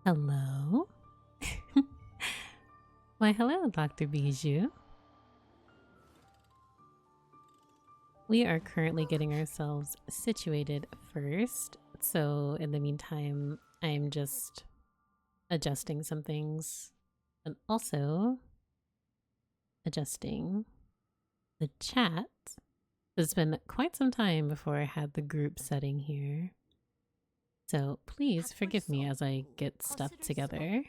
Hello. Why, hello, Dr. Bijou. We are currently getting ourselves situated first. So, in the meantime, I'm just adjusting some things and also adjusting the chat. It's been quite some time before I had the group setting here. So, please forgive me as I get stuff together.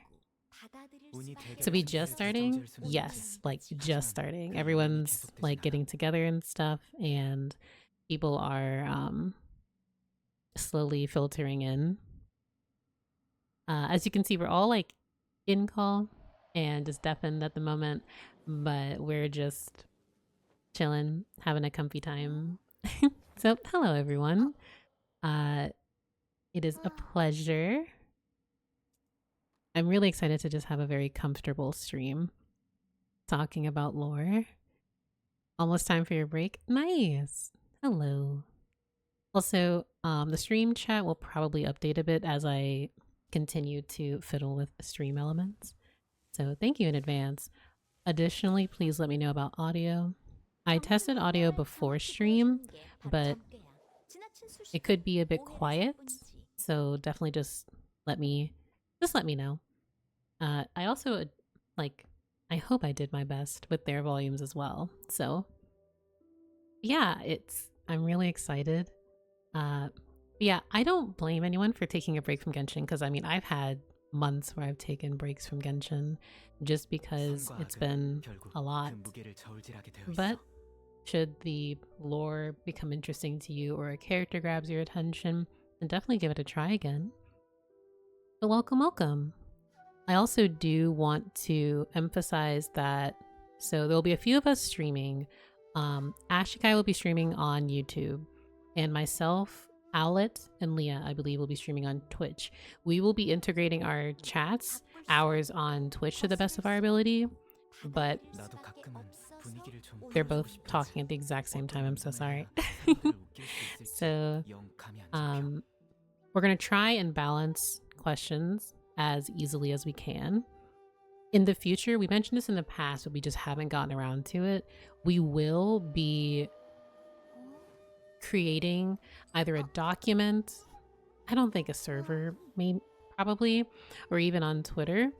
So we just starting? Yes, like just starting. Everyone's like getting together and stuff, and people are slowly filtering in. As you can see, we're all like in call and just deafened at the moment, but we're just chilling, having a comfy time. So hello everyone. It is a pleasure. I'm really excited to just have a very comfortable stream talking about lore. Almost time for your break. Nice. Hello. Also, the stream chat will probably update a bit as I continue to fiddle with stream elements. So thank you in advance. Additionally, please let me know about audio. I tested audio before stream, but it could be a bit quiet. So definitely just let me know. I also I hope I did my best with their volumes as well. So yeah, I'm really excited. Yeah, I don't blame anyone for taking a break from Genshin because I mean I've had months where I've taken breaks from Genshin just because it's been a lot. But should the lore become interesting to you or a character grabs your attention, then definitely give it a try again. But welcome. I also do want to emphasize that so there'll be a few of us streaming. Ashikai will be streaming on YouTube, and myself, Owlet, and Leah, I believe, will be streaming on Twitch. We will be integrating our chats hours on Twitch to the best of our ability, but they're both talking at the exact same time. I'm so sorry. So, we're going to try and balance questions as easily as we can. In the future, we mentioned this in the past, but we just haven't gotten around to it. We will be creating either a document, I don't think a server, maybe, probably, or even on Twitter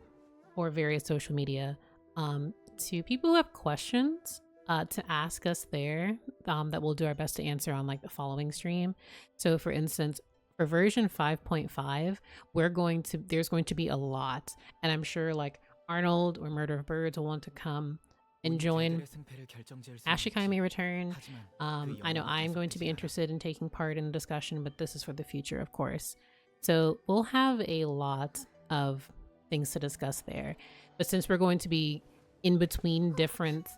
or various social media, to people who have questions to ask us there that we'll do our best to answer on like the following stream. So for instance, for version 5.5, there's going to be a lot, and I'm sure like Arnold or Murder of Birds will want to come and join. Ashikai may return. I know I'm going to be interested in taking part in the discussion, but this is for the future, of course. So we'll have a lot of things to discuss there. But since we're going to be in between different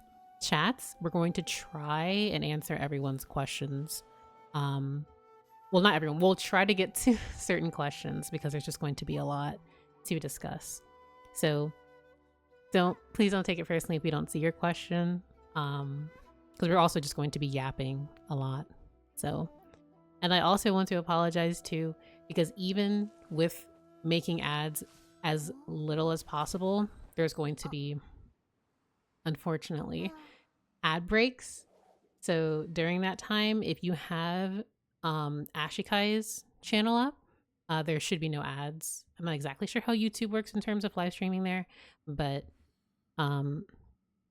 chats, we're going to try and answer everyone's questions. Well, not everyone. We'll try to get to certain questions because there's just going to be a lot to discuss. So please don't take it personally if we don't see your question, because we're also just going to be yapping a lot. So, and I also want to apologize too, because even with making ads as little as possible, there's going to be, unfortunately, ad breaks. So during that time, if you have Ashikai's channel up, there should be no ads. I'm not exactly sure how YouTube works in terms of live streaming there, but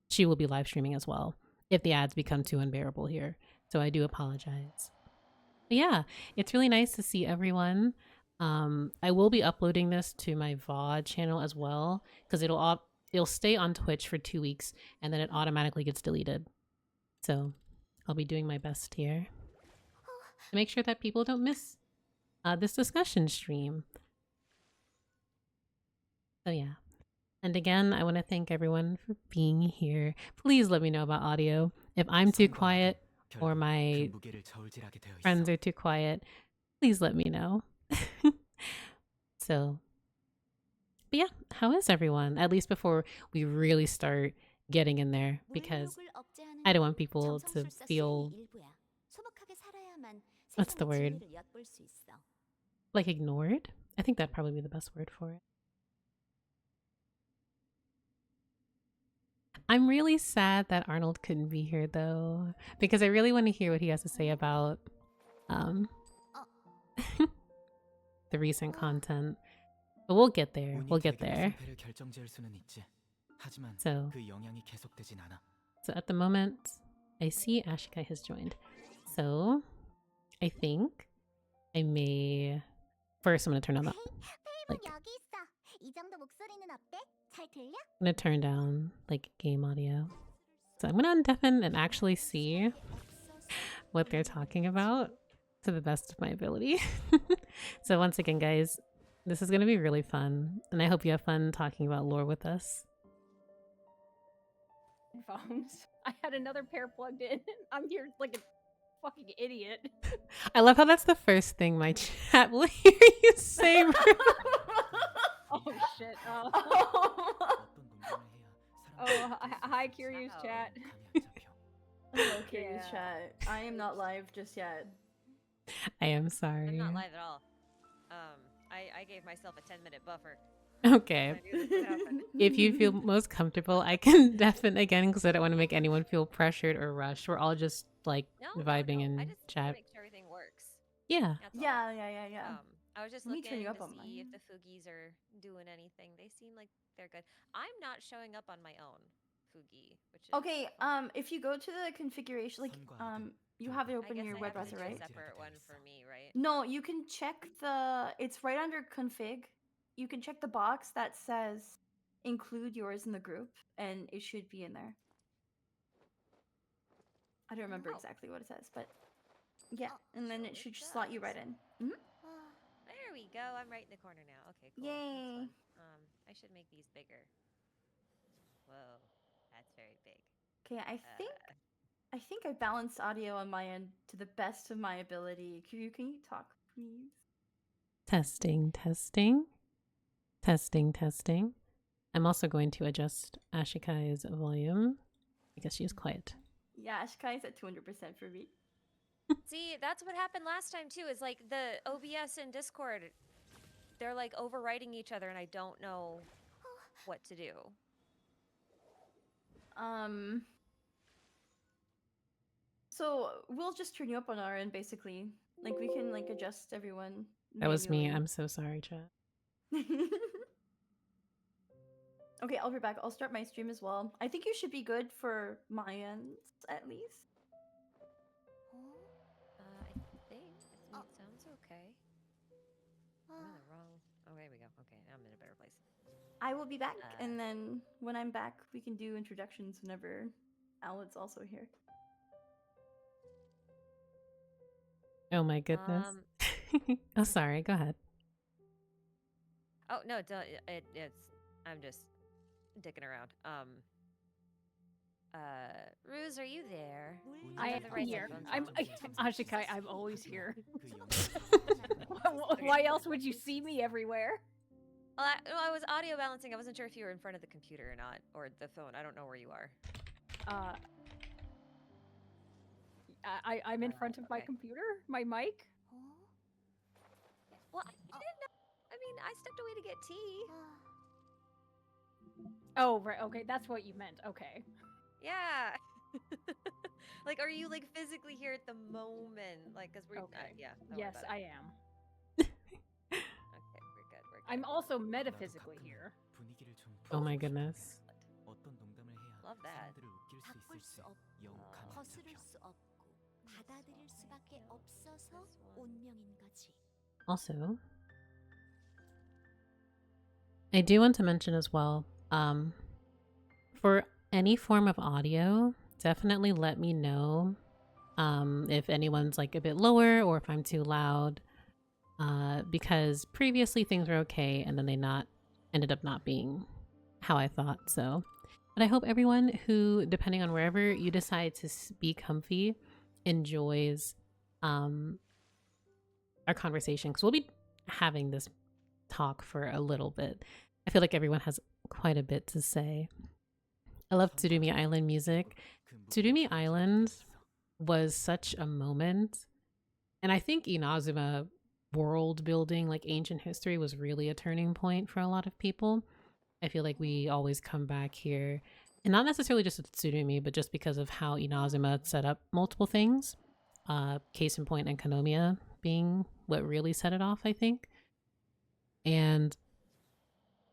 she will be live streaming as well if the ads become too unbearable here. So I do apologize. But yeah, it's really nice to see everyone. I will be uploading this to my VOD channel as well because it'll stay on Twitch for 2 weeks and then it automatically gets deleted. So I'll be doing my best here to make sure that people don't miss this discussion stream. So yeah. And again, I want to thank everyone for being here. Please let me know about audio. If I'm too quiet or my friends are too quiet, please let me know. So, but yeah, how is everyone? At least before we really start getting in there, because I don't want people to feel, what's the word? Like ignored? I think that'd probably be the best word for it. I'm really sad that Arnold couldn't be here though, because I really want to hear what he has to say about the recent content. But we'll get there. We'll get there. So at the moment, I see Ashika has joined. So I think I may first I'm gonna turn on the I'm gonna turn down like game audio. So I'm gonna undeafen and actually see what they're talking about to the best of my ability. So once again, guys, this is gonna be really fun, and I hope you have fun talking about lore with us. Headphones. I had another pair plugged in. I'm here like a fucking idiot. I love how that's the first thing my chat will hear you say. Oh shit. Hi Curious chat. Hello Curious chat. I am not live just yet. I am sorry. I'm not live at all. I gave myself a 10-minute buffer. Okay. If you feel most comfortable, I can deafen again because I don't want to make anyone feel pressured or rushed. We're all just like vibing in I just chat. make sure everything works. Yeah. Yeah. I was just looking to see if the Fugies are doing anything. They seem like they're good. I'm not showing up on my own Fugi, which is okay. If you go to the configuration, like you have it open in your web browser, right? A separate one for me, right? No, you can check it's right under config. You can check the box that says include yours in the group, and it should be in there. I don't remember exactly what it says, but yeah, and then it should slot you right in. There we go. I'm right in the corner now. Okay, cool. Yay. I should make these bigger. Whoa, that's very big. Okay, I think I balanced audio on my end to the best of my ability. Can you talk, please? Testing. I'm also going to adjust Ashikai's volume because she's quiet. Yeah, Ashikai's at 200% for me. See, that's what happened last time too. Is like the OBS and Discord, they're like overwriting each other, and I don't know what to do. So we'll just turn you up on our end, basically. Like we can like adjust everyone. That was me. I'm so sorry, chat. Okay, I'll be back. I'll start my stream as well. I think you should be good for my ends, at least. I think it sounds okay. I'm in the wrong. Oh, there we go. Okay, now I'm in a better place. I will be back, and then when I'm back, we can do introductions whenever Alan's also here. Oh my goodness. Oh, sorry. Go ahead. Oh no, it's. I'm just dicking around. Ruse, are you there? I am here. I'm Ashikai. I'm always here. Why else would you see me everywhere? Well, I was audio balancing. I wasn't sure if you were in front of the computer or not, or the phone. I don't know where you are. I'm in front of my computer, my mic. Well, I didn't know. I mean, I stepped away to get tea. Oh, right. Okay, that's what you meant. Okay. Yeah. Like, are you like physically here at the moment? Like, cause we're yeah. Yes, I am. Okay, we're good. I'm also metaphysically here. Oh my goodness. Love that. Also, I do want to mention as well, for any form of audio, definitely let me know if anyone's like a bit lower or if I'm too loud, because previously things were okay and then they ended up not being how I thought. So, but I hope everyone who, depending on wherever you decide to be comfy, enjoys our conversation, because we'll be having this talk for a little bit. I feel like everyone has quite a bit to say. I love Tsurumi Island music. Tsurumi Island was such a moment, and I think Inazuma world building, like ancient history, was really a turning point for a lot of people. I feel like we always come back here and not necessarily just with Tsurumi, but just because of how Inazuma set up multiple things. Case in point, Enkanomiya being what really set it off, I think. And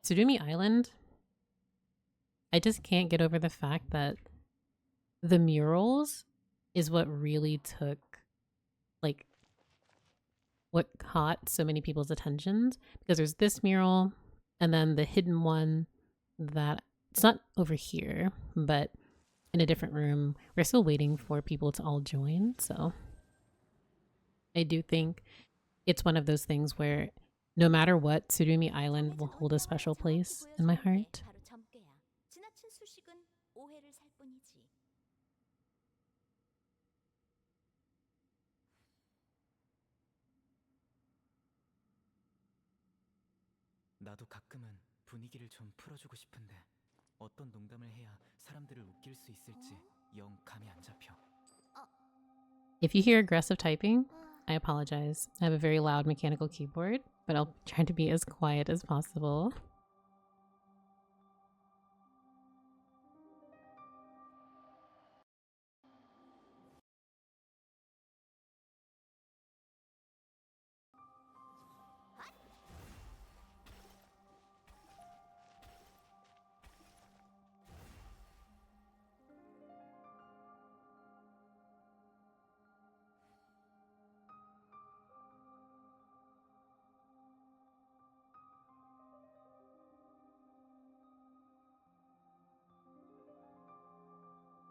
Tsurumi Island, I just can't get over the fact that the murals is what really took, like, what caught so many people's attentions. Because there's this mural, and then the hidden one that it's not over here, but in a different room. We're still waiting for people to all join. So I do think it's one of those things where no matter what, Tsurumi Island will hold a special place in my heart. 나도 가끔은 분위기를 좀 풀어주고 싶은데 어떤 농담을 해야 사람들을 웃길 수 있을지 영 감이 안 잡혀. If you hear aggressive typing, I apologize. I have a very loud mechanical keyboard, but I'll try to be as quiet as possible.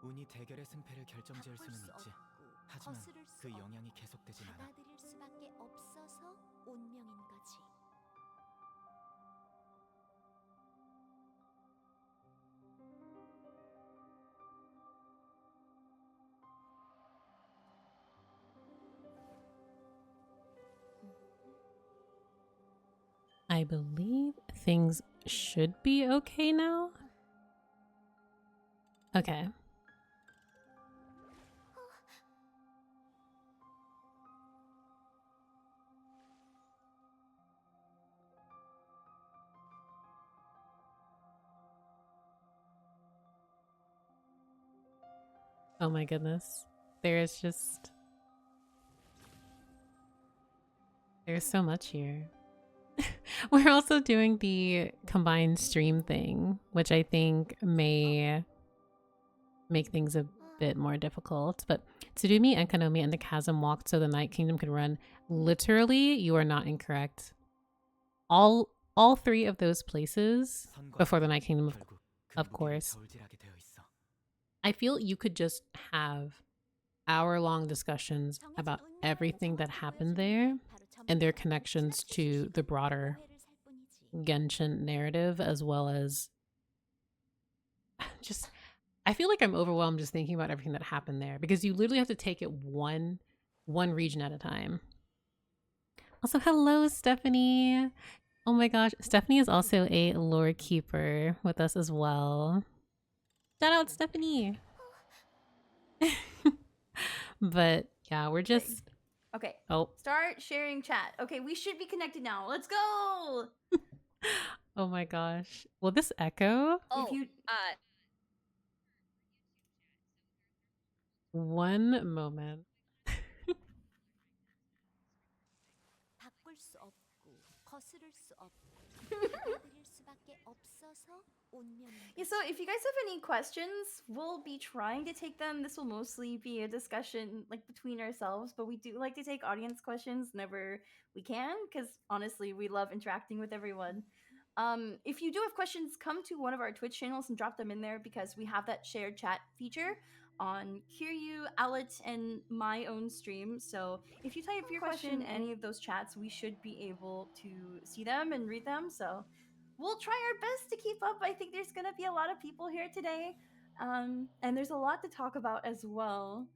운이 대결의 승패를 결정지을 수는 있지. 하지만 그 영향이 계속되진 않아. 받아들일 수밖에 없어서 운명인 거지. I believe things should be okay now. Okay. Oh my goodness. There's so much here. We're also doing the combined stream thing, which I think may make things a bit more difficult. But Tsurumi, Enkanomiya, and the Chasm walked so the Night Kingdom could run. Literally, you are not incorrect. All three of those places before the Night Kingdom, of course. I feel you could just have hour-long discussions about everything that happened there and their connections to the broader Genshin narrative, as well as just, I feel like I'm overwhelmed just thinking about everything that happened there, because you literally have to take it one region at a time. Also, hello, Stephanie. Oh my gosh, Stephanie is also a lore keeper with us as well. Shout out, Stephanie. But yeah, we're just... Okay. Oh. Start sharing chat. Okay, we should be connected now. Let's go. Oh my gosh. Will this echo? Oh, If you One moment. 바꿀 수 없고 거스를 수 없고 받아들일 수밖에 없어서 운명인 Yeah, so if you guys have any questions, we'll be trying to take them. This will mostly be a discussion like between ourselves, but we do like to take audience questions whenever we can, because honestly, we love interacting with everyone. If you do have questions, come to one of our Twitch channels and drop them in there, because we have that shared chat feature on Kiryu, Owlet, and my own stream. So if you type your question in any of those chats, we should be able to see them and read them. So we'll try our best to keep up. I think there's going to be a lot of people here today. And there's a lot to talk about as well.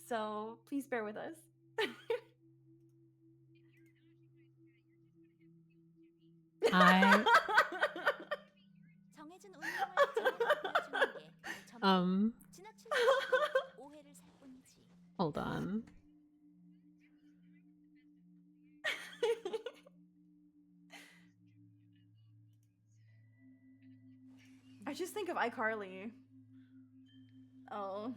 So please bear with us. I... 정해진 운명을 제대로 보여주는 게 바로 전부. 지나칠 수 없고 오해를 살 뿐이지. Hold on. I just think of iCarly. Oh.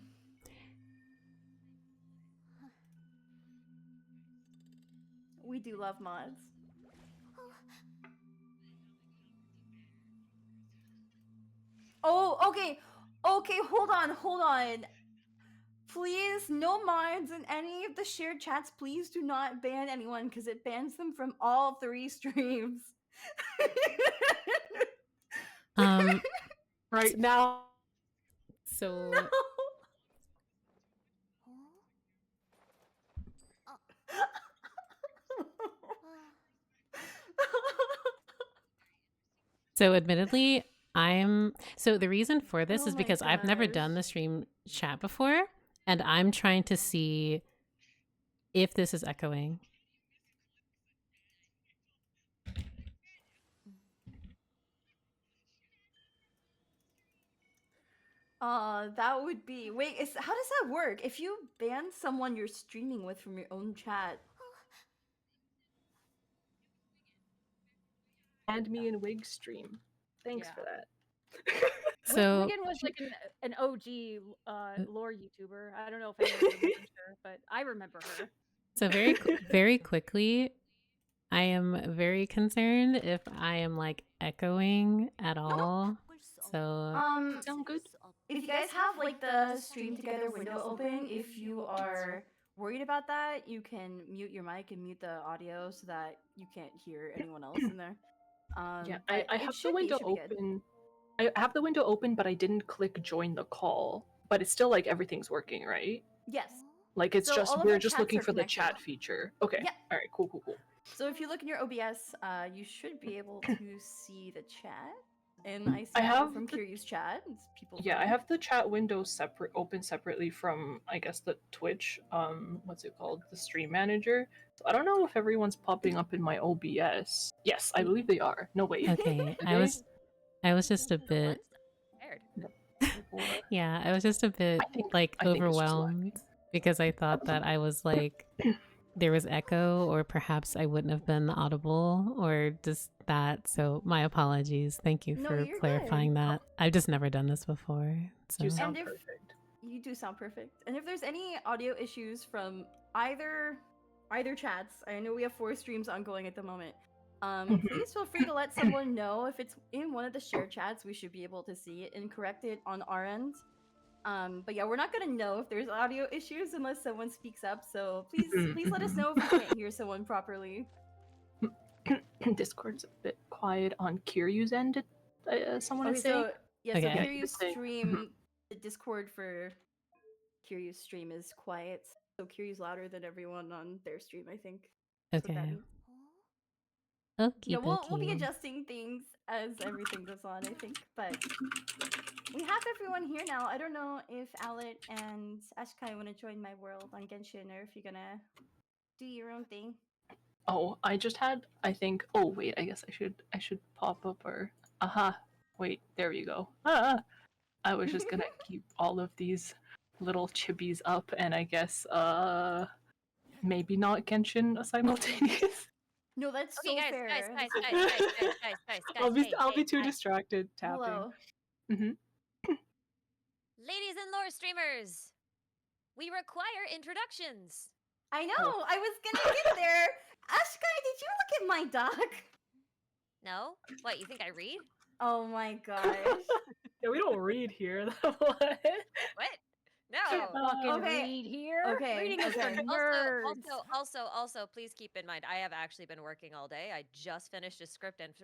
We do love mods. Oh, okay. Okay, hold on. Please, no mods in any of the shared chats. Please do not ban anyone because it bans them from all 3 streams. Right now. So No. So admittedly, so the reason for this Oh is my because I've never gosh. done the stream chat before, and I'm trying to see if this is echoing. That would be. Wait, how does that work? If you ban someone you're streaming with from your own chat. And me and Wig stream. Thanks for that. So Wigan was like an OG lore YouTuber. I don't know if anyone remembers her, but I remember her. so very quickly, I am very concerned if I am like echoing at all. So Sound good? If you guys have like the stream together window open, if you are worried about that, you can mute your mic and mute the audio so that you can't hear anyone else in there. Yeah, but I it have should the window be good. open. I have the window open, but I didn't click join the call. But it's still like everything's working, right? Yes. Like it's So just all of we're our just chats looking are for the connected. chat feature. Okay. Yeah. All right. Cool. So if you look in your OBS, you should be able to see the chat. And I see have from the- Curious Chat. It's people. Yeah, I have the chat window open separately from I guess the Twitch. What's it called? The stream manager. So I don't know if everyone's popping up in my OBS. Yes, I believe they are. No wait. okay, Did I was just a For bit. once, Yeah, I was just a bit I think it's just overwhelmed because I thought that I was like there was echo, or perhaps I wouldn't have been audible, or just that. So my apologies. Thank you No, for you're clarifying good. that. I've just never done this before. So You sound if- perfect. You do sound perfect. And if there's any audio issues from either chats, I know we have 4 streams ongoing at the moment. Please feel free to let someone know if it's in one of the shared chats. We should be able to see it and correct it on our end. But yeah, we're not gonna know if there's audio issues unless someone speaks up. So please let us know if you can't hear someone properly. Discord's a bit quiet on Kiryu's end. Someone is Okay, saying. so yeah, Okay. so Yeah, you Kiryu's were saying- stream, the Discord for Kiryu's stream is quiet. So Kiryu's louder than everyone on their stream, I think. That's what that okay. means. Okie Yeah, we'll be dokie. adjusting things as everything goes on, I think. But we have everyone here now. I don't know if Alit and Ashkai want to join my world on Genshin, or if you're gonna do your own thing. Oh, I just had. I think. Oh wait, I guess I should pop up or. Aha. Wait, there you go. Ah. I was just gonna keep all of these little chibis up, and I guess maybe not Genshin simultaneous. No, that's Okay, so guys, fair. guys, That's guys, so guys, fair. guys, guys, I'll be hey, too guys. distracted tapping. Hello. Ladies and lore streamers, we require introductions. I know. I was gonna get there. Ashkai, did you look at my doc? No? What, you think I read? Oh my gosh. Yeah, we don't read here. What? What? No. Fucking Okay, read here. okay, Reading is for okay. nerds. Also, please keep in mind, I have actually been working all day. I just finished a script and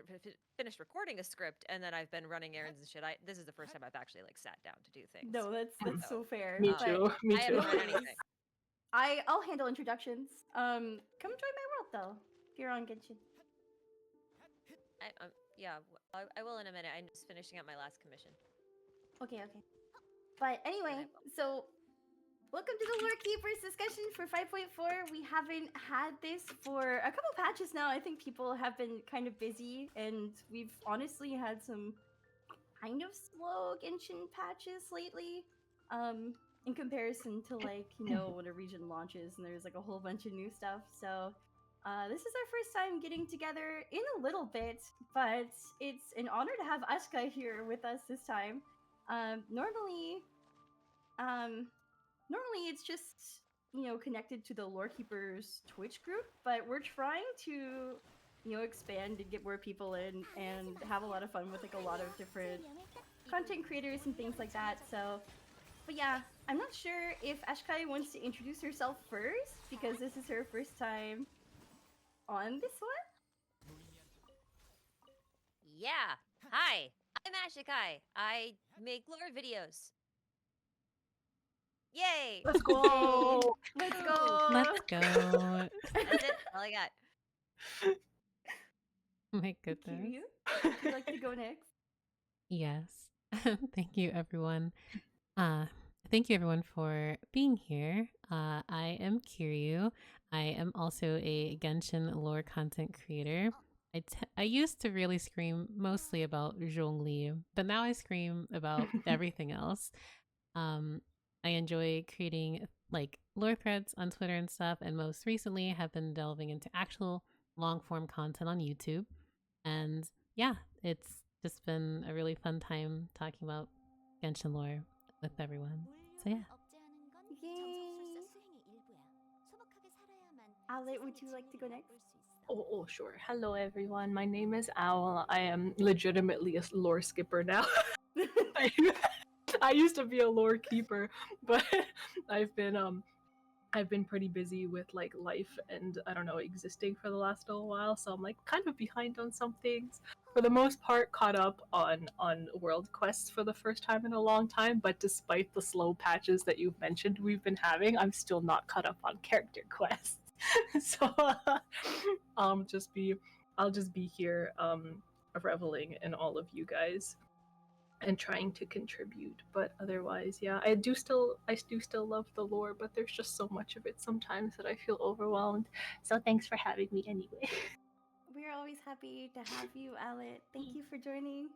finished recording a script, and then I've been running errands and shit. This is the first time I've actually like sat down to do things. No, that's so fair. Me but too. Me I too. haven't read anything. I'll handle introductions. Come join my world though. If you're on Genshin. I will in a minute. I'm just finishing up my last commission. Okay. But anyway, so welcome to the Lore Keepers discussion for 5.4. We haven't had this for a couple patches now. I think people have been kind of busy, and we've honestly had some kind of slow Genshin patches lately. In comparison to like, when a region launches and there's like a whole bunch of new stuff. So this is our first time getting together in a little bit, but it's an honor to have Ashka here with us this time. Normally, Normally it's just, connected to the Lore Keepers Twitch group, but we're trying to, expand and get more people in and have a lot of fun with like a lot of different content creators and things like that. So, but yeah, I'm not sure if Ashkai wants to introduce herself first because this is her first time on this one. Yeah. Hi. I'm Ashikai. I make lore videos. Yay! Let's go. Let's go. Let's go. That's it. All I got. My Thank goodness. you. Would you like to go next? Yes. Thank you, everyone. Thank you, everyone, for being here. I am Kiryu. I am also a Genshin lore content creator. I used to really scream mostly about Zhongli, but now I scream about everything else. I enjoy creating like lore threads on Twitter and stuff, and most recently have been delving into actual long form content on YouTube. And yeah, it's just been a really fun time talking about Genshin lore with everyone. So yeah. Alit, would you like to go next? Oh, sure. Hello, everyone. My name is Owl. I am legitimately a lore skipper now. I used to be a lore keeper, but I've been pretty busy with like life and I don't know, existing for the last little while, so I'm like kind of behind on some things. For the most part, caught up on world quests for the first time in a long time, but despite the slow patches that you've mentioned we've been having, I'm still not caught up on character quests. So I'll just be here reveling in all of you guys and trying to contribute. But otherwise, yeah, I do still love the lore, but there's just so much of it sometimes that I feel overwhelmed. So thanks for having me anyway. We're always happy to have you, Alit. Thank you for joining.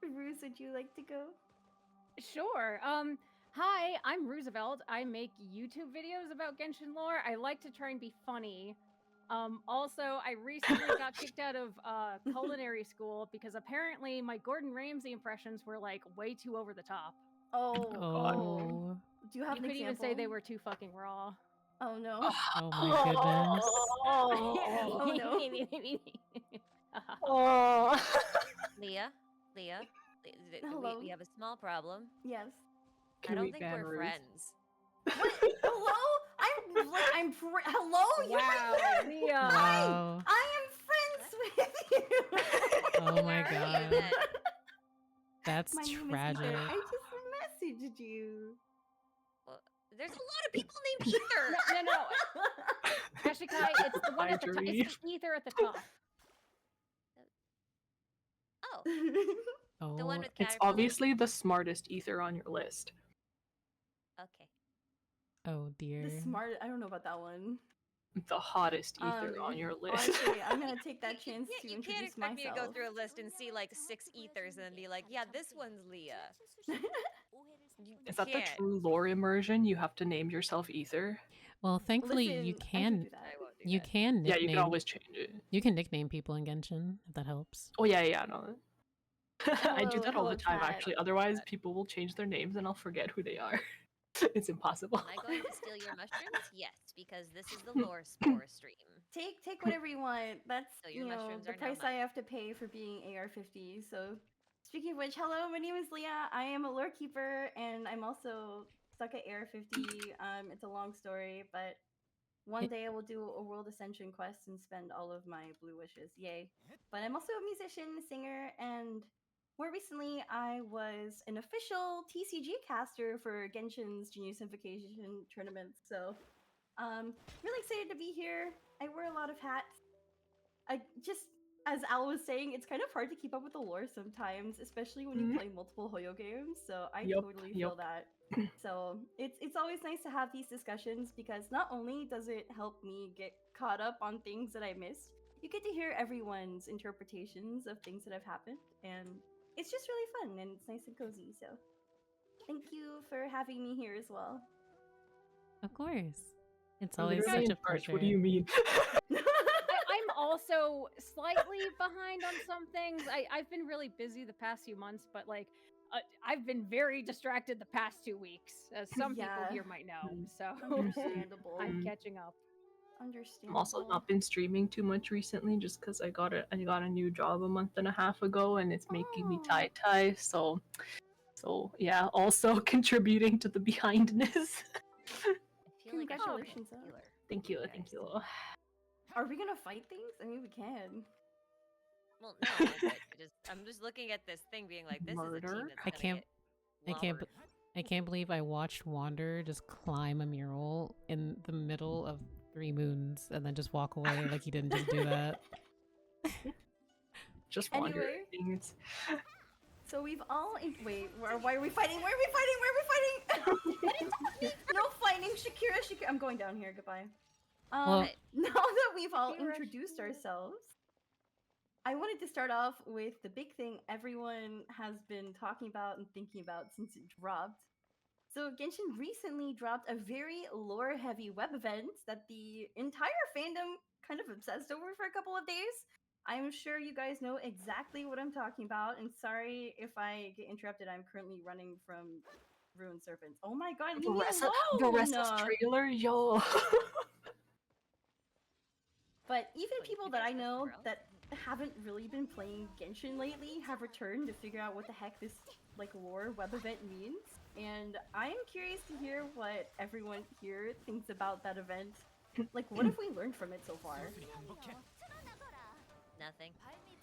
Ruse, would you like to go? Sure. Hi, I'm Roosevelt. I make YouTube videos about Genshin lore. I like to try and be funny. Also, I recently got kicked out of culinary school because apparently my Gordon Ramsay impressions were like way too over the top. Oh. Do you have You an could even example? say they were too fucking raw. Oh no. Oh my goodness. Oh no. Oh. Leah, Hello. we have a small problem. Yes. I don't think we're friends. What? Hello? Hello? You Wow, right here. Leah. Wow. I am friends with you. Oh my Where are you god. then? That's My name is tragic. Ether. I just messaged you. Well, there's a lot of people named Ether. No. Ashikai, it's the one at the top. It's the ether at the top. Oh, Oh, the one with It's caterpillar? obviously the smartest ether on your list. Okay. oh dear. I don't know about that one. The hottest ether on your list. Honestly, I'm gonna take that chance to You can't introduce expect me to myself. go through a list and see like 6 ethers and then be like, yeah, this one's Leah. Is that the can't. true lore immersion? You have to name yourself ether? Well, thankfully you Listen, I can can do that. I won't do you that. can Yeah, nickname you can always change it. you can nickname people in Genshin if that helps. Oh yeah, no. I do that all hello, the time chat. actually. Otherwise people will change their names and I'll forget who they are. It's impossible. Am I going to steal your mushrooms? Yes, because this is the lore spore stream. Take whatever you want. That's So your mushrooms the are now price I mine. have to pay for being AR50. So, speaking of which, hello, my name is Leah. I am a lore keeper, and I'm also stuck at AR50. It's a long story, but one day I will do a world ascension quest and spend all of my blue wishes. Yay! But I'm also a musician, singer, and more recently, I was an official TCG caster for Genshin's Genius Invocation tournament. So, really excited to be here. I wear a lot of hats. I just, as Al was saying, it's kind of hard to keep up with the lore sometimes, especially when you play multiple Hoyo games. So I totally feel that. So it's always nice to have these discussions because not only does it help me get caught up on things that I missed, you get to hear everyone's interpretations of things that have happened, and it's just really fun and it's nice and cozy. So thank you for having me here as well. Of course. It's I'm always literally such a in charge. pleasure. What do you mean? I'm also slightly behind on some things. I've been really busy the past few months, but like I've been very distracted the past 2 weeks, as some people Yeah. here might know. So Understandable. I'm catching up. I'm Understandable. also not been streaming too much recently, just because I got a new job a month and a half ago, and it's making me Oh. tie. So yeah, also contributing to the behindness. I feel like I should be a Congratulations, healer. Thank you, guys. thank you. Are we gonna fight things? I mean, we can. Well, no, but I'm just looking at this thing, being like, this is a Murder? team that's I gonna can't- get I can't. clobbered. I can't believe I watched Wander just climb a mural in the middle of 3 moons and then just walk away like he didn't just do that. Just Anyway. wandering. So we've all wait. Why are we fighting? Where are we fighting? Where are we fighting? No fighting, Shakira. I'm going down here. Goodbye. Well- Now that we've all Shakira, introduced Shakira. ourselves, I wanted to start off with the big thing everyone has been talking about and thinking about since it dropped. So Genshin recently dropped a very lore-heavy web event that the entire fandom kind of obsessed over for a couple of days. I'm sure you guys know exactly what I'm talking about, and sorry if I get interrupted. I'm currently running from Ruined Serpents. Oh my god, leave me alone! Trailer, yo. But even Wait, people you that guys I know know somewhere else? that haven't really been playing Genshin lately have returned to figure out what the heck this like lore web event means. And I am curious to hear what everyone here thinks about that event. Like, what have we learned from it so far? Nothing.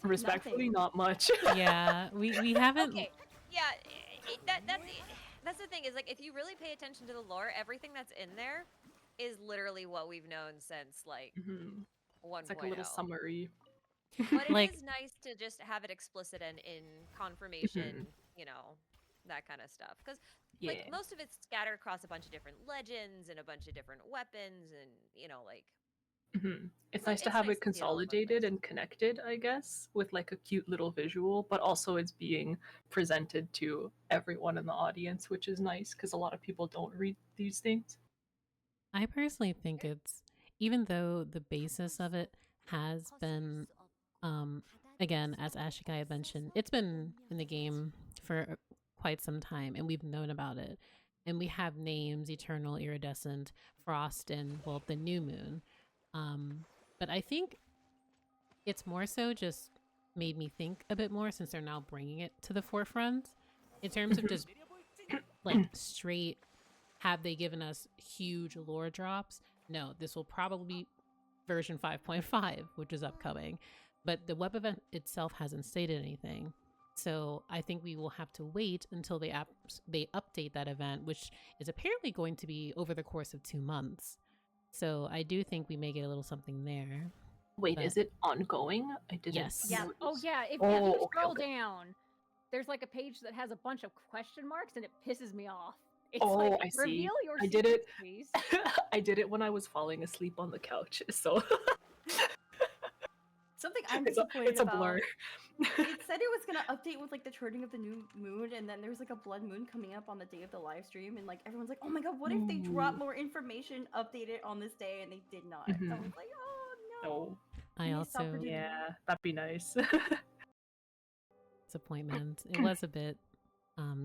Respectfully, Nothing. not much. Yeah, we haven't. Okay, yeah, that's the thing, is like, if you really pay attention to the lore, everything that's in there is literally what we've known since like Mhm. 1.0. It's like a little summary. But it Like- is nice to just have it explicit and in confirmation, you know, that kind of stuff. Because Yeah. like most of it's scattered across a bunch of different legends and a bunch of different weapons, and you know, like It's nice to it's have nice it to see it all in one consolidated place. and connected, I guess, with like a cute little visual, but also it's being presented to everyone in the audience, which is nice because a lot of people don't read these things. I personally think it's, even though the basis of it has been, again, as Ashikai had mentioned, it's been in the game for quite some time and we've known about it. And we have names: Eternal, Iridescent, Frost, and, well, the New Moon. But I think it's more so just made me think a bit more since they're now bringing it to the forefront in terms of just like straight, have they given us huge lore drops? No, this will probably be version 5.5, which is upcoming, but the web event itself hasn't stated anything. So I think we will have to wait until they update that event, which is apparently going to be over the course of 2 months. So I do think we may get a little something there. Wait, But- is it ongoing? I didn't. Yes. Yeah. notice. Oh yeah. If Oh, you okay, scroll okay. down, there's like a page that has a bunch of question marks, and it pisses me off. It's Oh, like, I see. reveal your I did it. secrets, please. I did it when I was falling asleep on the couch, so Something I'm it's a, disappointed it's a about. blur. It said it was gonna update with like the turning of the new moon, and then there was like a blood moon coming up on the day of the live stream, and like everyone's like, "Oh my god, what if they drop Ooh. more information, update it on this day?" And they did not. I was Mhm. like, "Oh no." No. I Can you stop also, predicting? Yeah, that'd be nice. disappointment. It was a bit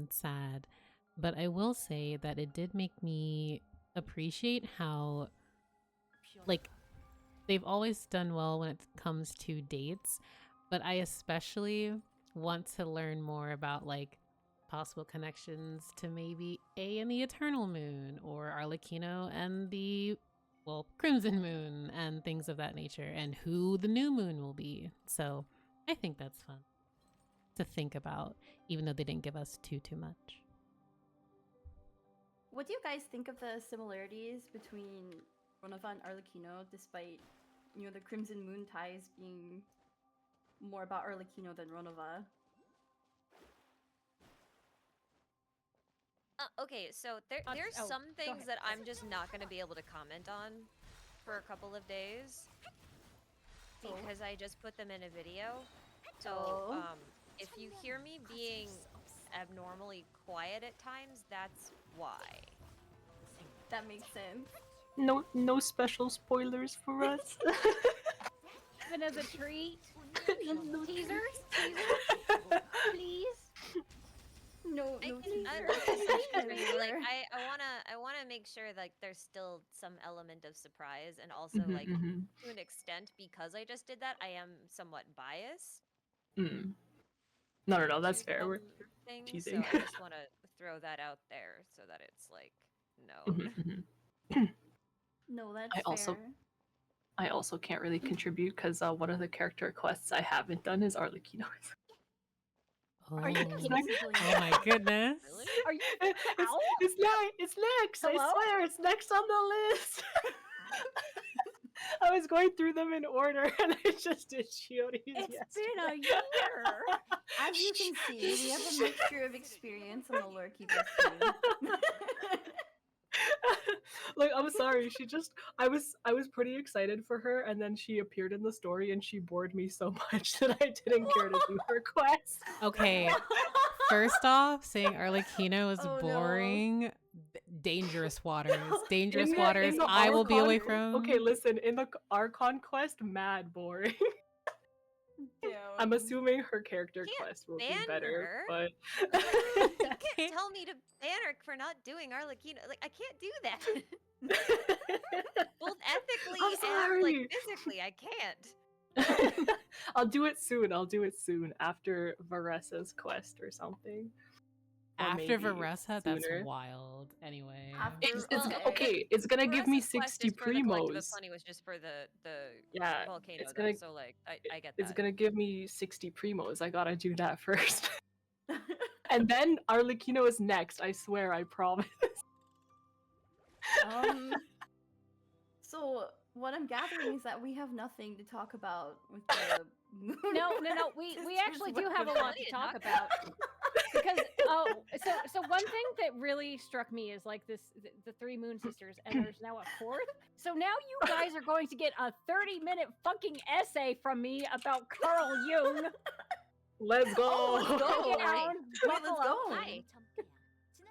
sad, but I will say that it did make me appreciate how, like, they've always done well when it comes to dates, but I especially want to learn more about like possible connections to maybe A and the Eternal Moon, or Arlecchino and the, well, Crimson Moon, and things of that nature, and who the new moon will be. So I think that's fun to think about, even though they didn't give us too much. What do you guys think of the similarities between Ronova and Arlecchino, despite, you know, the Crimson Moon ties being more about Arlecchino than Ronova? Okay, so there's oh, some go things ahead. that I'm just not going to be able to comment on for a couple of days Oh. because I just put them in a video. So Oh. if you hear me being abnormally quiet at times, that's why. That makes sense. No special spoilers for us. Even as a treat. No Teasers, please. No, I no can teaser. like I wanna make sure like there's still some element of surprise, and also Mhm, like mhm. to an extent, because I just did that, I am somewhat biased Mm. No, that's to fair. We're some things, teasing. so I just want to throw that out there so that it's like known. Mhm, mhm. No, that's I also fair. I also can't really contribute because one of the character quests I haven't done is Arlecchino. Oh, Are you seriously? oh my goodness. Really? Are you it's, Ow? it's next. I Hello? swear, it's next on the list. I was going through them in order, and I just did Shiori's It's yesterday. been a year. As you can see, we have a mixture of experience on the Lore Keeper stream. Like, I'm sorry. I was pretty excited for her, and then she appeared in the story, and she bored me so much that I didn't care to do her quest. Okay, first off, saying Arlecchino is Oh, no. boring. Dangerous waters. Dangerous In the waters. in the I will be away Archon- from. Okay, listen. In the Archon quest, mad boring. I'm assuming her character Can't quest will be ban better, her. but You Can't- can't tell me to ban her for not doing Arlecchino. Like, I can't do that. Both ethically I'm and sorry. like physically, I can't. I'll do it soon. I'll do it soon after Varesa's quest or something. Or After maybe Varesa, that's sooner. wild. Anyway. After- It's Okay. okay. It's gonna give me Varesa's quest 60 is for the collective of primos. Plenty was just for the Yeah, volcano it's though, gonna so like I get it's that. gonna give me 60 primos. I gotta do that first. And then Arlecchino is next. I swear. I promise. So what I'm gathering is that we have nothing to talk about with the moon. No. We Sisters actually do have a weapon. lot to talk about. Because so one thing that really struck me is like the three moon sisters, and there's now a fourth. So now you guys are going to get a 30-minute fucking essay from me about Carl Jung. Let's go. Oh, let's go. Sit down, Wait, buckle let's up. go. Hi.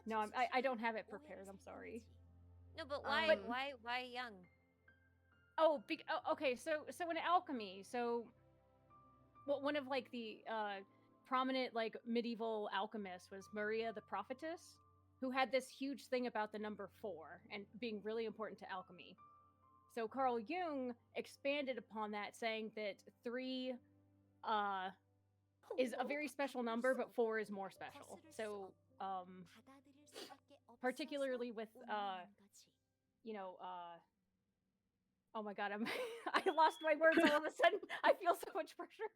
No, I don't have it prepared. I'm sorry. No, but why But- why young? Oh, okay. So in alchemy, so one of like the prominent like medieval alchemists was Maria the Prophetess, who had this huge thing about the number 4 and being really important to alchemy. So Carl Jung expanded upon that, saying that 3 is a very special number, but 4 is more special. So particularly with oh my god, I lost my words all of a sudden. I feel so much pressure.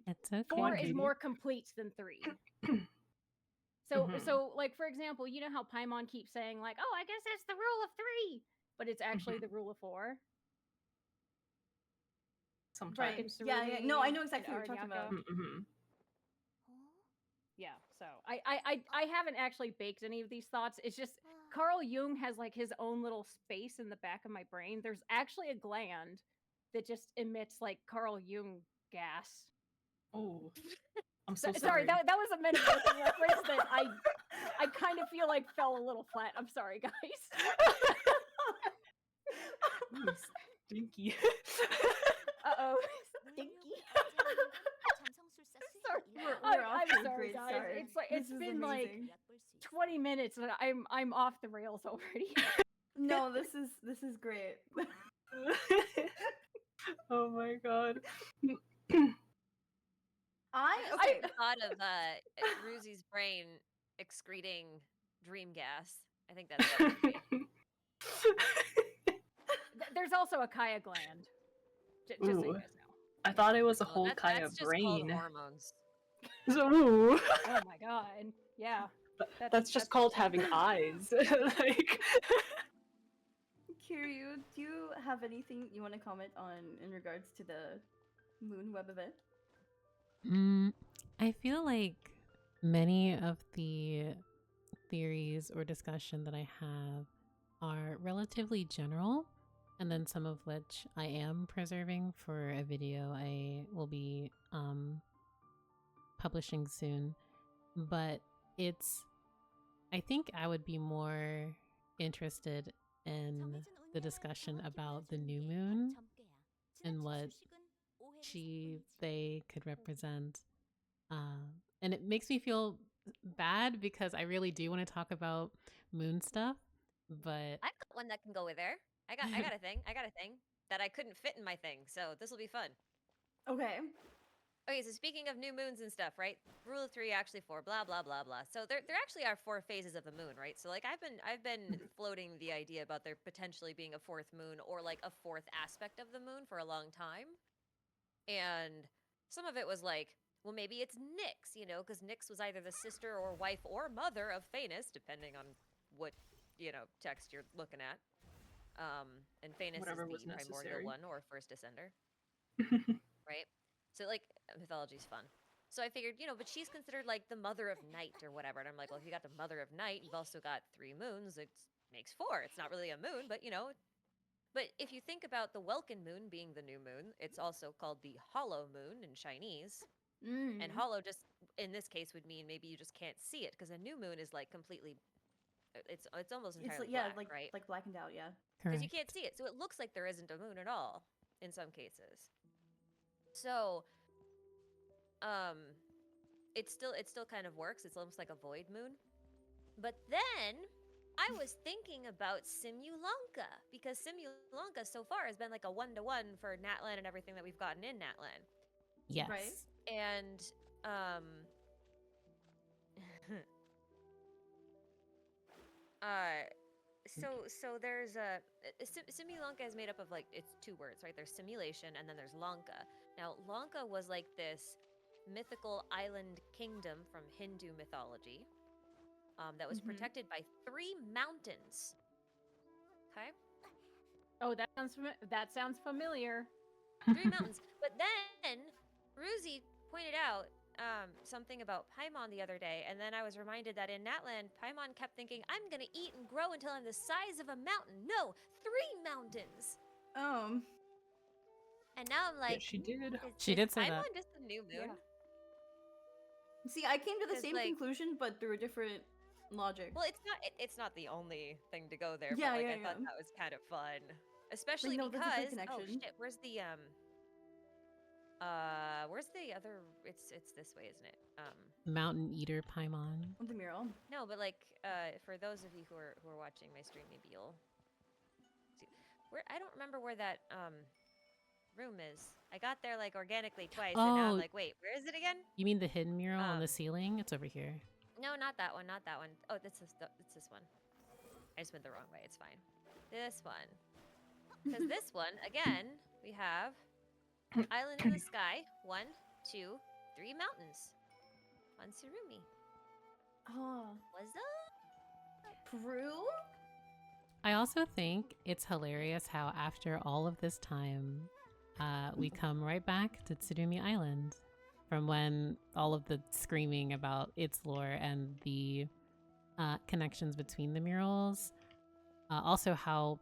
It's okay. 4 is Katie. more complete than 3. Mhm. So like for example, you know how Paimon keeps saying like, "Oh, I guess it's the rule of 3," but it's actually the rule of 4. Sometimes. Right. Yeah. No, I know and exactly what you're talking about. Aryaka. Mhm. Yeah, so I haven't actually baked any of these thoughts. It's just Carl Jung has like his own little space in the back of my brain. There's actually a gland that just emits like Carl Jung gas. Oh, I'm so Sorry, sorry. that was a metaphor reference that I kind of feel like fell a little flat. I'm sorry, guys. Ooh, stinky. Uh-oh. Stinky. Sorry. We're off I'm to a sorry, great guys. start. It's like This it's is been like amazing. 20 minutes and I'm off the rails already. No, this is great. Oh my god. Okay. The thought of Ruzy's brain excreting dream gas. I think that's what it would be. There's also a Kaya gland. Just so you Ooh. guys know. I thought it was a Well, whole Kaya that's just called brain. hormones. So, ooh. Oh my god. Yeah. That's just called having eyes. Like. Kiryu, do you have anything you want to comment on in regards to the moon web event? I feel like many of the theories or discussion that I have are relatively general, and then some of which I am preserving for a video I will be publishing soon. But I think I would be more interested in the discussion about the new moon and what they could represent. And it makes me feel bad because I really do want to talk about moon stuff, but I got one that can go with there. I got a thing. I got a thing that I couldn't fit in my thing, so this will be fun. Okay. Okay, so speaking of new moons and stuff, right? Rule of 3, actually 4, blah blah blah blah. So there actually are 4 phases of the moon, right? So like I've been floating the idea about there potentially being a 4th moon or like a 4th aspect of the moon for a long time. And some of it was like, well, maybe it's Nyx, you know, because Nyx was either the sister or wife or mother of Phanes, depending on what, you know, text you're looking at. And Phanes Whatever is was the primordial necessary. one or first descender, right? So like mythology's fun. So I figured, you know, but she's considered like the mother of night or whatever. And I'm like, well, if you got the mother of night, you've also got 3 moons. It makes 4. It's not really a moon, but you know. But if you think about the Welkin moon being the new moon, it's also called the hollow moon in Chinese. And hollow just in this case would mean maybe you just can't see it because a new moon is like completely. It's almost entirely black, right? like blackened out, yeah. Because you correct. can't see it, so it looks like there isn't a moon at all in some cases. So, it still kind of works. It's almost like a void moon. But then I was thinking about Simulanka because Simulanka so far has been like a 1-to-1 for Natlan and everything that we've gotten in Natlan. Yes. Right. And so there's a Simulanka is made up of like it's 2 words, right? There's simulation and then there's Lanka. Now Lanka was like this mythical island kingdom from Hindu mythology that was protected by 3 mountains. Okay. Oh, that sounds familiar. 3 mountains. But then Ruzi pointed out something about Paimon the other day, and then I was reminded that in Natlan, Paimon kept thinking, I'm gonna eat and grow until I'm the size of a mountain. No, 3 mountains. And now I'm like, she did. She did say Paimon that. just a new moon? Yeah. See, I came to the 'Cause, same like- conclusion, but through a different logic. Well, it's not the only thing to go there, Yeah, but like yeah, I thought yeah. that was kind of fun. Especially no, that's a good because connection. shit, where's the other it's this way, isn't it? Mountain Eater Paimon. The mural. No, but like for those of you who are watching my stream, maybe you'll see where I don't remember where that room is. I got there like organically twice, and now Oh. I'm like, wait, where is it again? You mean the hidden mural on the Um, ceiling? It's over here. No, not that one, not that one. Oh, it's this one. I just went the wrong way. It's fine. This one. Because this one, again, we have island in the sky. 1, 2, 3 mountains. On Surumi. Oh, Was Peru? I also think it's hilarious how after all of this time, we come right back to Tsurumi Island from when all of the screaming about its lore and the connections between the murals. Also how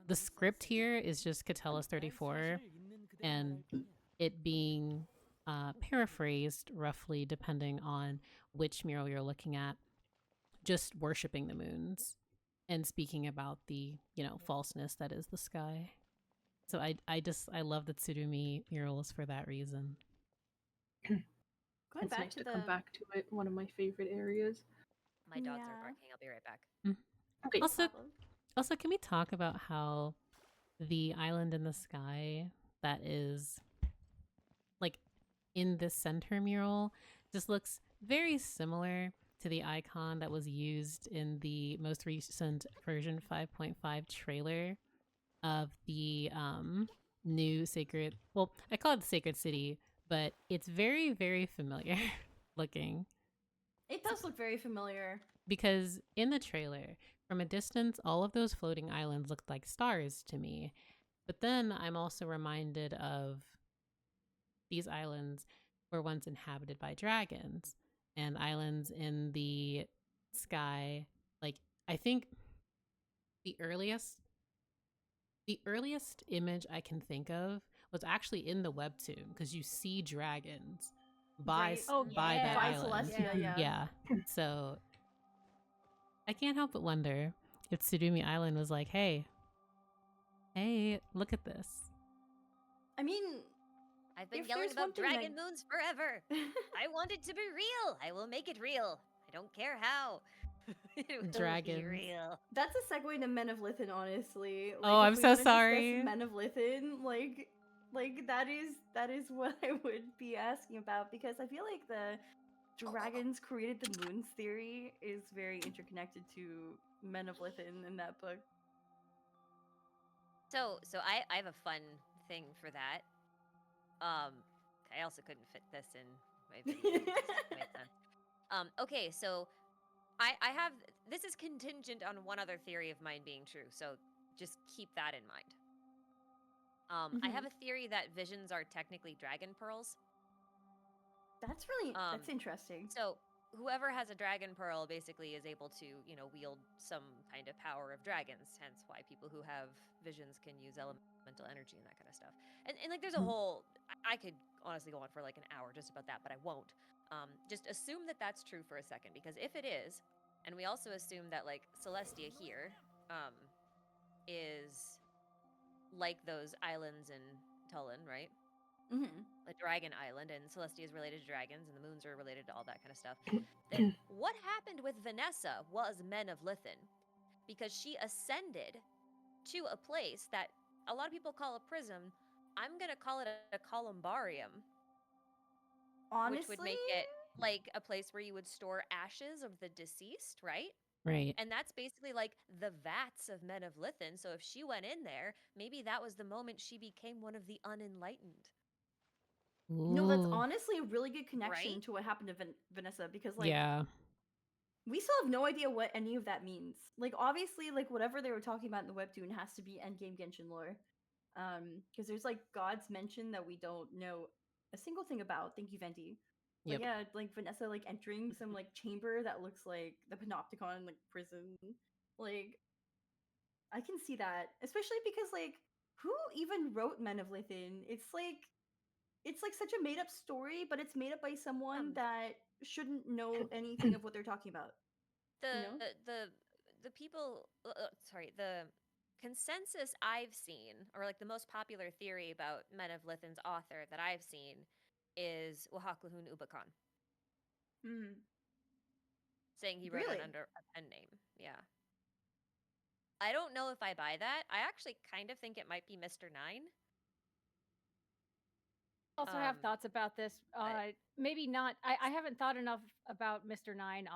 the script here is just Catella's 34 and it being paraphrased roughly depending on which mural you're looking at, just worshiping the moons and speaking about the, falseness that is the sky. So I love the Tsurumi murals for that reason. Going It's back nice to to the come back to it. One of my favorite areas. My dogs Yeah. are barking. I'll be right back. Okay. Also, can we talk about how the island in the sky that is like in this center mural just looks very similar to the icon that was used in the most recent version 5.5 trailer of the new sacred, well, I call it the Sacred City, but it's very, very familiar looking. It does look very familiar. Because in the trailer, from a distance, all of those floating islands looked like stars to me. But then I'm also reminded of these islands were once inhabited by dragons, and islands in the sky. Like, I think the earliest image I can think of was actually in the webtoon, because you see dragons by Right. by that By island. Celestia, yeah. So I can't help but wonder if Tsurumi Island was like, hey, look at this. I mean, I've been If yelling there's one about thing that- dragon moons forever. I want it to be real. I will make it real. I don't care how. It will Dragons. be real. That's a segue to Men of Lithin, honestly. Like, Oh, if I'm we so wanna discuss sorry. Men of Lithin, like that is what I would be asking about, because I feel like the dragons created the moons theory is very interconnected to Men of Lithin in that book. So I have a fun thing for that. I also couldn't fit this in my video. It just made sense. Okay, so I have this is contingent on one other theory of mine being true, so just keep that in mind. I have a theory that visions are technically dragon pearls. That's interesting. So whoever has a dragon pearl basically is able to, wield some kind of power of dragons. Hence why people who have visions can use elemental energy and that kind of stuff. And like, there's a whole. I could honestly go on for like an hour just about that, but I won't. Just assume that that's true for a second, because if it is, and we also assume that like Celestia here, is like those islands in Tulin, right? Mm-hmm. A dragon island, and Celestia is related to dragons, and the moons are related to all that kind of stuff. Then what happened with Vanessa was Men of Lithin, because she ascended to a place that a lot of people call a prism. I'm gonna call it a columbarium, Honestly, which would make it like a place where you would store ashes of the deceased, right? Right. And that's basically like the vats of Men of Lithin. So if she went in there, maybe that was the moment she became one of the unenlightened. no, that's Ooh. honestly a really good connection Right? to what happened to Vanessa, because like Yeah. we still have no idea what any of that means. Like, obviously, like whatever they were talking about in the webtoon has to be endgame Genshin lore, because there's like gods mentioned that we don't know a single thing about. Thank you, Venti. But Yep. yeah, like Vanessa like entering some like chamber that looks like the Panopticon like prison. Like, I can see that, especially because like who even wrote Men of Lithin? It's like such a made up story, but it's made up by someone that shouldn't know anything of what they're talking about. The You know? the people sorry, the consensus I've seen, or like the most popular theory about Men of Lithin's author that I've seen, is Wahakluhun Ubakan, Hmm. saying he wrote Really? it under a pen name. Yeah. I don't know if I buy that. I actually kind of think it might be Mr. Nine. Also have Um, thoughts about this. Maybe not. I haven't thought enough about Mr. Nine.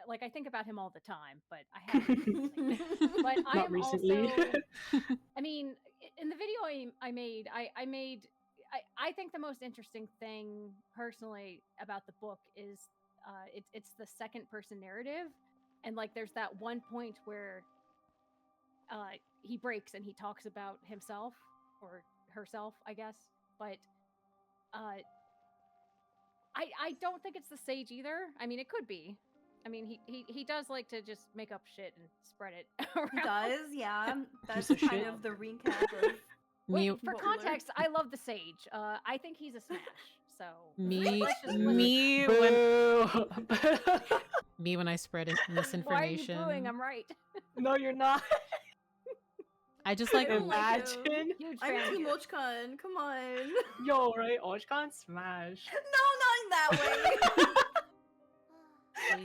Like I think about him all the time, but I haven't. recently. But I Not am recently. also. I mean, in the video I made, I think the most interesting thing personally about the book is it's the second person narrative, and like there's that one point where he breaks and he talks about himself or herself, I guess, but I don't think it's the sage either. I mean, it could be. I mean, he does like to just make up shit and spread it around. He does, yeah. That's of kind shit. of the recap of Me, Wait, for what we learned. context, I love the sage. I think he's a smash. So me, let's me when Boo! me when I spread misinformation. Why are you booing? I'm right. No, you're not. I just I like don't like him. Imagine. Huge I'm fan. Team Ochkan, come on. Yo, right? Ochkan smash. No, not in that way.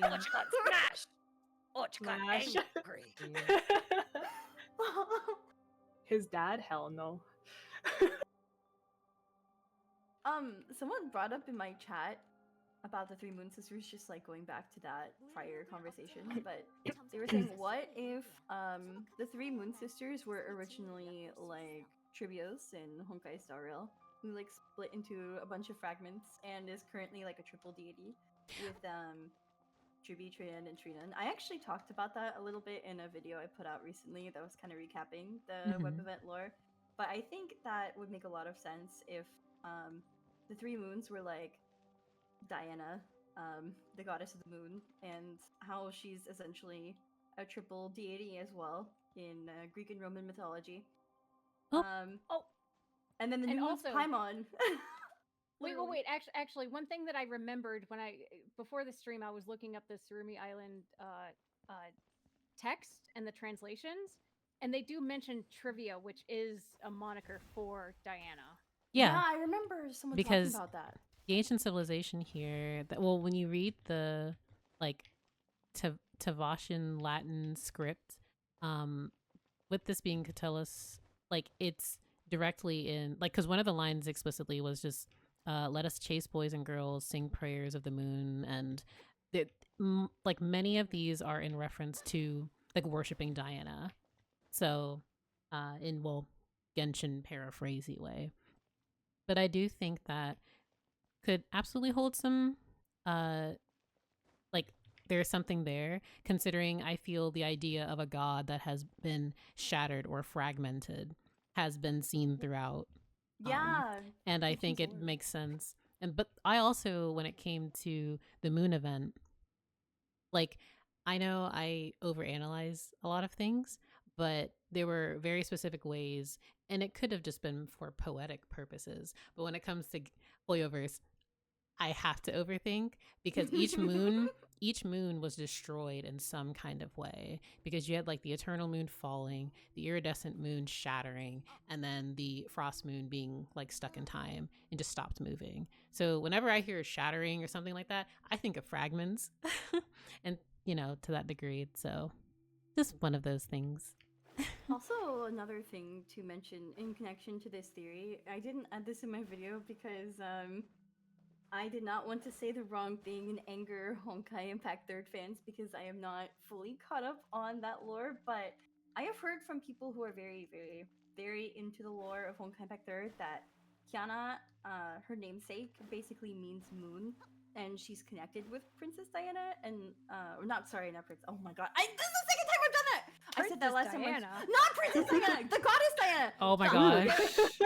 Ochkan smash! Ochkan Smash. angry! His dad? Hell no. Someone brought up in my chat about the Three Moon Sisters, just like going back to that prior conversation, but they were saying, what if the Three Moon Sisters were originally like trivios in Honkai Star Rail, who like split into a bunch of fragments and is currently like a triple deity with Tribi, Trinan, and Trinan. I actually talked about that a little bit in a video I put out recently that was kind of recapping the web event lore, but I think that would make a lot of sense if the Three Moons were like Diana, the goddess of the moon, and how she's essentially a triple deity as well in Greek and Roman mythology. Oh. And then the And new one's also- Paimon. Wait. Actually, one thing that I remembered when before the stream, I was looking up the Surumi Island text and the translations, and they do mention Trivia, which is a moniker for Diana. Yeah, I remember someone because talking about that. the ancient civilization here, well, when you read the like Tavashan Latin script, with this being Catullus, like it's directly in like because one of the lines explicitly was just let us chase boys and girls, sing prayers of the moon, and that like many of these are in reference to like worshiping Diana. So in Genshin paraphrasey way. But I do think that could absolutely hold some like there's something there, considering I feel the idea of a god that has been shattered or fragmented has been seen throughout. Yeah. And I think Genshin's it lore. makes sense. But I also, when it came to the moon event, like I know I overanalyze a lot of things, but there were very specific ways, and it could have just been for poetic purposes. But when it comes to Hoyoverse, I have to overthink because each moon was destroyed in some kind of way, because you had like the eternal moon falling, the iridescent moon shattering, and then the frost moon being like stuck in time and just stopped moving. So whenever I hear shattering or something like that, I think of fragments and to that degree. So just one of those things. Also, another thing to mention in connection to this theory, I didn't add this in my video because I did not want to say the wrong thing and anger Honkai Impact Third fans because I am not fully caught up on that lore, but I have heard from people who are very, very, very into the lore of Honkai Impact Third that Kiana, her namesake, basically means moon, and she's connected with Princess Diana, and or not Princess. Oh my god, this is the second time I've done that. I said that last Diana. time. Not Princess Diana, the goddess Diana. Oh my Stop. gosh.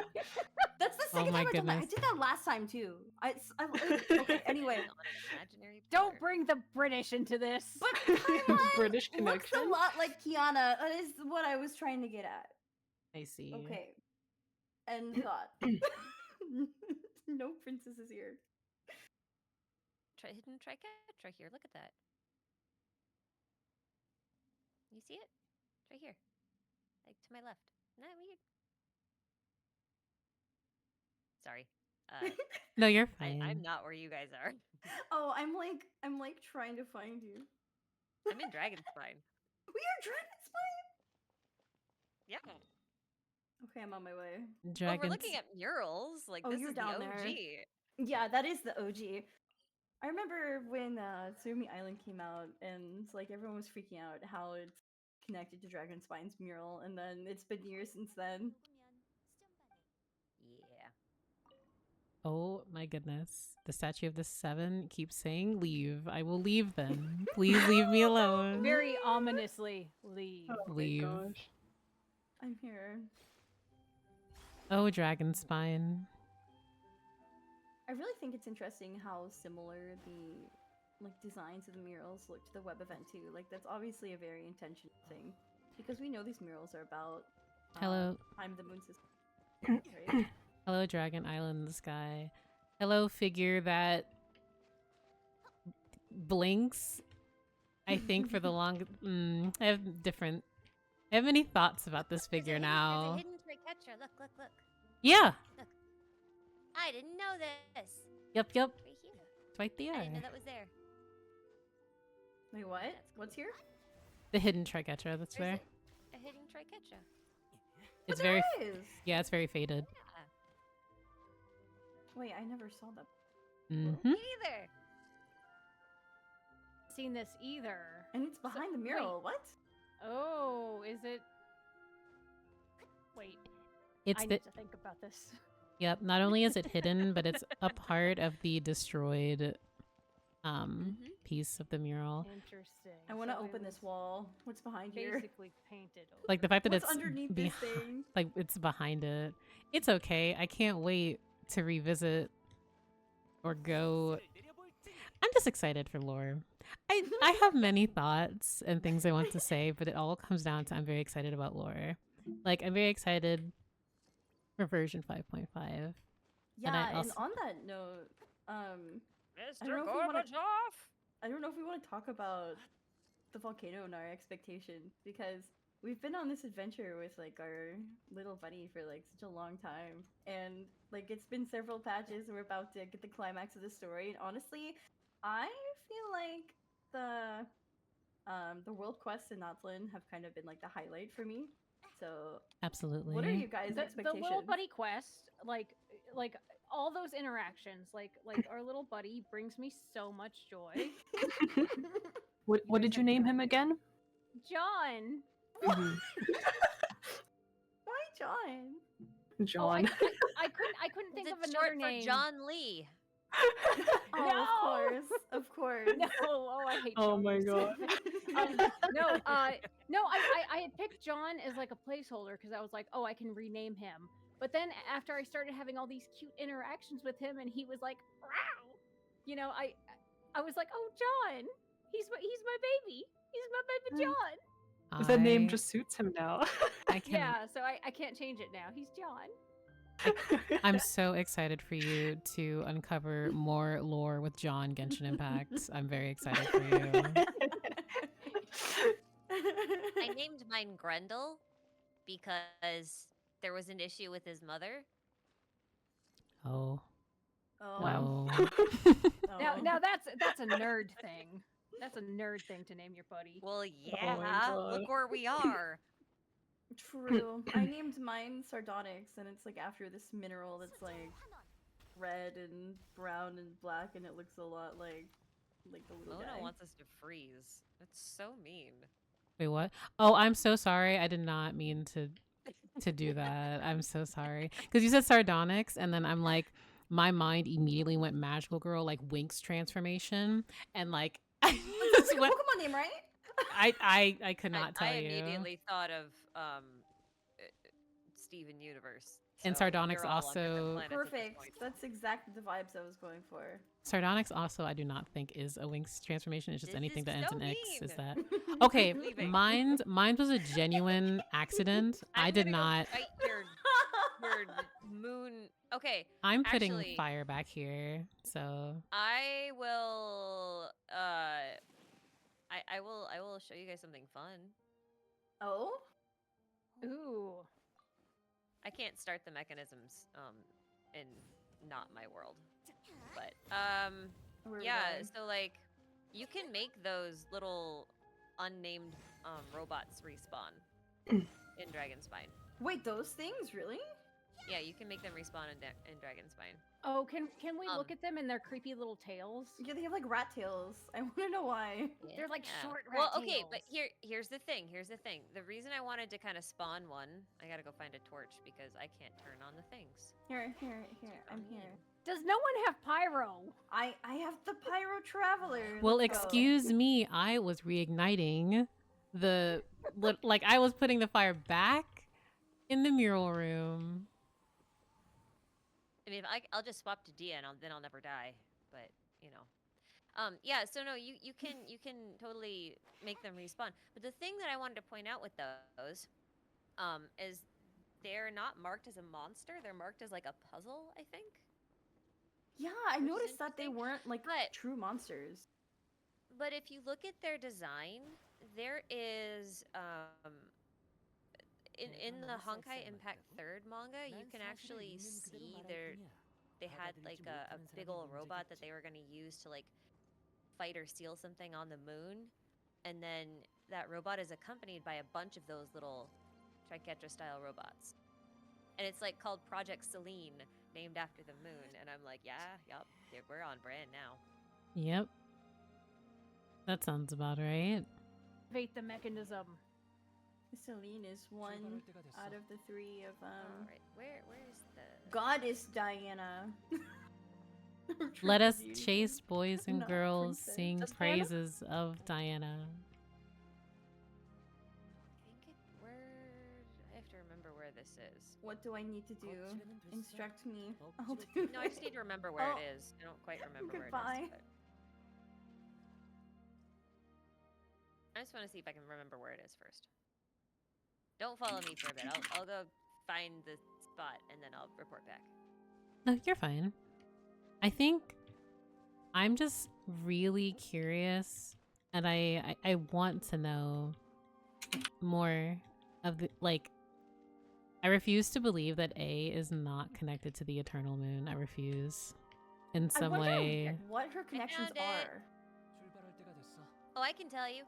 That's the second my time I've done that. I goodness. did that last time too. Okay, anyway. On an imaginary Don't pillar. bring the British into this. But Paimon British looks connection. a lot like Kiana. That is what I was trying to get at. I see. Okay. End thought. No princesses here. Hidden triquetra here. Look at that. You see it? It's right here. Like to my left. Not weird. Sorry. No, you're fine. I'm not where you guys are. Oh, I'm like trying to find you. I'm in Dragonspine. We are Dragonspine. Yeah. Okay, I'm on my way. Well, we're looking at murals. Like Oh, this you're is down the there. OG. Yeah, that is the OG. I remember when Tsumi Island came out, and like everyone was freaking out how it's connected to Dragonspine's mural, and then it's been years since then. Yeah. Oh my goodness. The Statue of the Seven keeps saying leave. I will leave then. Please leave me alone. Very ominously, leave. Oh Leave. my gosh. I'm here. Oh, Dragonspine. I really think it's interesting how similar the designs of the murals look to the web event too. Like that's obviously a very intentional thing because we know these murals are about Hello. Time of the Moon system. Right? Hello, Dragon Island in the sky. Hello, figure that blinks. I think for the long. I have many thoughts about this figure There's now. a hidden triquetra. Look. Yeah. I didn't know this. Yep. Right here. It's right I didn't know there. that was there. Wait, what? What's here? The hidden triquetra that's there. A hidden triquetra. It's There very. is! Yeah, it's very faded. Yeah. Wait, I never saw that. Mm-hmm. Me neither. Seen this either. And it's behind the mural. What? Oh, is it? Wait, It's I the. need to think about this. Yep. Not only is it hidden, but it's a part of the destroyed piece of the mural. Interesting. I want to So it open this was wall. What's behind here? Basically painted over. Like the fact that What's it's underneath this thing? like it's behind it. It's okay. I can't wait to revisit or go. I'm just excited for lore. I have many thoughts and things I want to say, but it all comes down to I'm very excited about lore. Like I'm very excited for version 5.5. Yeah, and also- on that note, Mr. don't know if we wanna- Gorbachev. I don't know if we want to talk about the volcano and our expectations because we've been on this adventure with like our little buddy for like such a long time, and like it's been several patches and we're about to get the climax of the story, and honestly I feel like the world quests in Notland have kind of been like the highlight for me. So Absolutely. what are you guys' The expectations? little buddy quest, like all those interactions, like our little buddy brings me so much joy. What did you name him again? John. Mhm. Why John? Oh, John. I couldn't think of It's another short name. for John Lee. Oh, No! of course. No, oh, I hate Oh John. my god. No, I had picked John as like a placeholder because I was like, oh, I can rename him. But then after I started having all these cute interactions with him, and he was like, "Wow," you know, I was like, oh, John, he's my baby. He's my baby John. The name just suits him now. I can. Yeah, so I can't change it now. He's John. I'm so excited for you to uncover more lore with John Genshin Impact. I'm very excited for you. I named mine Grendel because there was an issue with his mother. Oh. Oh. Wow. Oh. Now that's a nerd thing. That's a nerd thing to name your buddy. Well, my yeah, God. look where we are. True. I named mine Sardonyx, and it's like after this mineral that's like red and brown and black, and it looks a lot like the little Mona guy. wants us to freeze. That's so mean. Wait, what? Oh, I'm so sorry. I did not mean to do that. I'm so sorry. Because you said Sardonyx, and then I'm like, my mind immediately went magical girl, like Winx transformation, and like That's like a Pokemon name, right? I could not tell I you. immediately thought of Steven Universe. And so Sardonyx they're all on different also- planets at this Perfect. point. That's exactly the vibes I was going for. Sardonyx also, I do not think is a Winx transformation. It's just This anything is that ends so in X. Is mean. that okay? Leaving. Mine was a genuine accident. I I'm did gonna go not. fight your moon. Okay, I'm putting actually- fire back here, so I will. I will show you guys something fun. Oh? Ooh. I can't start the mechanisms in not my world, but Where are we yeah. going? So like, you can make those little unnamed robots respawn in Dragonspine. Wait, those things? Really? Yeah, you can make them respawn in Dragonspine. Oh, can we look Um, at them and their creepy little tails? Yeah, they have like rat tails. I want to know why. They're like Yeah. short Well, rat okay, but tails. here's the thing. Here's the thing. The reason I wanted to kind of spawn one, I gotta go find a torch because I can't turn on the things. Here. I'm mean. here. Does no one have pyro? I have the Pyro Traveler. well, Let's go. excuse me. I was reigniting the like I was putting the fire back in the mural room. I mean, I'll just swap to Dia and then I'll never die. But you know, yeah. So no, you can totally make them respawn. But the thing that I wanted to point out with those, is they're not marked as a monster. They're marked as like a puzzle. I think. Yeah, I Which is noticed that they interesting, weren't like but- true monsters. But if you look at their design, there is in the Honkai Impact 3rd manga, you can actually see they had like a big old robot that they were going to use to like fight or steal something on the moon, and then that robot is accompanied by a bunch of those little Triquetra style robots, and it's like called Project Selene, named after the moon. And I'm like, yeah, we're on brand now. Yep, that sounds about right. Activate the mechanism. Selene is one out of the three of All right, where's the Goddess Diana. Let us Beauty. chase boys and Not girls, princess. sing Just Diana? praises of Diana. I have to remember where this is. What do I need to do? Instruct me. I'll do No, I just need to remember where Oh. it is. I don't quite remember where Goodbye. it is. But... I just want to see if I can remember where it is first. Don't follow me for a bit. I'll go find the spot and then I'll report back. No, you're fine. I think I'm just really curious, and I want to know more of the like. I refuse to believe that A is not connected to the eternal moon. I refuse. In I some wonder way. what her connections found it. are. 출발할 때가 됐어. Oh, I can tell you.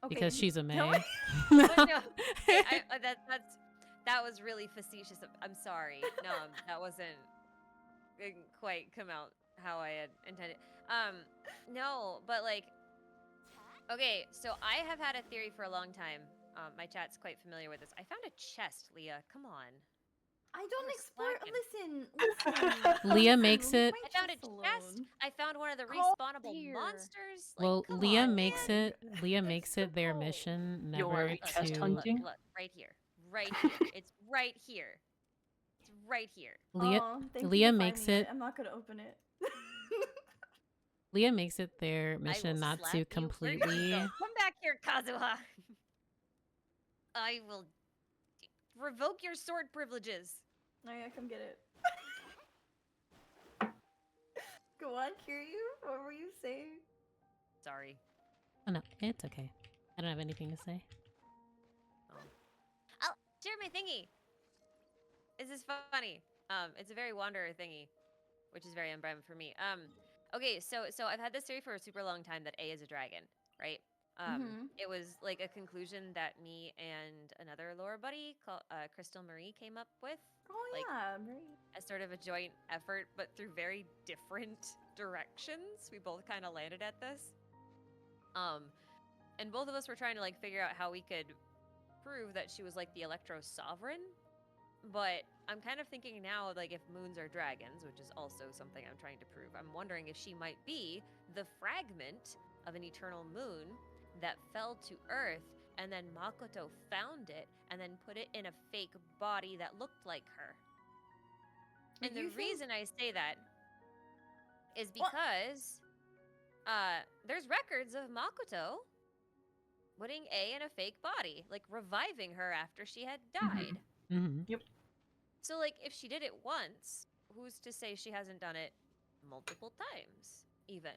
Okay, Because she's a tell May. me. But no, that was really facetious. I'm sorry. No, that wasn't. It didn't quite come out how I had intended. No, but like, okay. So I have had a theory for a long time. My chat's quite familiar with this. I found a chest, Leah. Come on. I don't You're explore. slacking. Listen. Leah listen, makes leave it- my I found a chest chest. alone. I found one of the Oh, respawnable dear. monsters. Like, Well, come Leah on, makes man. it. Leah makes it their simple. mission You're never Look, chest to. hunting? Look, right here. Right here. It's right here. It's right here. Leah Aw, thank you Leah for makes finding it. I'm not gonna open it. Leah makes it their I will mission not slap to you. Where did you completely. go? Come back here, Kazuha. I will revoke your sword privileges. Oh yeah, come get it. Go on, Kiryu. What were you saying? Sorry. Oh no, it's okay. I don't have anything to say. I'll share my thingy. This is funny. It's a very wanderer thingy, which is very unbrand for me. Okay, so I've had this theory for a super long time that A is a dragon, right? It was like a conclusion that me and another lore buddy called Crystal Marie came up with. Oh Like, yeah, very. As sort of a joint effort, but through very different directions. We both kind of landed at this. And both of us were trying to like figure out how we could prove that she was like the Electro Sovereign. But I'm kind of thinking now, like, if moons are dragons, which is also something I'm trying to prove, I'm wondering if she might be the fragment of an eternal moon that fell to Earth, and then Makoto found it and then put it in a fake body that looked like her. And the reason I say that is because there's records of Makoto putting A in a fake body, like reviving her after she had died. Mm-hmm. Yep. So, like, if she did it once, who's to say she hasn't done it multiple times, even?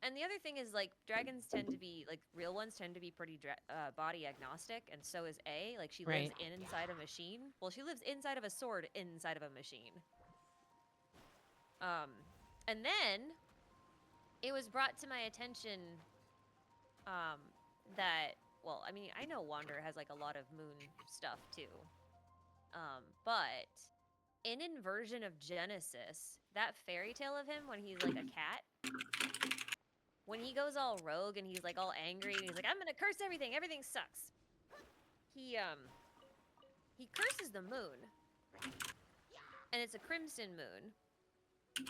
And the other thing is, like, dragons tend to be, like, real ones tend to be pretty body agnostic, and so is A. Like, she lives inside a machine. Well, she lives inside of a sword inside of a machine. And then it was brought to my attention that, well, I mean, I know Wander has, like, a lot of moon stuff, too. But in Inversion of Genesis, that fairy tale of him when he's like a cat, when he goes all rogue and he's like all angry and he's like, I'm gonna curse everything, everything sucks. He curses the moon, and it's a crimson moon,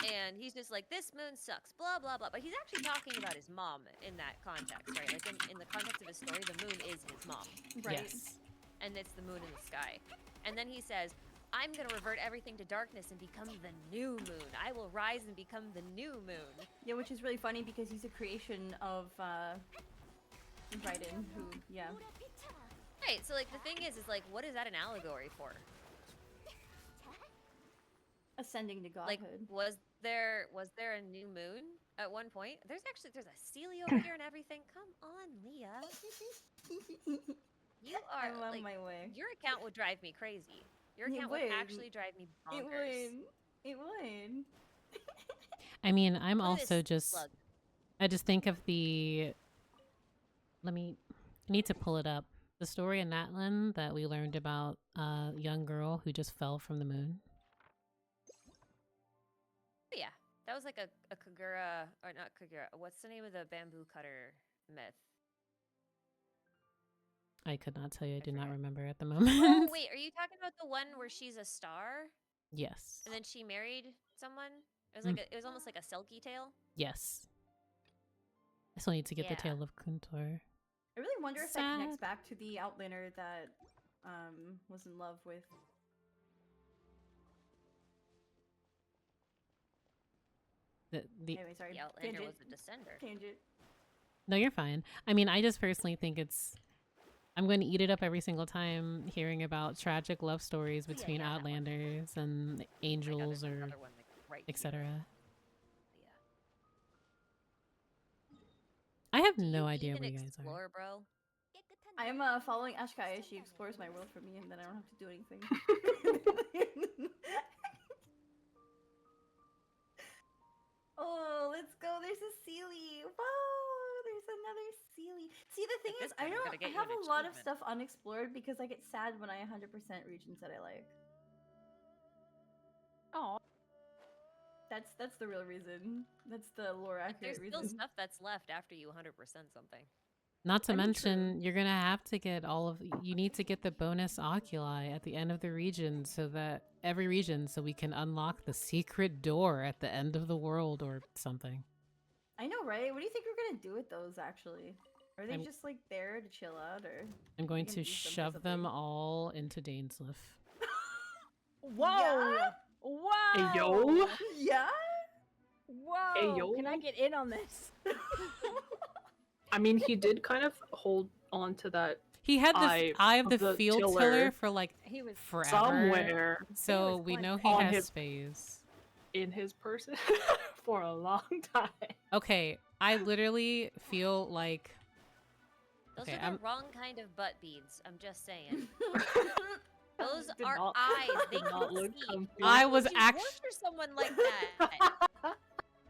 and he's just like, this moon sucks, blah blah blah. But he's actually talking about his mom in that context, right? Like in the context of his story, the moon is his mom, Right. Yes. and it's the moon in the sky. And then he says, I'm gonna revert everything to darkness and become the new moon. I will rise and become the new moon. Yeah, which is really funny because he's a creation of Raiden, who yeah. Right, so like the thing is like, what is that an allegory for? Ascending to Like, godhood. was there a new moon at one point? There's a Celia over here and everything. Come on, Leah. You are I'm on like, my way. your account would drive me crazy. Your It account would would. actually drive me bonkers. It would. It would. I mean, I'm Look at also this just. slug. I just think of the. I need to pull it up. The story in Natlan that we learned about a young girl who just fell from the moon. Yeah, that was like a Kagura, or not Kagura. What's the name of the bamboo cutter myth? I could not tell you. I do not forget. remember at the Oh moment. wait, are you talking about the one where she's a star Yes. and then she married someone? It was like it was almost like a Selkie tale. Yes. I still need to get the Yeah. Tale of Kuntor. I really wonder if that connects Sad. back to the Outlander that was in love with. The Anyway, sorry. The Outlander Tangent. was a descender. Tangent. No, you're fine. I mean, I just personally think I'm going to eat it up every single time hearing about tragic love stories Yeah, between yeah, that one. Outlanders and Oh my God, angels there's or another one, like, right here. etc. Yeah. I have Do no you idea even where you guys are. explore, bro? 깨끗한 I'm following Ashkai as she explores my world for me, and then I don't have to do anything. Oh, let's go. There's a Sealy. Whoa, there's another Sealy. See, the thing is, This time I'm gonna I get you have an a lot of achievement. stuff unexplored because I get sad when I 100% regions that I like. Oh, That's the real reason. That's the lore Like, there's accurate still reason. stuff that's left after you 100% something. Not to I mean, mention, you're gonna have to get all of. You need to get the bonus oculi at the end of the region, so that every region, so we can unlock the secret door at the end of the world or something. I know, right? What do you think we're gonna do with those actually? Are they I'm- just like there to chill out, or? I'm going can to use them for shove them something. all into Dainsliff. whoa, Yeah? whoa, Hey, yo. Yeah. whoa! Hey, yo. Can I get in on this? I mean, he did kind of hold on to that He had the eye of the field tiller for like He was forever. somewhere So was we know he plenty. On has his- space. in his person for a long time. Okay, I literally feel like Those Okay, are the wrong kind of butt beads. I'm just saying. Those Did are not- eyes. They did not can look see. comfy. Why I was would you act- work for someone like that?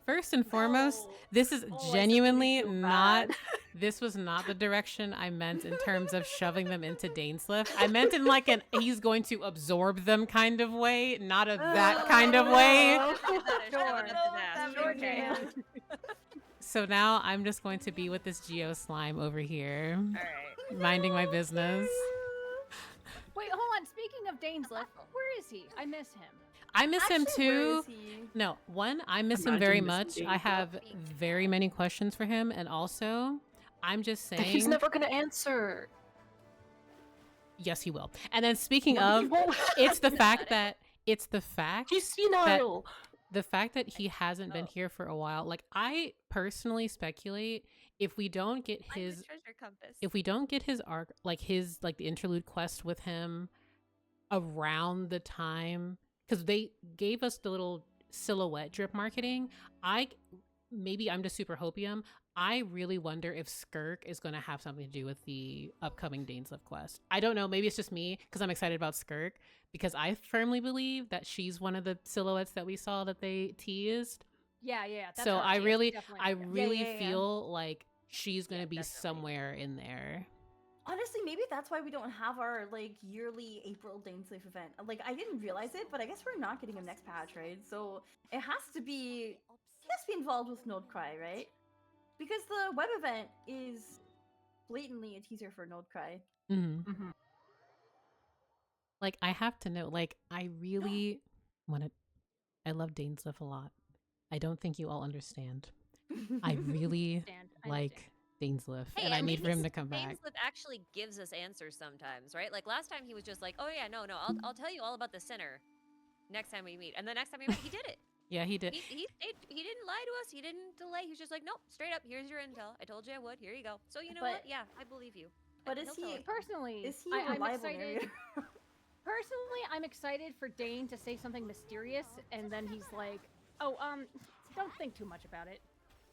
first and foremost, No. this is Oh, I genuinely suddenly feel not. bad. This was not the direction I meant in terms of shoving them into Dainsliff. I meant in like an he's going to absorb them kind of way, not a that kind of way. Sure. Okay. So now I'm just going to be with this Geo slime over here, All right. minding my business. Wait, hold on. Speaking of Dainsliff, where is he? I miss him. I miss him Actually, where too. is he? No, one, I miss him very Imagine much. missing I Dainsliff. have very many questions for him, and also, I'm just saying. That he's never gonna answer. Yes, he will. And then speaking No, of, he won't. it's the fact that He's senile. the fact that he hasn't been here for a while. Like, I personally speculate if we don't get his treasure compass. if we don't get his arc, like the interlude quest with him around the time, because they gave us the little silhouette drip marketing. Maybe I'm just super hopium. I really wonder if Skirk is going to have something to do with the upcoming Dainsliff quest. I don't know. Maybe it's just me because I'm excited about Skirk, because I firmly believe that she's one of the silhouettes that we saw that they teased. Yeah. That's So her. I She is really definitely- Yeah. feel like she's going to Yeah, be definitely. somewhere in there. Honestly, maybe that's why we don't have our like yearly April Dainsliff event. Like, I didn't realize it, but I guess we're not getting him next patch, right? So it has to be involved with Node Cry, right? Because the web event is blatantly a teaser for Node Cry. Mm-hmm. Mhm. Like, I have to know, like, I really want to. I love Dainsliff a lot. I don't think you all understand. I really I like Dainsliff, Hey, and I at need for him least to come back. Dainsliff actually gives us answers sometimes, right? Like last time he was just like, "Oh yeah, no, I'll tell you all about the sinner next time we meet." And the next time we met, he did it. Yeah, he did. He didn't lie to us. He didn't delay. He was just like, "Nope, straight up. Here's your intel. I told you I would. Here you go." So you know what? But- Yeah, I believe you. But He'll is tell he us. Personally, is he I'm reliable excited. narrator? Personally, I'm excited for Dane to say something mysterious, and then he's like, "Oh, don't think too much about it."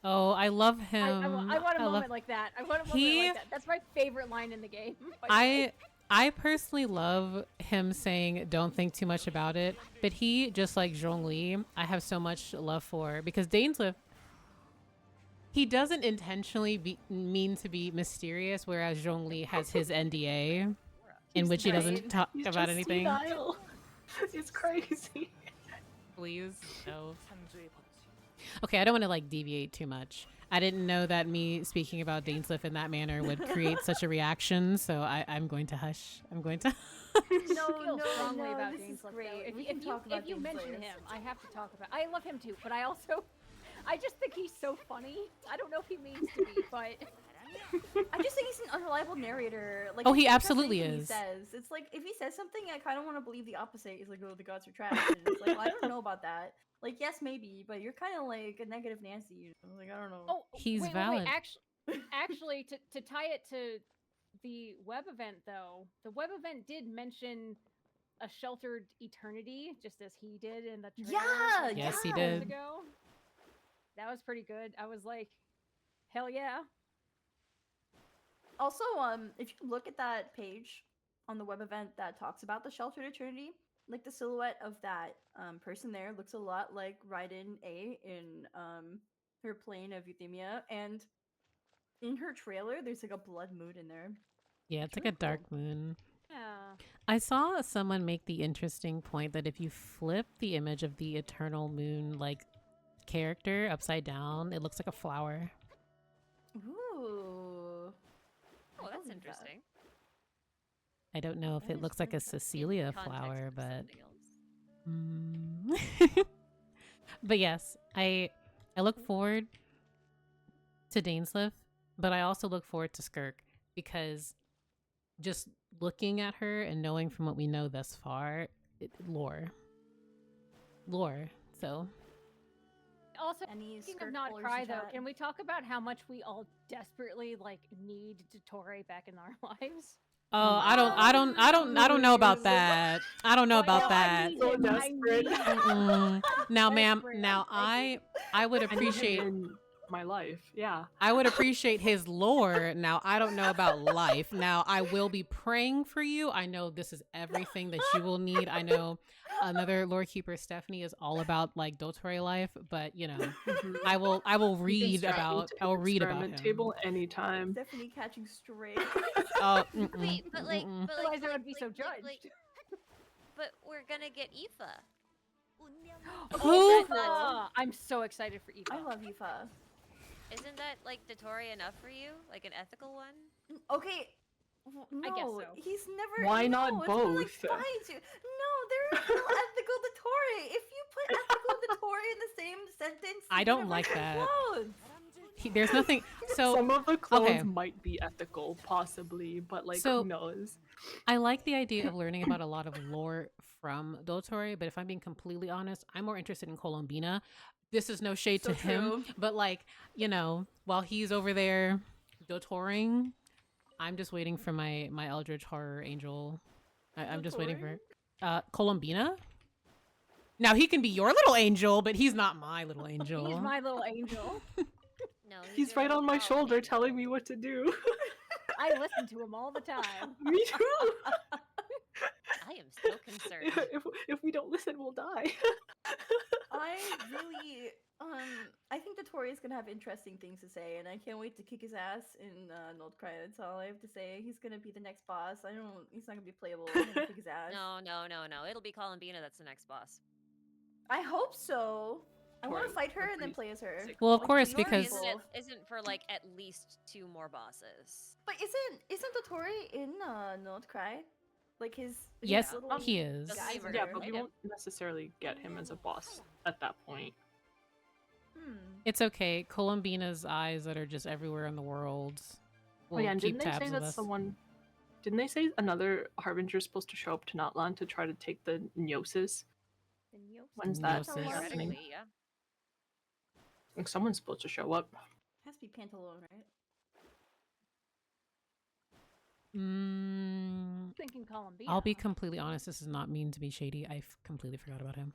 Oh, I love him. I want a moment love. like that. I want a moment He- like that. That's my favorite line in the game. by the way. I personally love him saying "Don't think too much about it," but he, just like Zhongli, I have so much love for, because Dainsliff, he doesn't intentionally mean to be mysterious, whereas Zhongli has his NDA in which he doesn't right. talk He's about just anything. senile. It's crazy. Please, no. Okay, I don't want to like deviate too much. I didn't know that me speaking about Dainsliff in that manner would create such a reaction, so I'm going to hush. I'm going to. Feel strongly about this Dane is Slip, though. great. We can talk about if you Dane mention Slayers. him, I have to talk about. I love him too, but I also, I just think he's so funny. I don't know if he means to be, but I just think he's an unreliable narrator. Like, Oh, I he can't trust absolutely anything is. He says it's like if he says something, I kind of want to believe the opposite. He's like, "Oh, the gods are trash." And it's like, well, I don't know about that. Like, yes, maybe, but you're kind of like a negative Nancy. You know? Like, I don't know. oh, He's wait, valid. Actually, to tie it to the web event, though, the web event did mention a sheltered eternity, just as he did in the trailer. Yeah, from Yes, he years did. Ago. That was pretty good. I was like, hell yeah. Also, if you look at that page on the web event that talks about the Sheltered Eternity, like the silhouette of that person there looks a lot like Raiden A in her plane of Euthymia, and in her trailer, there's like a blood moon in there. Yeah, it's like a dark moon. Yeah. I saw someone make the interesting point that if you flip the image of the eternal moon like character upside down, it looks like a flower. Ooh. Oh, I that's believe that. interesting. I don't know if That it is looks like a very In Cecilia context, flower, it's but something else. but yes, I look forward to Dainsleif, but I also look forward to Skirk because just looking at her and knowing from what we know thus far, lore. So Also, Any speaking skirt of not colors cry in though, chat? can we talk about how much we all desperately like need Dottore back in our lives? oh, I don't know about that. I don't know Well, about I that. need So him. I desperate. need him. Mm-mm. Now, ma'am, Desperate. now I'm I would I need him appreciate in my life. Yeah. I would appreciate his lore. Now, I don't know about life. Now, I will be praying for you. I know this is everything that you will need. I know another lore keeper, Stephanie, is all about like Dottore life, but you know, Mhm. I will You can read strap me about to I will his read about experiment him. table anytime. Definitely catching stray. Oh, Wait, but like, mm-mm. but Otherwise, like, I would be so judged. but we're gonna get Aoife. Who? I'm so excited for Eva. I love Yufa. Isn't that like Dottore enough for you? Like an ethical one? Okay. I guess No, so. he's never. Why no, not it's more like both? spies. No, there is no ethical Dottore. If you put ethical Dottore in the same sentence, the I don't universe like that. explodes. There's nothing. So Some of the clones okay. might be ethical, possibly, but like So- who knows? I like the idea of learning about a lot of lore from Dottore, but if I'm being completely honest, I'm more interested in Colombina. This is no shade So to him, true. but like, you know, while he's over there Dottoring, I'm just waiting for my Eldritch Horror Angel. I'm just waiting for Colombina. Now he can be your little angel, but he's not my little angel. He's my little angel. No, He's your right on my little shoulder angel. telling me what to do. I listen to him all the time. Me too. I am so concerned. if we don't listen, we'll die. I really, I think Dottore is gonna have interesting things to say, and I can't wait to kick his ass in Nordcry. That's all I have to say. He's gonna be the next boss. He's not gonna be playable. I'm gonna kick his ass. No. It'll be Columbina that's the next boss. I hope so. I want to Dottore fight her would and then be play as her. sick. Well, of Like, course, the because- people. Isn't for like at least 2 more bosses. But isn't Dottore in Nordcry? Like his Yes, little he is. Doesn't guy he Yeah, murder but we him? won't necessarily get him as a boss at that point. It's okay. Colombina's eyes that are just everywhere in the world will Oh yeah, and keep didn't they tabs say of that us. someone? Didn't they say another harbinger is supposed to show up to Notland to try to take the Gnosis? When's that Gnosis. happening? Theoretically, yeah. I think someone's supposed to show up. Has to be Pantalone, right? Thinking Columbia. I'll be completely honest. This is not mean to be shady. I completely forgot about him.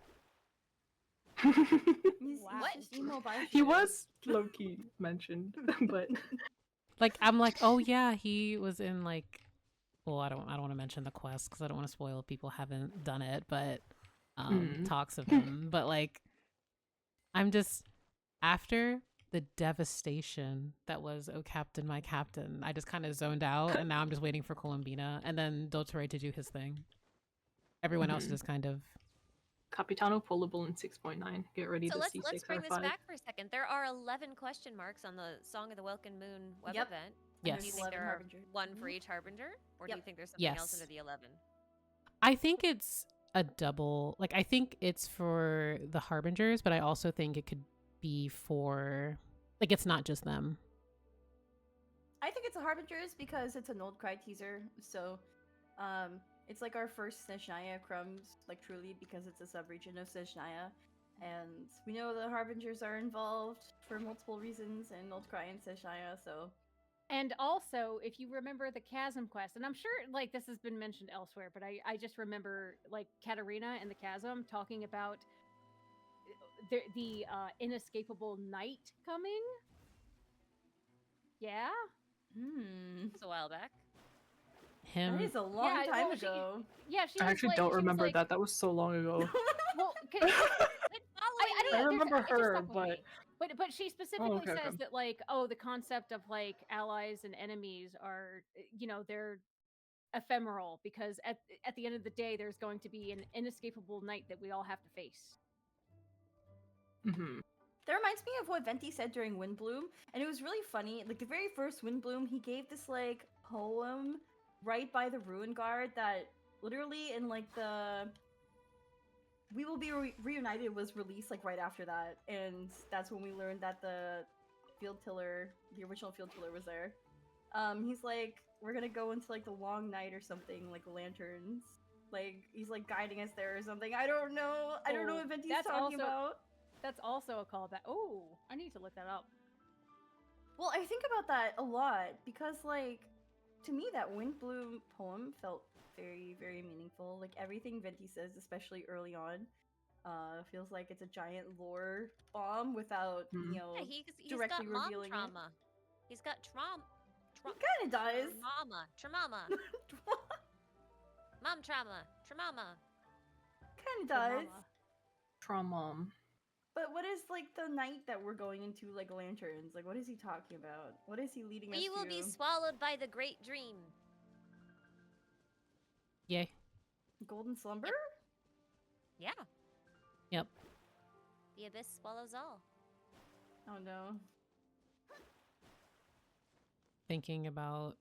He's Wow. just emo by He was low-key mentioned, but Like I'm like, oh yeah, he was in like. Well, I don't want to mention the quest because I don't want to spoil if people haven't done it, but talks of him. But like, I'm just after the devastation that was "Oh Captain, My Captain." I just kind of zoned out, and now I'm just waiting for Colombina and then Dottore to do his thing. Everyone else is just kind of. Capitano pullable in 6.9. Get ready So to let's see bring this 6.5. back for a second. There are 11 question marks on the Song of the Welkin Moon web Yep. event. Yes. Do you think 11 there are harbinger. one for each harbinger, or do you Yep. think there's something else Yes. under the 11? I think it's a double. Like I think it's for the harbingers, but I also think it could be for like it's not just them. I think it's a Harbingers because it's an old cry teaser. So, it's like our first Snezhnaya crumbs, like truly, because it's a sub-region of Snezhnaya. And we know the Harbingers are involved for multiple reasons in Old Cry and Snezhnaya, so. And also, if you remember the Chasm quest, and I'm sure like this has been mentioned elsewhere, but I just remember like Katarina and the Chasm talking about the inescapable night coming. Yeah. Hmm. It's a while back. Him. That is a long Yeah, time well, she- ago. Yeah, she I was actually like, don't she was remember like, that. That was so long ago. Well, Been following I me. don't. I remember it just her, stuck with but me. But she specifically okay, says okay. that like, oh, the concept of like allies and enemies are, they're ephemeral because at the end of the day, there's going to be an inescapable night that we all have to face. Hmm. That reminds me of what Venti said during Windbloom, and it was really funny. Like the very first Windbloom, he gave this like poem right by the Ruin Guard that literally in like the We Will Be Reunited was released like right after that, and that's when we learned that the original field tiller was there. He's like, we're gonna go into like the long night or something, like lanterns. Like he's like guiding us there or something. I don't know. I don't know what Venti's that's talking also- about. That's also a callback. Oh, I need to look that up. Well, I think about that a lot because, like, to me, that Windbloom poem felt very, very meaningful. Like, everything Venti says, especially early on, feels like it's a giant lore bomb without, Hmm. Yeah, he's directly got mom revealing it. trauma. He's got trauma. He kind of does. Trauma. Mom trauma. Trauma. Kind of does. Trauma. But what is, like, the night that we're going into, like, lanterns? Like, what is he talking about? What is he leading us We to? will be swallowed by the great dream. Yay. Golden Slumber? Yeah. Yep. The abyss swallows all. Oh, no. Thinking about.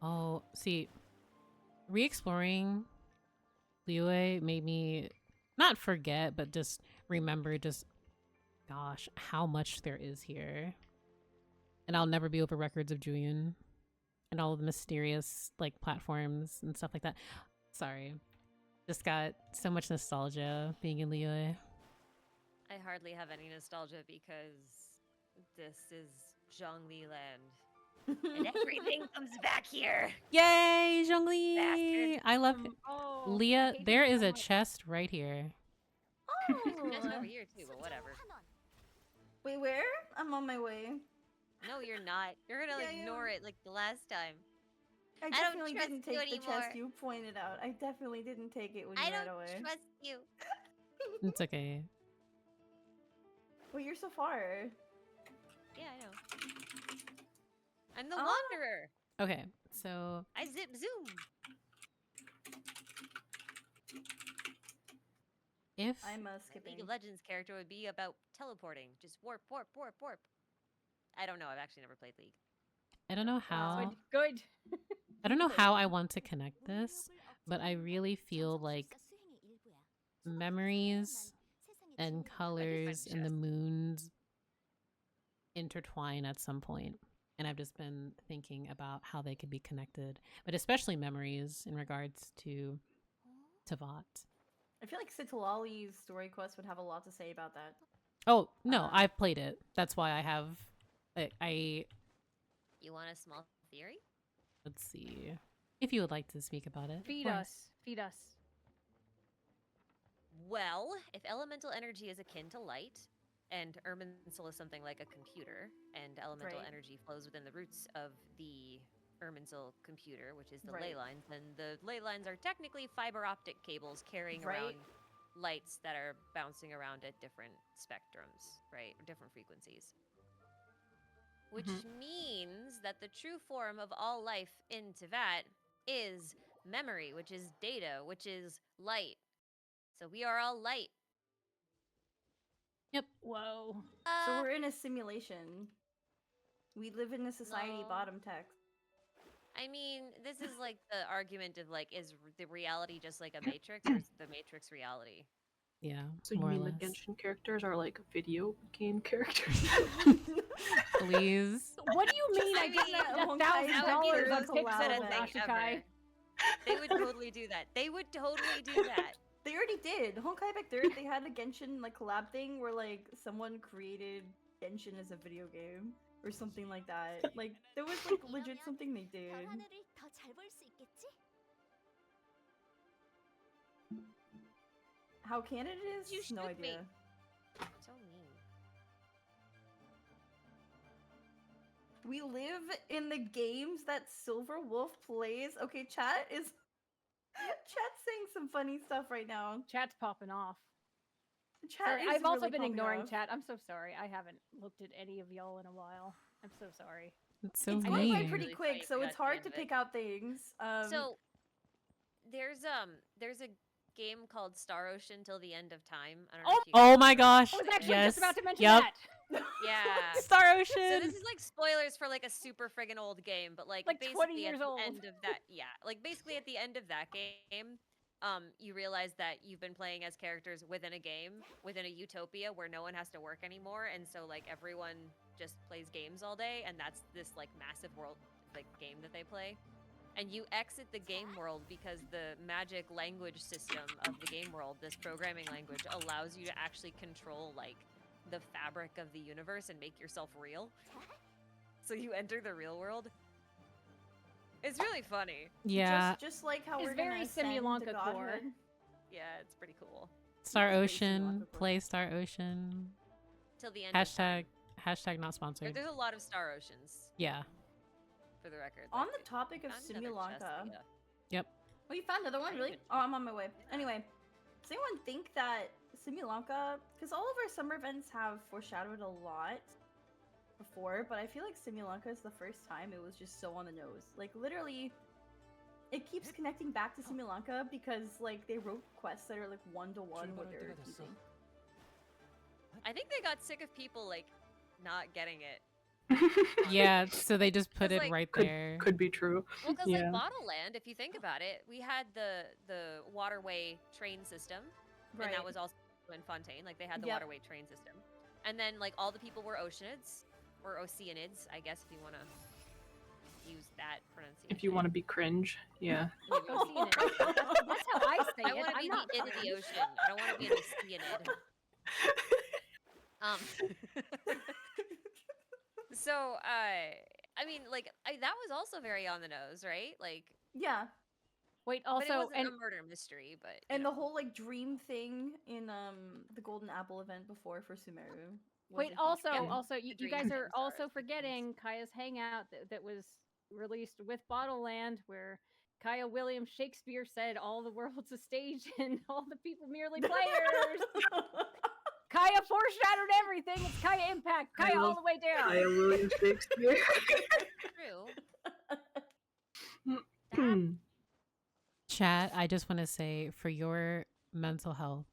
Oh, see, re-exploring Liyue made me not forget, but just remember gosh, how much there is here. And I'll never be over records of Julian and all of the mysterious like platforms and stuff like that. Sorry. Just got so much nostalgia being in Liyue. I hardly have any nostalgia because this is Zhongli land. And everything comes back here. Yay, Zhongli! Bastard. I love it. Oh, Leah, I hate there it is so a much. chest right here. There's Oh! over here too, but whatever. Wait, where? I'm on my way. No, you're not. You're gonna Yeah, I ignore it like the last time. I don't definitely trust didn't you take the anymore. chest you pointed out. I definitely didn't take it when you I ran don't away. trust you. It's okay. Wait, you're so far. Yeah, I know. I'm the Ah. wanderer. Okay, so I zip zoom. if I'm My skipping. League of Legends character would be about teleporting. Just warp. I don't know. I've actually never played League. I don't know how Good. I don't know how I want to connect this, but I really feel like memories and colors and the moons intertwine at some point. And I've just been thinking about how they could be connected, but especially memories in regards to Teyvat. I feel like Sitalali's story quest would have a lot to say about that. Oh, no, Uh, I've played it. That's why I have I You want a small theory? let's see. If you would like to speak about it. of Feed course. us. Feed us. Well, if elemental energy is akin to light, and Irminsul is something like a computer, and elemental Right. energy flows within the roots of the Irminsul computer, which is the ley Right. lines, then the ley lines are technically fiber optic cables carrying Right. around lights that are bouncing around at different spectrums, right? Or different frequencies. Which means that the true form of all life in Teyvat is memory, which is data, which is light. So we are all light. Whoa. So we're in a simulation. We live in a society No. bottom text. I mean, this is like the argument of like, is the reality just like a matrix, or is the matrix reality? Yeah. So you more or mean the less. Genshin characters are like video game characters? Please. What do you mean? I mean, get that one $1,000 guy's That would be the on most most Pixel, allowable. thing Ashikai. ever. They would totally do that. They would totally do that. They already did. Honkai Back Third, they had a Genshin like collab thing where like someone created Genshin as a video game or something like that. Like there was like legit something they did. 별 하늘을 더 잘 볼 수 있겠지? How canon it is? You No shoot me. idea. So mean. We live in the games that Silver Wolf plays. Okay, chat's saying some funny stuff right now. Chat's popping off. Chat Sorry, is I've also really been popping ignoring off. chat. I'm so sorry. I haven't looked at any of y'all in a while. I'm so sorry. It's so It's I going by mean. pretty really quick, funny so if it's you got to the hard end to of it. pick out things. So there's a game called Star Ocean Till the End of Time. I don't know if you Oh guys my know gosh. I was actually Yes. just about to mention Yep. that. Yeah. Star So Ocean. this is like spoilers for like a super friggin' old game, but like 20 basically years at the old. end of that, like basically at the end of that game, you realize that you've been playing as characters within a game, within a utopia where no one has to work anymore, and so like everyone just plays games all day, and that's this like massive world like game that they play. And you exit the game world because the magic language system of the game world, this programming language, allows you to actually control like the fabric of the universe and make yourself real. So you enter the real world. It's really funny. Yeah. just like how It's we're very gonna ascend to Simulanka core. godhood. Yeah, it's pretty cool. Star It's very Ocean. Simulanka Play Star Ocean. Till the end. Of time. Hashtag not sponsored. There's a lot of Star Oceans, Yeah. for the record. On like, the topic of found another chest, Simulanka. yeah. Yep. Oh, you found another one? I Really? even- Oh, I'm on my way. Anyway, does anyone think that Simulanka, because all of our summer events have foreshadowed a lot before, but I feel like Simulanka is the first time it was just so on the nose. Like, literally, it keeps connecting back to Simulanka because, like, they wrote quests that are, like, one-to-one what they're keeping. I think they got sick of people like not getting it. Yeah, so they just put 'Cause, it like- right there. Could be true. Well, because Yeah. like Bottle Land, if you think about it, we had the waterway train system, Right. and that was also in Fontaine. Like they had the Yep. waterway train system, and then like all the people were Oceanids or Oceanids, I guess if you want to use that pronunciation. If you want to be cringe, yeah. Maybe Go see it. That's how I say I it. want to I'm be not the id of the cringe. ocean. I don't want to be an Oceanid. So, I mean, like, that was also very on the nose, right? Like, Yeah, Wait, but it also, wasn't and a murder mystery, but you and know. the whole, like, dream thing in, the Golden Apple event before for Sumeru. was wait, a huge also, fan. also, you dream guys are things are also expectations. forgetting Kaya's hangout that was released with Bottle Land, where Kaya Williams Shakespeare said, "All the world's a stage and all the people merely players." Kaya foreshadowed everything. It's Kaya Impact. I Kaya all love the way down. William Shakespeare. True. Chat, I just want to say for your mental health,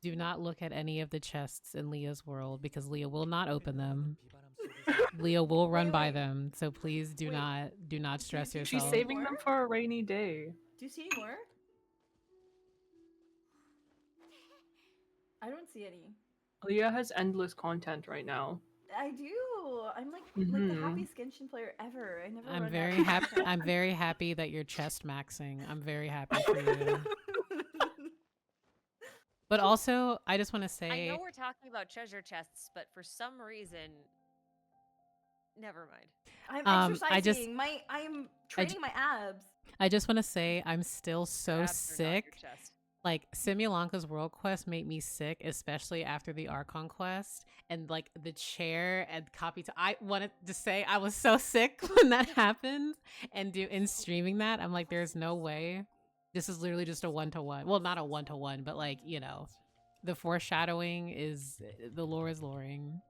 do not look at any of the chests in Leah's world because Leah will not open them. Leah will run Wait, by wait. them. So please do Wait. not stress you- yourself. She's saving them for a rainy day. Do you see any more? I don't see any. Leah has endless content right now. I do. I'm like the Mhm. happiest Genshin player ever. I never. I'm run very out of happy. content. I'm very happy that you're chest maxing. I'm very happy for you. But also, I just want to I say, know we're talking about treasure chests, but for some reason, never mind. I'm I just- exercising. I'm training my abs. I just want to say, I'm still so Abs are not your sick. chest. Like Simulanka's world quest made me sick, especially after the Archon quest and like the chair and copy. I wanted to say I was so sick when that happened, and in streaming that, I'm like, there's no way. This is literally just a 1-to-1. Well, not a 1-to-1, but like the foreshadowing is the lore is loring,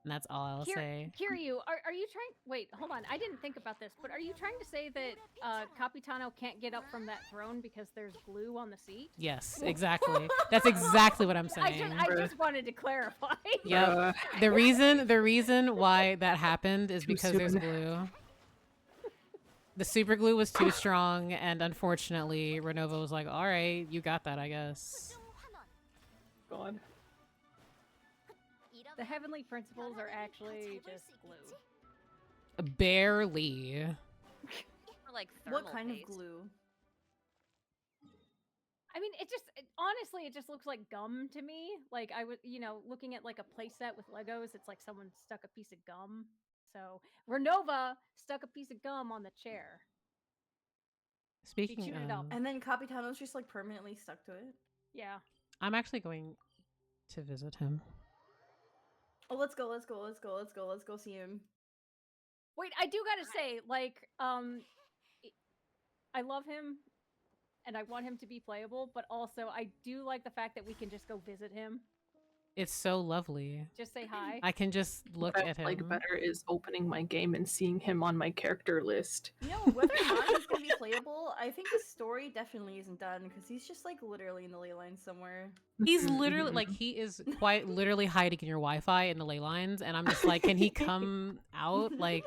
and that's all I'll say. Kiryu, are you trying? Wait, hold on. I didn't think about this, but are you trying to say that Capitano can't get up from that throne because there's glue on the seat? Yes, exactly. That's exactly what I'm saying. I just wanted to clarify. Yep. Uh, The reason why that happened is Too because there's soon. glue. The super glue was too strong, and unfortunately, Renova was like, "All right, you got that, I guess." God. The heavenly principles are actually just glue. Barely. Or like thermal What kind paste. of glue? I mean, honestly, it just looks like gum to me. Like I was, looking at like a playset with Legos, it's like someone stuck a piece of gum. So Renova stuck a piece of gum on the chair. Speaking chewed it up. of, And then Capitano's just like permanently stuck to it. Yeah. I'm actually going to visit him. Oh, let's go see him. Wait, I do gotta say, like, I love him, and I want him to be playable, but also I do like the fact that we can just go visit him, It's so lovely. just say hi. I can just look What I at him. like better is opening my game and seeing him on my character list. You know, whether or not he's gonna be playable, I think the story definitely isn't done because he's just like literally in the ley lines somewhere. He's literally like he is quite literally hiding in your Wi-Fi in the ley lines, and I'm just like, can he come out? Like,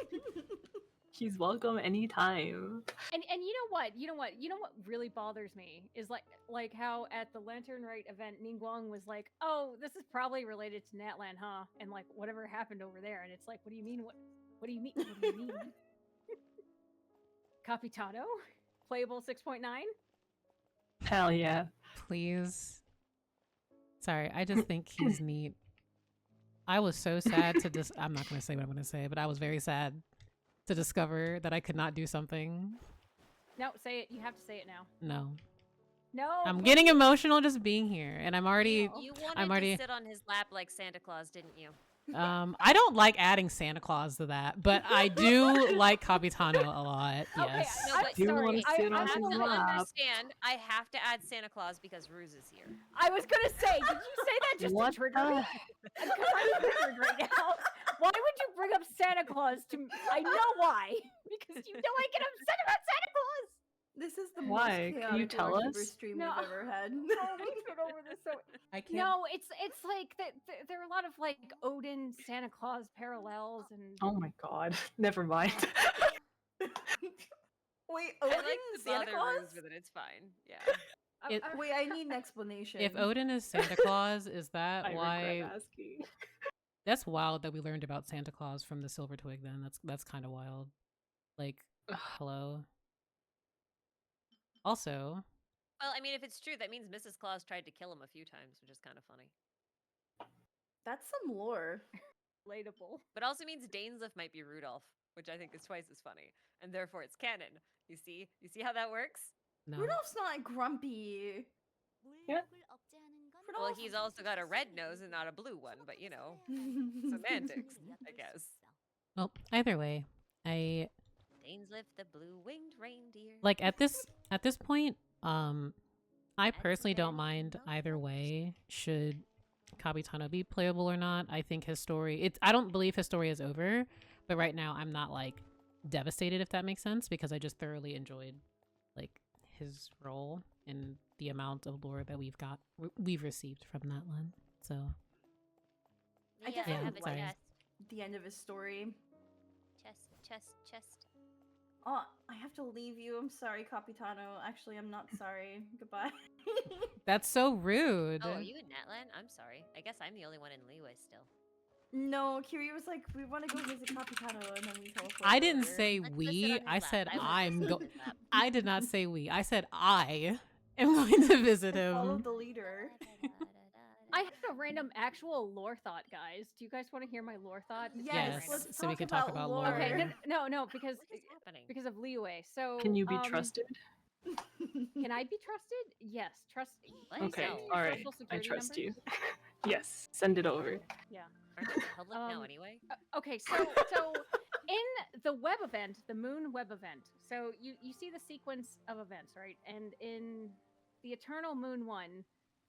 He's welcome anytime. And you know what really bothers me is like how at the Lantern Rite event Ningguang was like, oh, this is probably related to Natlan, huh? And like whatever happened over there, and it's like, what do you mean? What do you mean? What do you mean? Capitano, playable 6.9. Hell yeah. please. Sorry, I just think he's neat. I was so sad to just. I'm not gonna say what I'm gonna say, but I was very sad to discover that I could not do something. No, say it. You have to say it now. No. No. I'm please. getting emotional just being here, and I'm already. You wanted I'm already. to sit on his lap like Santa Claus, didn't you? I don't like adding Santa Claus to that, but I do like Capitano a lot. Okay, Yes. No, I'm but You sorry. wanna sit I on have his to lap. understand. I have to add Santa Claus because Ruse is here. I was gonna say, did you say that just What to trigger me? Because I'm triggered right now. Why would you bring up Santa Claus to me? I know why. Because you know I get upset about Santa Claus. This is the Why? most Can you chaotic tell Warhammer us? stream No. we've ever had. Oh, we've been over this so. I can't. No, it's like there are a lot of like Odin Santa Claus parallels and. Oh my god. Never mind. Wait, I Odin like is to Santa bother Claus? Ruse with it. It's fine. Yeah. It- Wait, I need an explanation. If Odin is Santa Claus, is that I why? regret asking. That's wild that we learned about Santa Claus from the Silver Twig. Then that's kind of wild. Like, hello. Also, Well, I mean, if it's true, that means Mrs. Claus tried to kill him a few times, which is kind of funny. That's some lore. Relatable. But also means Dainsliff might be Rudolph, which I think is twice as funny, and therefore it's canon. You see how that works? no. Rudolph's not grumpy. Yeah. Well, he's also got a red nose and not a blue one, but you know, semantics, I guess. Well, either way, I Dainsliff, the blue-winged reindeer. like at this point. I personally don't mind either way. Should Kabitano be playable or not? I think his story. I don't believe his story is over, but right now I'm not like devastated, if that makes sense, because I just thoroughly enjoyed like his role and the amount of lore that we've received from that one. So I Yeah, definitely have a sorry. chest, The end of his story. chest. Oh, I have to leave you. I'm sorry, Capitano. Actually, I'm not sorry. Goodbye. that's so rude. Oh, are you in Natlan? I'm sorry. I guess I'm the only one in Leeway still. No, Kiri was like, we want to go visit Capitano, and then we teleported. I didn't over. say Let's go sit we. on his I lap. said I will I'm sit on going. his lap. I did not say we. I said I am going to visit Follow him. the leader. I have a random actual lore thought, guys. Do you guys want to hear my lore thought? It's Yes, Yes, let's so we can talk about lore. Okay, no, because What is happening? because of leeway. So Can you be trusted? Can I be trusted? Yes, trust. What? Okay, No. all right. Social I security trust you. numbers? Yes, send it over. Aren't they public now Um, anyway? Okay, so in the web event, the moon web event, so you see the sequence of events, right? And in the Eternal Moon one,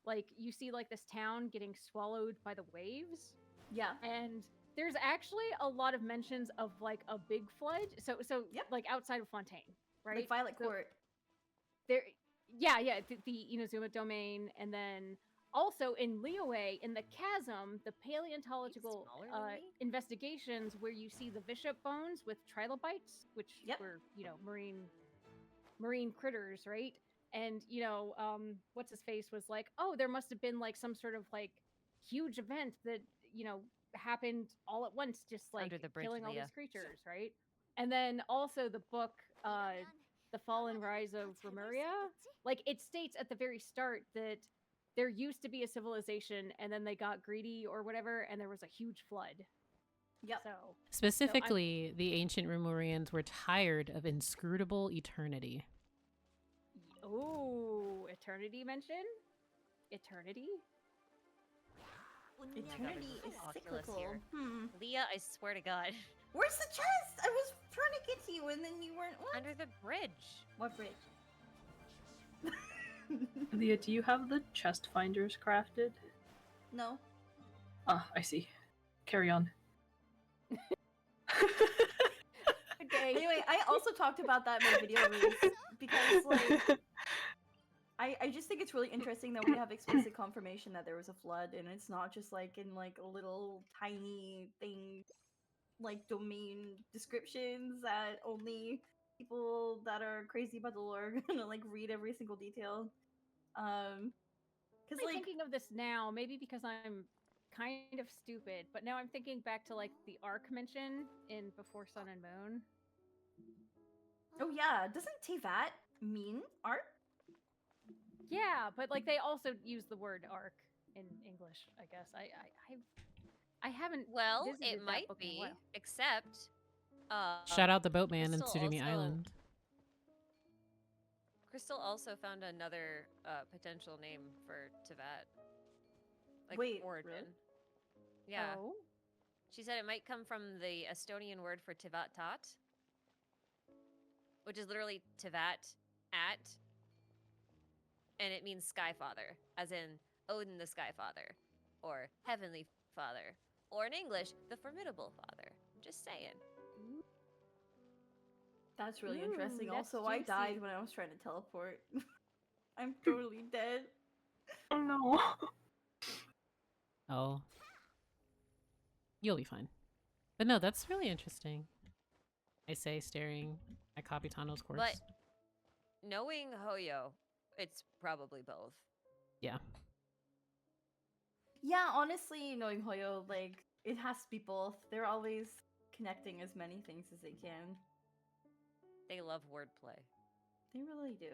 like you see like this town getting swallowed by the waves, Yeah. and there's actually a lot of mentions of like a big flood. So Yep. like outside of Fontaine, right? Like Violet So Court. there, the Inazuma domain, and then also in Liyue, in the chasm, the paleontological smaller than me? investigations where you see the bishop bones with trilobites, which Yep. were marine critters, right? And what's his face was like, oh, there must have been like some sort of like huge event that happened all at once, just like Under the bridge, killing all Leah. these creatures, right? And then also the book, The Fallen Rise of Remuria, like it states at the very start that there used to be a civilization and then they got greedy or whatever and there was a huge flood. Yep. So Specifically, the ancient Remurians were tired of inscrutable eternity. oh, eternity mention? Eternity? Eternity is Oculus cyclical. here. Hmm. Leah, I swear to God. Where's the chest? I was trying to get to you, and then you weren't. What? Under the bridge. What bridge? Leah, do you have the chest finders crafted? No. Ah, I see. Carry on. Okay. Anyway, I also talked about that in my video Ruth, because like I just think it's really interesting that we have explicit confirmation that there was a flood, and it's not just like in like a little tiny thing like domain descriptions that only people that are crazy about the lore are gonna like read every single detail. Because I'm like thinking of this now, maybe because I'm kind of stupid, but now I'm thinking back to like the arc mention in Before Sun and Moon. oh yeah, doesn't teyvat mean art? Yeah, but like they also use the word arc in English, I guess. I haven't Well, visited it that might book in a be, while. except Shout out the boatman in Crystal Sudumi also- Island. Crystal also found another potential name for teyvat. Like Wait, origin. really? Yeah. Oh. She said it might come from the Estonian word for teyvatat, which is literally teyvat at, and it means sky father, as in Odin the sky father, or heavenly father, or in English, the formidable father. Just saying. That's really Ooh, interesting. that's Also, I juicy. died when I was trying to teleport. I'm totally dead. Oh no. Oh. You'll be fine. But no, that's really interesting. I say, staring at Capitano's corpse. But knowing Hoyo, it's probably both. Yeah. Yeah, honestly, knowing Hoyo, like, it has to be both. They're always connecting as many things as they can. They love wordplay. They really do.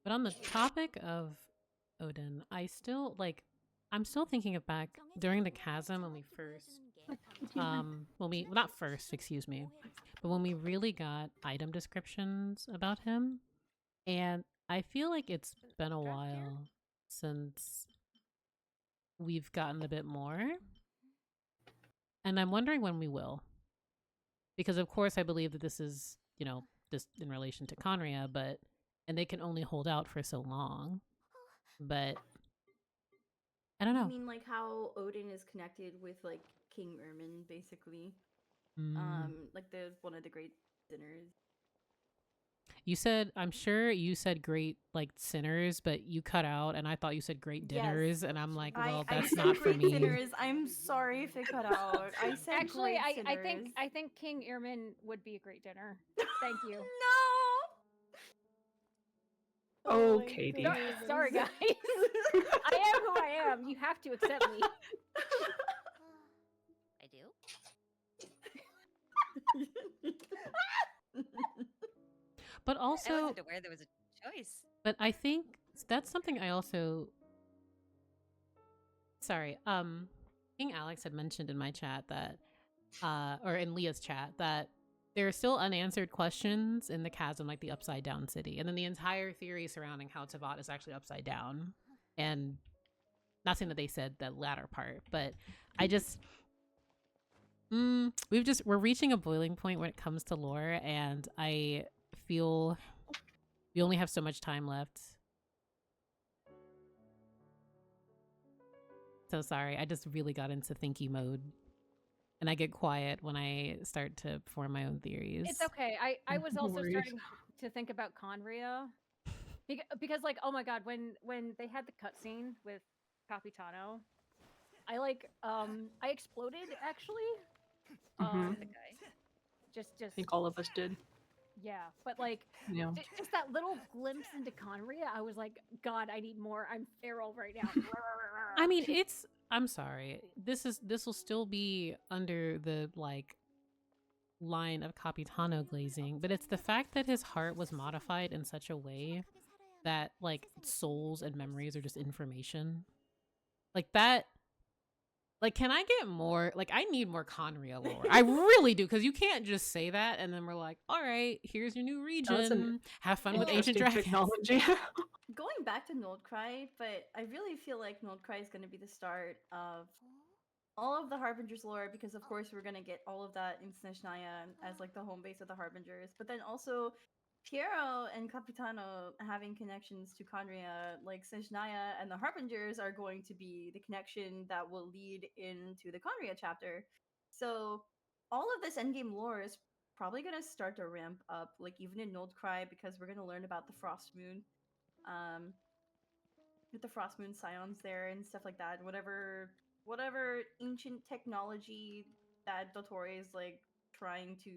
But on the topic of Odin, I'm still thinking of back during the chasm when we first, not first, excuse me, but when we really got item descriptions about him. And I feel like it's been a while since we've gotten a bit more. And I'm wondering when we will. Because of course I believe that this is, just in relation to Conria, and they can only hold out for so long. But I don't know. You mean like how Odin is connected with like King Ermin, basically? Like the one of the great sinners. I'm sure you said great like sinners, but you cut out, and I thought you said great dinners, and I'm like, well, I that's said not for great me. sinners. I'm sorry if it cut out. I said Actually, great I sinners. think King Earman would be a great dinner. Thank you. No. Oh, my Katie. goodness. Sorry, guys. I am who I am. You have to accept me. I do? But I also, wasn't aware there was a choice. but I think that's something I also. Sorry, King Alex had mentioned in my chat that, or in Leah's chat, that there are still unanswered questions in the chasm, like the upside down city, and then the entire theory surrounding how Teyvat is actually upside down. And not saying that they said the latter part, but I just, we're reaching a boiling point when it comes to lore, and I feel we only have so much time left. So sorry, I just really got into thinky mode. And I get quiet when I start to form my own theories. It's okay. I was No also worries. starting to think about Conria. Because like, oh my god, when they had the cutscene with Capitano, I exploded actually. Mhm. The guy. Just I think all of us did. yeah, but like Yeah. just that little glimpse into Conria, I was like, God, I need more. I'm feral right now. I mean, I'm sorry. This will still be under the like line of Capitano glazing, but it's the fact that his heart was modified in such a way that like souls and memories are just information. Like that. Like, can I get more? Like, I need more Conria lore. I really do, because you can't just say that and then we're like, all right, here's your new region. Have fun with ancient Interesting dragons. technology. Going back to Nordcry, but I really feel like Nordcry is going to be the start of all of the Harbingers lore, because of course we're gonna get all of that in Snezhnaya as like the home base of the Harbingers, but then also Piero and Capitano having connections to Conria, like Snezhnaya and the Harbingers are going to be the connection that will lead into the Conria chapter. So all of this endgame lore is probably gonna start to ramp up, like even in Noldcry, because we're gonna learn about the Frost Moon. With the Frost Moon Scions there and stuff like that. Whatever ancient technology that Dottore is like trying to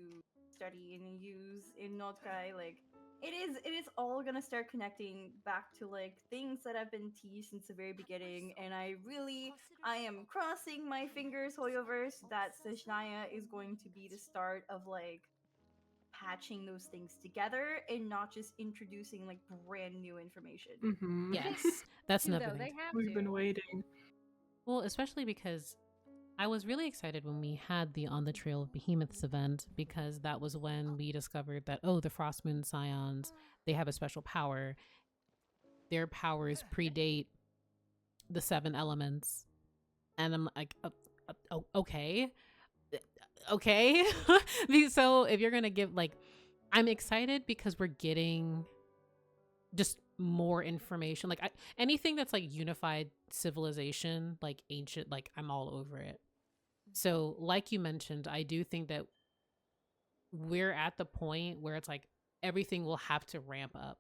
study and use in Notkai, like it is all gonna start connecting back to like things that have been teased since the very beginning. And I am crossing my fingers, Hoyoverse, that Sejnaya is going to be the start of like patching those things together and not just introducing like brand new information. Mm-hmm. Yes, that's Too, another though, thing. they have We've to. been waiting. Well, especially because I was really excited when we had the On the Trail of Behemoths event, because that was when we discovered that, oh, the Frost Moon Scions, they have a special power. Their powers predate the 7 elements. And I'm like, okay. Okay. So if you're going to give, like, I'm excited because we're getting just more information. Like, anything that's like unified civilization, like ancient, like I'm all over it. So, like you mentioned, I do think that we're at the point where it's like everything will have to ramp up,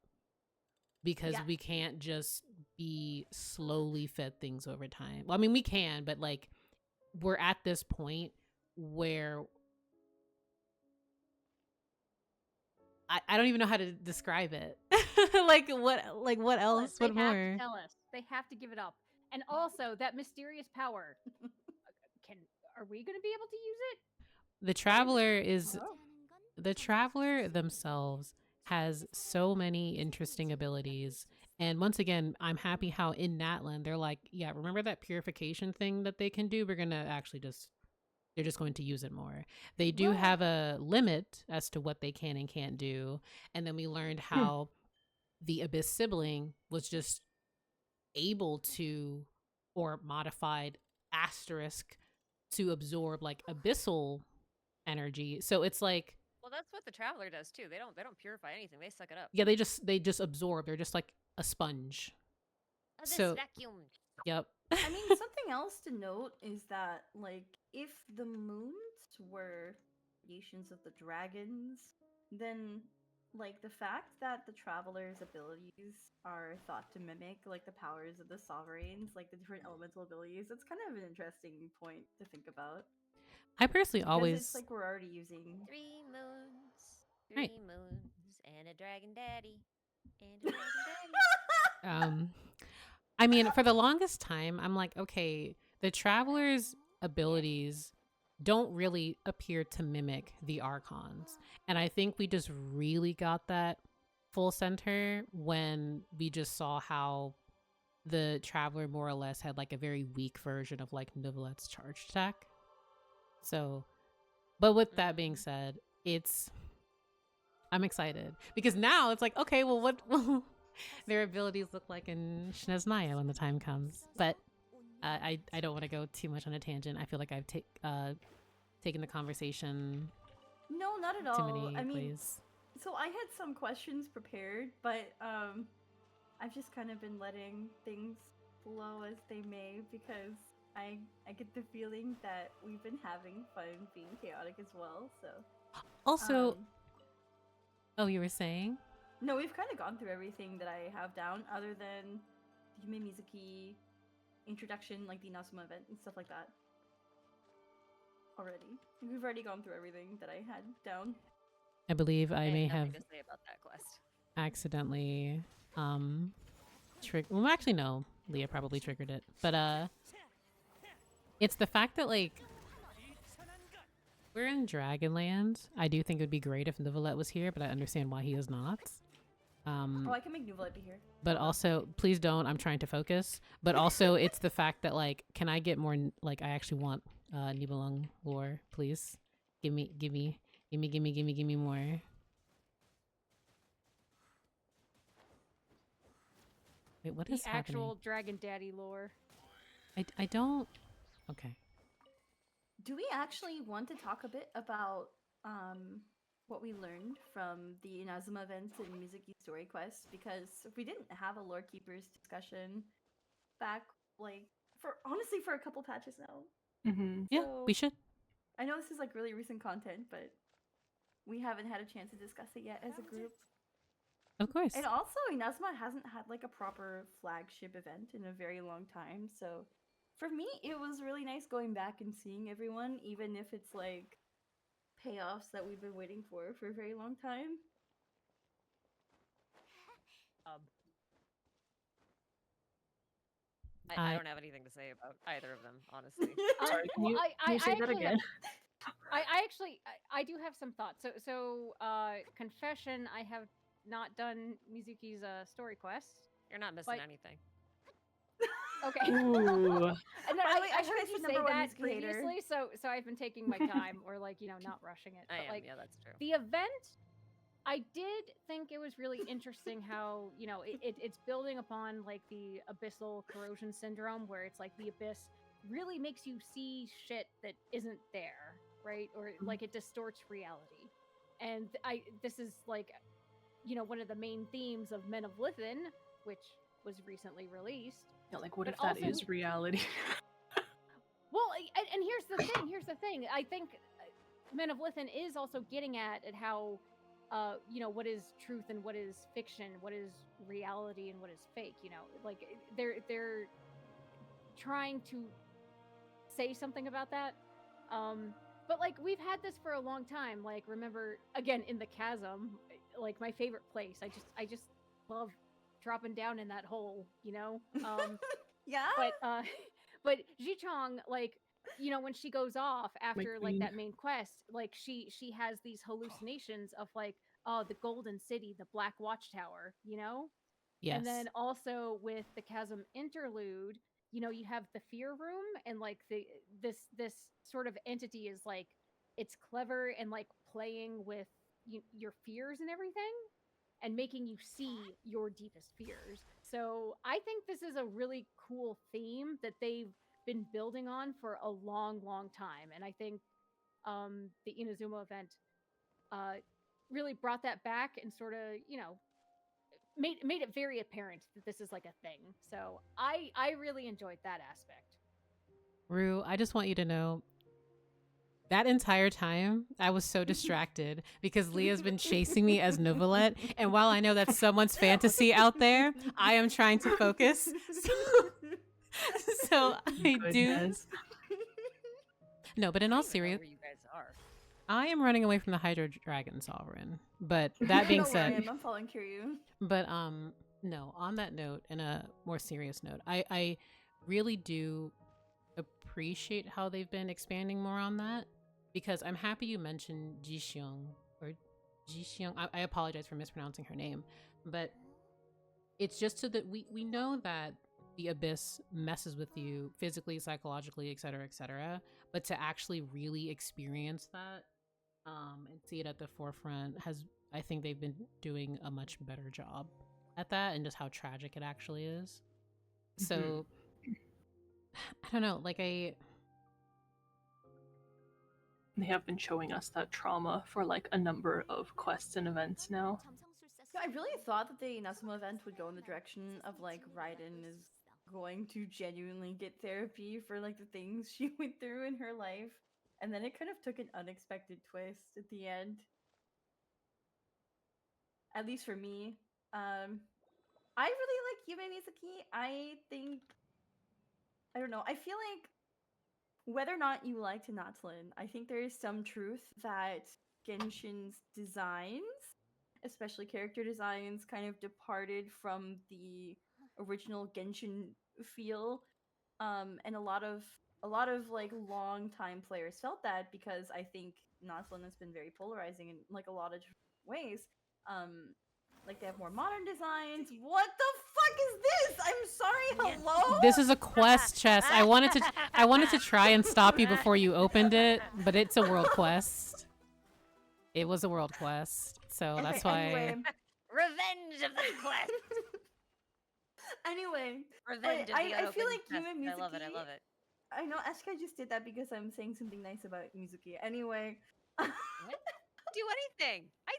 because Yeah. we can't just be slowly fed things over time. Well, I mean, we can, but like we're at this point where I don't even know how to describe it. Like what Tell else? us. They What have more? to tell us. They have to give it up. And also that mysterious power. Are we going to be able to use it? The Traveler is Oh. the Traveler themselves has so many interesting abilities. And once again, I'm happy how in Natlan they're like, yeah, remember that purification thing that they can do? We're gonna actually they're just going to use it more. They do Well- have a limit as to what they can and can't do. And then we learned how the Abyss sibling was just able to, or modified asterisk, to absorb like abyssal energy. So it's like, Well, that's what the Traveler does too. They don't purify anything. They suck it up. yeah, they just absorb. They're just like a sponge. This So- vacuum. Yep. I mean, something else to note is that, like, if the moons were creations of the dragons, then, like, the fact that the traveler's abilities are thought to mimic, like, the powers of the sovereigns, like, the different elemental abilities, that's kind of an interesting point to think about. I personally Because always it's like we're already using. 3 moons. 3 Right. moons. And a dragon daddy. And a dragon daddy. I mean, for the longest time, I'm like, okay, the Traveler's abilities don't really appear to mimic the Archons. And I think we just really got that full center when we just saw how the Traveler more or less had like a very weak version of like Nivelette's charge attack. So, but with that being said, I'm excited because now it's like, okay, well, what will their abilities look like in Snezhnaya when the time comes? But I don't want to go too much on a tangent. I feel like I've taken the conversation No, not at too all. many I mean, ways. so I had some questions prepared, but I've just kind of been letting things flow as they may because I get the feeling that we've been having fun being chaotic as well. So Also, um, oh, you were saying? no, we've kind of gone through everything that I have down, other than the Yume Mizuki introduction, like the Inazuma event and stuff like that. Already, we've already gone through everything that I had down. I believe I may nothing have to say about that quest. accidentally well, actually no, Leah probably triggered it, but it's the fact that like we're in Dragonland. I do think it would be great if Nivelette was here, but I understand why he is not. Oh, I can make Nuvolite be here. But also, please don't. I'm trying to focus. But also, it's the fact that like, can I get more? Like, I actually want Nibelung lore, please. Give me more. Wait, what The is happening? actual Dragon Daddy lore. I don't. Okay. do we actually want to talk a bit about what we learned from the Inazuma event and Music Story Quest? Because we didn't have a Lore Keepers discussion back, like, for a couple patches now. Yeah, So, we should. I know this is like really recent content, but we haven't had a chance to discuss it yet as a group. Of course. And also, Inazuma hasn't had like a proper flagship event in a very long time, so for me, it was really nice going back and seeing everyone, even if it's like payoffs that we've been waiting for a very long time. I don't have anything to say about either of them, honestly. Sorry, can well, you say that actually again? I do have some thoughts. So confession, I have not done Mizuki's story quest. You're not missing But- anything. Okay. Ooh. And then By the way, I Ashka heard is you the say number one that Mizuki hater. previously, so I've been taking my time, or like not rushing it. I But am, like yeah, that's true. the event, I did think it was really interesting how it's building upon like the abyssal corrosion syndrome, where it's like the abyss really makes you see shit that isn't there, right? Or like it distorts reality. And this is like one of the main themes of Men of Lithin, which was recently released. Yeah, like what But if that also- is reality? Well, and here's the thing. I think Men of Lithin is also getting at how what is truth and what is fiction, what is reality and what is fake. Like they're trying to say something about that. But like we've had this for a long time. Like remember again in the chasm, like my favorite place. I just love dropping down in that hole. Yeah. But Jichong, like when she goes off after like queen. that main quest, like she has these hallucinations of like, oh, the Golden City, the Black Watchtower, Yes. And then also with the Chasm interlude, you have the fear room, and like this sort of entity is like it's clever and like playing with your fears and everything, and making you see your deepest fears. So I think this is a really cool theme that they've been building on for a long, long time, and I think the Inazuma event really brought that back and sort of made it very apparent that this is like a thing. So I really enjoyed that aspect. Rue, I just want you to know that entire time I was so distracted because Leah's been chasing me as Novelette. And while I know that's someone's fantasy out there, I am trying to focus. So I do. Goodness. No, but in all I don't even know seriousness, where you guys are. I am running away from the Hydro Dragon Sovereign. But that being Don't worry, said, I'm following Kiryu. but no, on that note, in a more serious note, I really do appreciate how they've been expanding more on that, because I'm happy you mentioned Jixiong or Jixiong. I apologize for mispronouncing her name, but it's just so that we know that the abyss messes with you physically, psychologically, etc., but to actually really experience that and see it at the forefront I think they've been doing a much better job at that, and just how tragic it actually is. So I don't know, like They have been showing us that trauma for like a number of quests and events now. So I really thought that the Inazuma event would go in the direction of like Raiden is going to genuinely get therapy for like the things she went through in her life, and then it kind of took an unexpected twist at the end. At least for me. I really like Yume Mizuki. I think I don't know. I feel like whether or not you liked Natsulan, I think there is some truth that Genshin's designs, especially character designs, kind of departed from the original Genshin feel. And a lot of like long time players felt that, because I think Natsulan has been very polarizing in like a lot of different ways. Like they have more modern designs. What the fuck is this? I'm sorry. Hello. this is a quest chest. I wanted to try and stop you before you opened it, but it's a world quest. It was a world quest, so that's why. Anyway, Revenge of the quest. anyway, Revenge of the I feel unopened like quest. Yume I love it. I Mizuki- love it. I know Ashka just did that because I'm saying something nice about Mizuki. Anyway. What? Do anything. I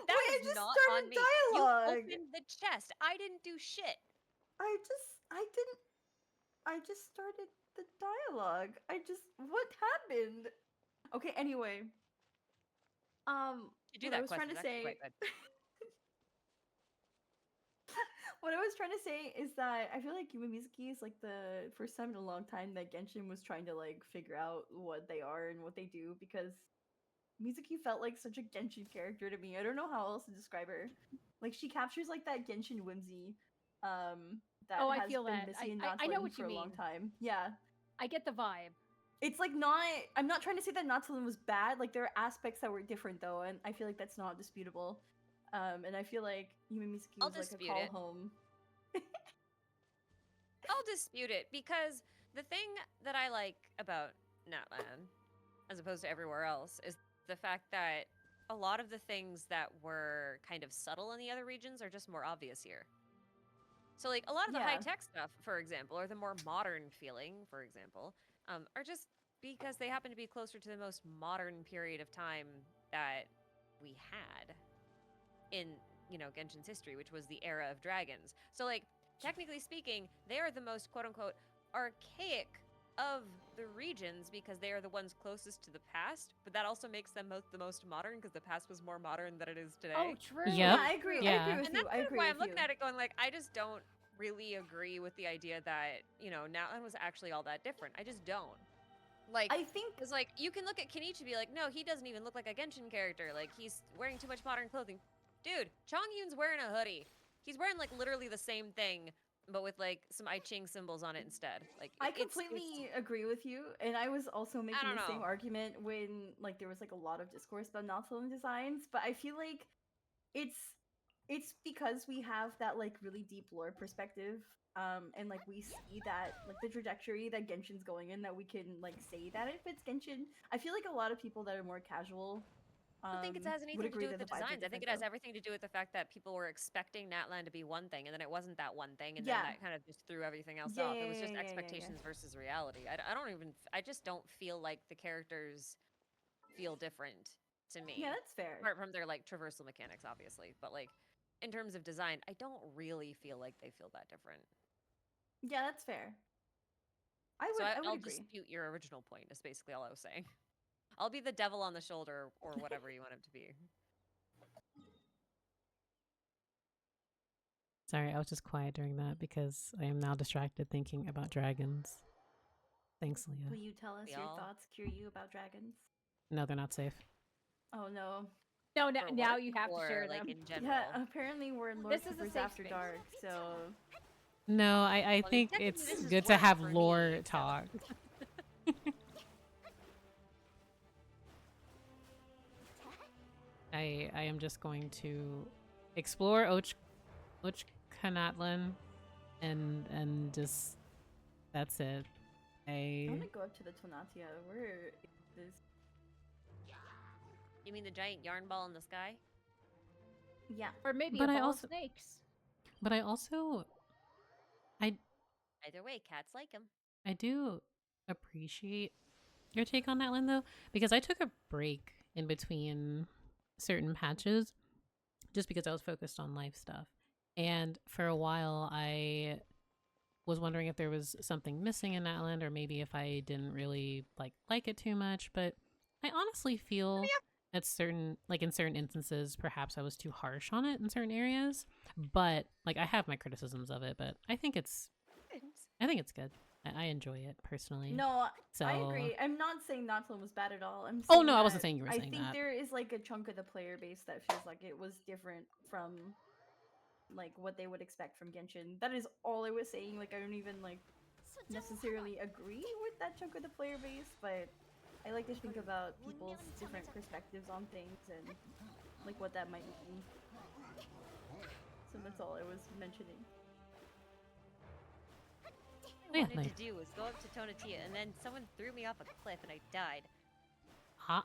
that Wait, I is just not started on me. dialogue. You opened the chest. I didn't do shit. I just started the dialogue. What happened? Okay, anyway. You do What I that was trying question. to It's actually say quite good. what I was trying to say is that I feel like Yuma Mizuki is like the first time in a long time that Genshin was trying to like figure out what they are and what they do, because Mizuki felt like such a Genshin character to me. I don't know how else to describe her. Like she captures like that Genshin whimsy that Oh, I has feel been that. missing in I know Natlan what for you a long mean. time. Yeah. I get the vibe. It's like not I'm not trying to say that Natlan was bad. Like there are aspects that were different though, and I feel like that's not disputable. And I feel like Yuma Mizuki I'll was like a dispute call it. home. I'll dispute it because the thing that I like about Natlan, as opposed to everywhere else, is the fact that a lot of the things that were kind of subtle in the other regions are just more obvious here. So, like, a lot of the Yeah. high-tech stuff, for example, or the more modern feeling, for example, are just because they happen to be closer to the most modern period of time that we had in, Genshin's history, which was the era of dragons. So, like, technically speaking, they are the most quote-unquote archaic of the regions because they are the ones closest to the past, but that also makes them the most modern because the past was more modern than it is today. Oh, true. Yep. Yeah, I agree. True. I Yeah. agree with And you. that's I kind of agree why with I'm looking you. at it going like, I just don't really agree with the idea that, Natlan was actually all that different. I just don't. Like, I think it's like, you can look at Kenichi and be like, no, he doesn't even look like a Genshin character. Like, he's wearing too much modern clothing. Dude, Chongyun's wearing a hoodie. He's wearing, like, literally the same thing, but with, like, some I Ching symbols on it instead. Like, I it's completely agree with you, and I was also making don't the same know. argument when like there was like a lot of discourse about non-film designs, but I feel like it's because we have that like really deep lore perspective, and like we see that like the trajectory that Genshin's going in, that we can like say that it fits Genshin. I feel like a lot of people that are more casual I don't think it has would anything to agree do with that the the vibes are designs. I think different it has though. everything to do with the fact that people were expecting Natlan to be one thing, and then it wasn't that one thing, and then Yeah. that kind of just threw everything else Yeah, off. yeah, It was just yeah, yeah, yeah, yeah. expectations versus reality. I just don't feel like the characters feel different to me. Yeah, that's fair. Apart from their like traversal mechanics, obviously, but like in terms of design, I don't really feel like they feel that different. Yeah, that's fair. I So would I'll agree. dispute your original point. Is basically all I was saying. I'll be the devil on the shoulder or whatever you want him to be. Sorry, I was just quiet during that because I am now distracted thinking about dragons. Thanks, Will Leah. you tell us We your all- thoughts, Kiryu, about dragons? No, they're not safe. Oh no. No, For now work you have to or, share like them. in general. Yeah, apparently we're Lord This is a Troopers safe After space. Dark, so No, I Well, think technically it's this is good to work have for lore me, so- talk. I am just going to explore Ochkanatlan and just that's it. I want to go up to the Tonatia. Where is this? You mean the giant yarn ball in the sky? Yeah. Or maybe But a I ball also- of snakes. But I also Either way, cats like them. I do appreciate your take on that one though, because I took a break in between certain patches just because I was focused on life stuff. And for a while I was wondering if there was something missing in that land, or maybe if I didn't really like it too much, but I honestly feel at certain in certain instances perhaps I was too harsh on it in certain areas. But like I have my criticisms of it, but I think it's good. I enjoy it personally. No, So I agree. I'm not saying Natlan was bad at all. I'm Oh saying no, I wasn't that saying you were I saying think that. there is like a chunk of the player base that feels like it was different from like what they would expect from Genshin. That is all I was saying. Like I don't even like necessarily agree with that chunk of the player base, but I like to think about people's different perspectives on things and like what that might mean. So that's all I was mentioning. All I Yeah, wanted like- to do was go up to Tonatia, and then someone threw me off a cliff, and I died.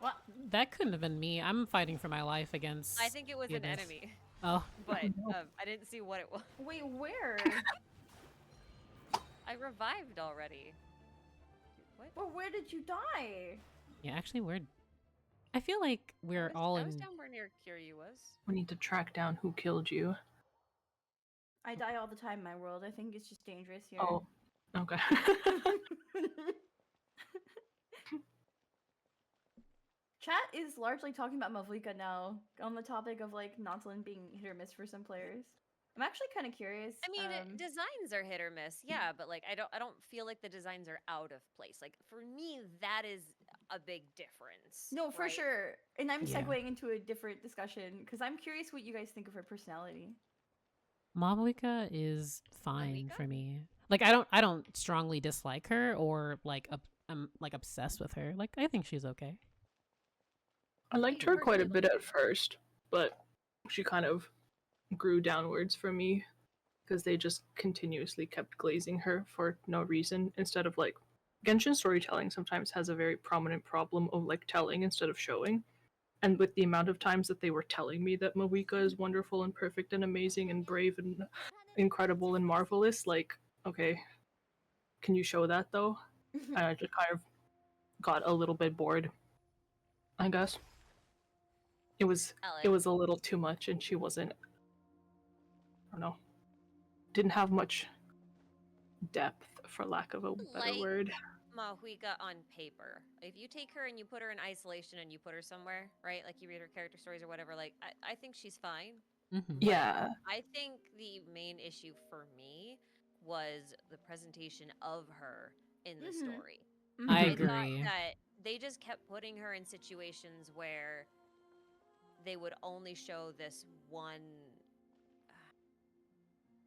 What? That couldn't have been me. I'm fighting for my life against. I think it was an Goodness. enemy, Oh, but I didn't see what it was. Wait, where? I revived already. What? Well, where did you die? Yeah, actually, I feel like we're all I was in. down where near Kiryu was. We need to track down who killed you. I die all the time in my world. I think it's just dangerous here. Oh, okay. Chat is largely talking about Mavlika now on the topic of like Nautilin being hit or miss for some players. I'm actually kind of curious. I mean, designs are hit or miss, yeah, but like I don't feel like the designs are out of place. Like for me, that is a big difference. No, for right? sure. And I'm Yeah. segueing into a different discussion because I'm curious what you guys think of her personality. Mavlika is fine Mavlika? for me. Like I don't strongly dislike her or like I'm like obsessed with her. Like I think she's okay. I liked her quite a bit at first, but she kind of grew downwards for me because they just continuously kept glazing her for no reason instead of like Genshin storytelling sometimes has a very prominent problem of like telling instead of showing. And with the amount of times that they were telling me that Mawika is wonderful and perfect and amazing and brave and incredible and marvelous, like, okay, can you show that though? And I just kind of got a little bit bored, I guess. It was a little too much and she wasn't, I don't know, didn't have much depth for lack of a better Like word. Mahuika on paper. If you take her and you put her in isolation and you put her somewhere, right? Like you read her character stories or whatever, like I think she's fine. Mm-hmm. Yeah. I think the main issue for me was the presentation of her in the story. I I agree. thought that they just kept putting her in situations where they would only show this one.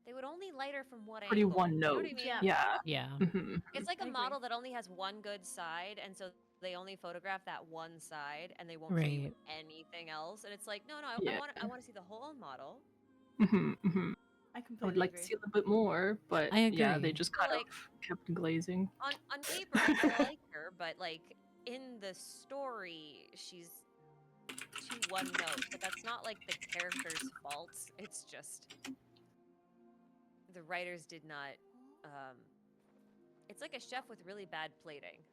They would only light her from one Pretty angle. one You know note. what I mean? Yeah. Yeah. Yeah. Mm-hmm. It's like I a agree. model that only has one good side, and so they only photograph that one side, and they won't show you Right. anything else. And it's like, no, Yeah. I want to see the whole model. Mm-hmm. Mm-hmm. I I completely would like agree. to see a little bit more, but I yeah, agree. they just So, kind like, of kept glazing. on paper, I like her, but like in the story, she's too one note. But that's not like the character's fault. It's just the writers did not. It's like a chef with really bad plating.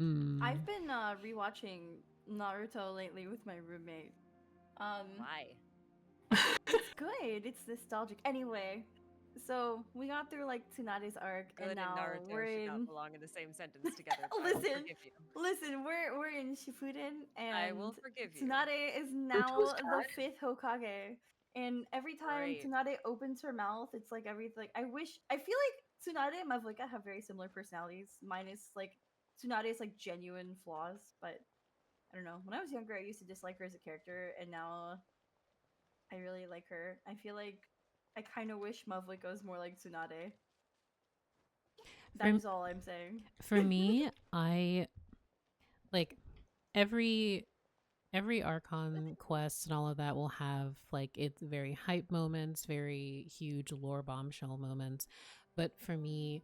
Mm. I've been rewatching Naruto lately with my roommate. Why? It's good. It's nostalgic. Anyway, so we got through like Tsunade's arc, Good and now Naruto we're should not in. belong in the same sentence together. But I will Listen, forgive you. listen. We're in Shippuden, and I will forgive you. Tsunade is now the 5th Hokage. And every time Great. Tsunade opens her mouth, it's like everything. I feel like Tsunade and Mavlika have very similar personalities. Minus like Tsunade's like genuine flaws, but I don't know. When I was younger, I used to dislike her as a character, and now I really like her. I feel like I kind of wish Mavlika was more like Tsunade. That is all I'm saying. For me, I like every Archon quest and all of that will have like it's very hype moments, very huge lore bombshell moments. But for me,